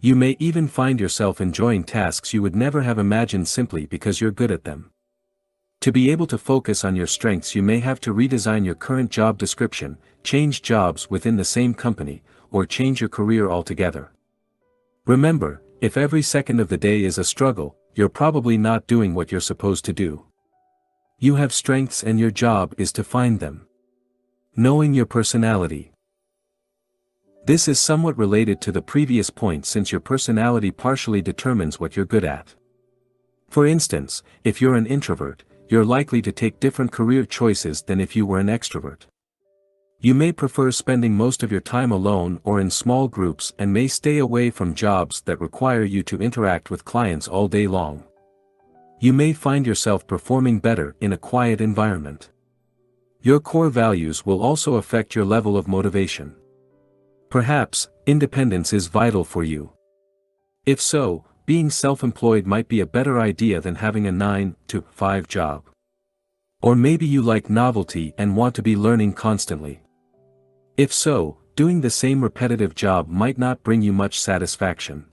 You may even find yourself enjoying tasks you would never have imagined simply because you're good at them. To be able to focus on your strengths, you may have to redesign your current job description, change jobs within the same company, or change your career altogether. Remember, if every second of the day is a struggle, you're probably not doing what you're supposed to do. You have strengths and your job is to find them. Knowing your personality. This is somewhat related to the previous point since your personality partially determines what you're good at. For instance, if you're an introvert, you're likely to take different career choices than if you were an extrovert. You may prefer spending most of your time alone or in small groups and may stay away from jobs that require you to interact with clients all day long. You may find yourself performing better in a quiet environment. Your core values will also affect your level of motivation. Perhaps, independence is vital for you. If so, being self-employed might be a better idea than having a 9-to-5 job. Or maybe you like novelty and want to be learning constantly. If so, doing the same repetitive job might not bring you much satisfaction.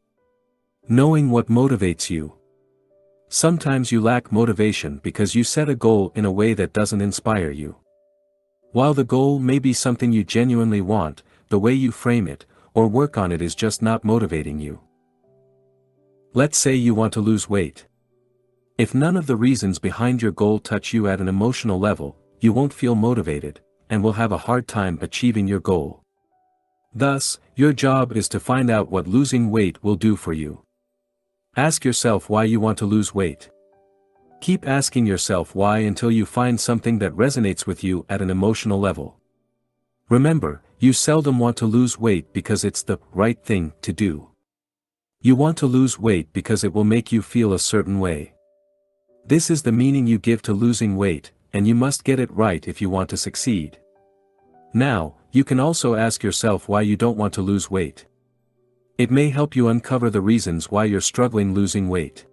Knowing what motivates you. Sometimes you lack motivation because you set a goal in a way that doesn't inspire you. While the goal may be something you genuinely want, the way you frame it, or work on it is just not motivating you. Let's say you want to lose weight. If none of the reasons behind your goal touch you at an emotional level, you won't feel motivated, and will have a hard time achieving your goal. Thus, your job is to find out what losing weight will do for you. Ask yourself why you want to lose weight. Keep asking yourself why until you find something that resonates with you at an emotional level. Remember, you seldom want to lose weight because it's the right thing to do. You want to lose weight because it will make you feel a certain way. This is the meaning you give to losing weight, and you must get it right if you want to succeed. Now, you can also ask yourself why you don't want to lose weight. It may help you uncover the reasons why you're struggling losing weight.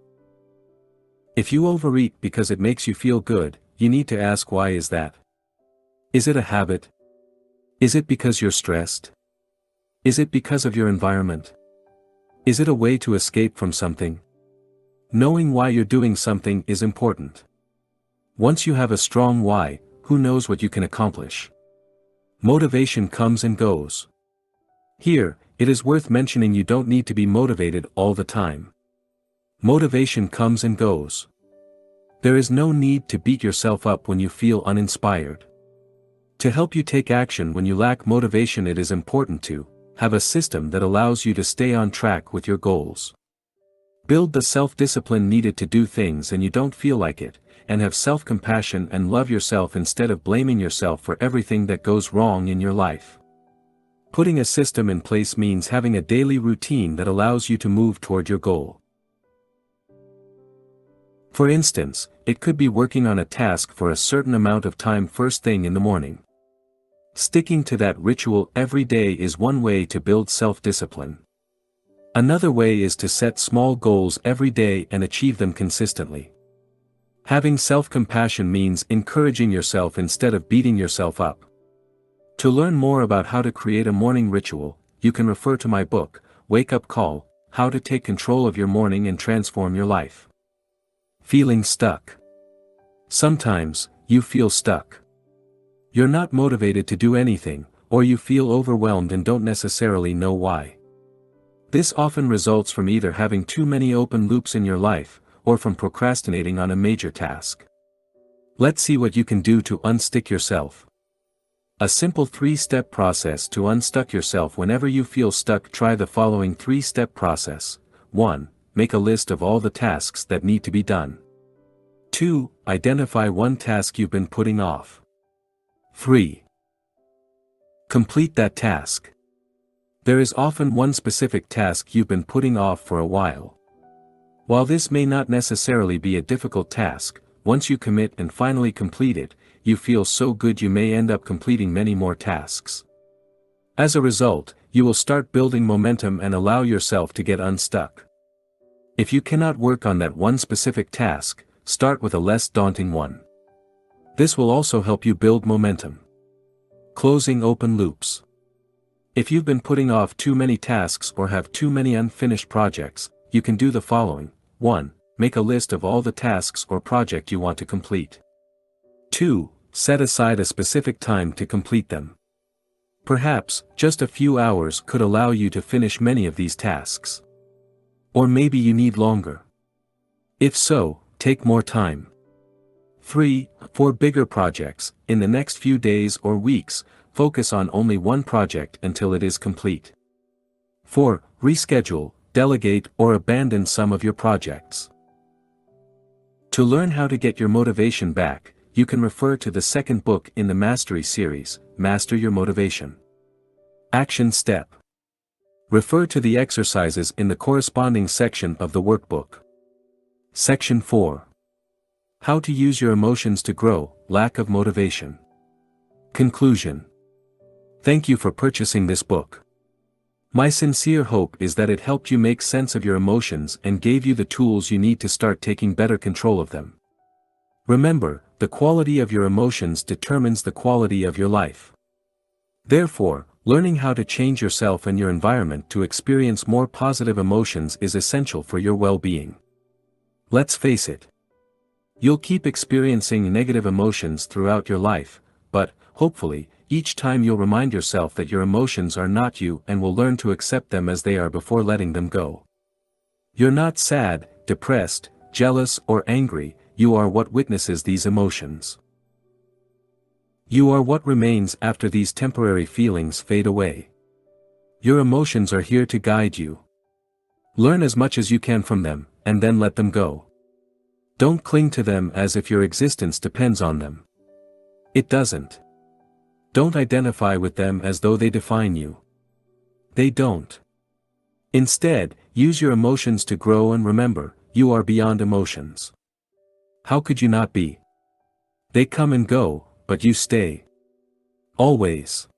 If you overeat because it makes you feel good, you need to ask why is that? Is it a habit? Is it because you're stressed? Is it because of your environment? Is it a way to escape from something? Knowing why you're doing something is important. Once you have a strong why, who knows what you can accomplish? Motivation comes and goes. Here, it is worth mentioning you don't need to be motivated all the time. Motivation comes and goes. There is no need to beat yourself up when you feel uninspired. To help you take action when you lack motivation, it is important to have a system that allows you to stay on track with your goals. Build the self-discipline needed to do things and you don't feel like it, and have self-compassion and love yourself instead of blaming yourself for everything that goes wrong in your life. Putting a system in place means having a daily routine that allows you to move toward your goal. For instance, it could be working on a task for a certain amount of time first thing in the morning. Sticking to that ritual every day is one way to build self-discipline. Another way is to set small goals every day and achieve them consistently. Having self-compassion means encouraging yourself instead of beating yourself up. To learn more about how to create a morning ritual, you can refer to my book, Wake Up Call: How to Take Control of Your Morning and Transform Your Life. Feeling stuck. Sometimes, you feel stuck. You're not motivated to do anything, or you feel overwhelmed and don't necessarily know why. This often results from either having too many open loops in your life, or from procrastinating on a major task. Let's see what you can do to unstick yourself. A simple 3-step process to unstuck yourself whenever you feel stuck. Try the following 3-step process. 1. Make a list of all the tasks that need to be done. 2. Identify one task you've been putting off. 3. Complete that task. There is often one specific task you've been putting off for a while. While this may not necessarily be a difficult task, once you commit and finally complete it, you feel so good you may end up completing many more tasks. As a result, you will start building momentum and allow yourself to get unstuck. If you cannot work on that one specific task, start with a less daunting one. This will also help you build momentum. Closing open loops. If you've been putting off too many tasks or have too many unfinished projects, you can do the following. 1. Make a list of all the tasks or project you want to complete. 2. Set aside a specific time to complete them. Perhaps, just a few hours could allow you to finish many of these tasks. Or maybe you need longer. If so, take more time. 3. For bigger projects, in the next few days or weeks, focus on only one project until it is complete. 4. Reschedule, delegate or abandon some of your projects. To learn how to get your motivation back, you can refer to the second book in the Mastery series, Master Your Motivation. Action Step. Refer to the exercises in the corresponding section of the workbook. Section 4. How to use your emotions to grow: lack of motivation. Conclusion. Thank you for purchasing this book. My sincere hope is that it helped you make sense of your emotions and gave you the tools you need to start taking better control of them. Remember, the quality of your emotions determines the quality of your life. Therefore, learning how to change yourself and your environment to experience more positive emotions is essential for your well-being. Let's face it. You'll keep experiencing negative emotions throughout your life, but, hopefully, each time you'll remind yourself that your emotions are not you and will learn to accept them as they are before letting them go. You're not sad, depressed, jealous or angry, you are what witnesses these emotions. You are what remains after these temporary feelings fade away. Your emotions are here to guide you. Learn as much as you can from them, and then let them go. Don't cling to them as if your existence depends on them. It doesn't. Don't identify with them as though they define you. They don't. Instead, use your emotions to grow and remember, you are beyond emotions. How could you not be? They come and go, but you stay. Always.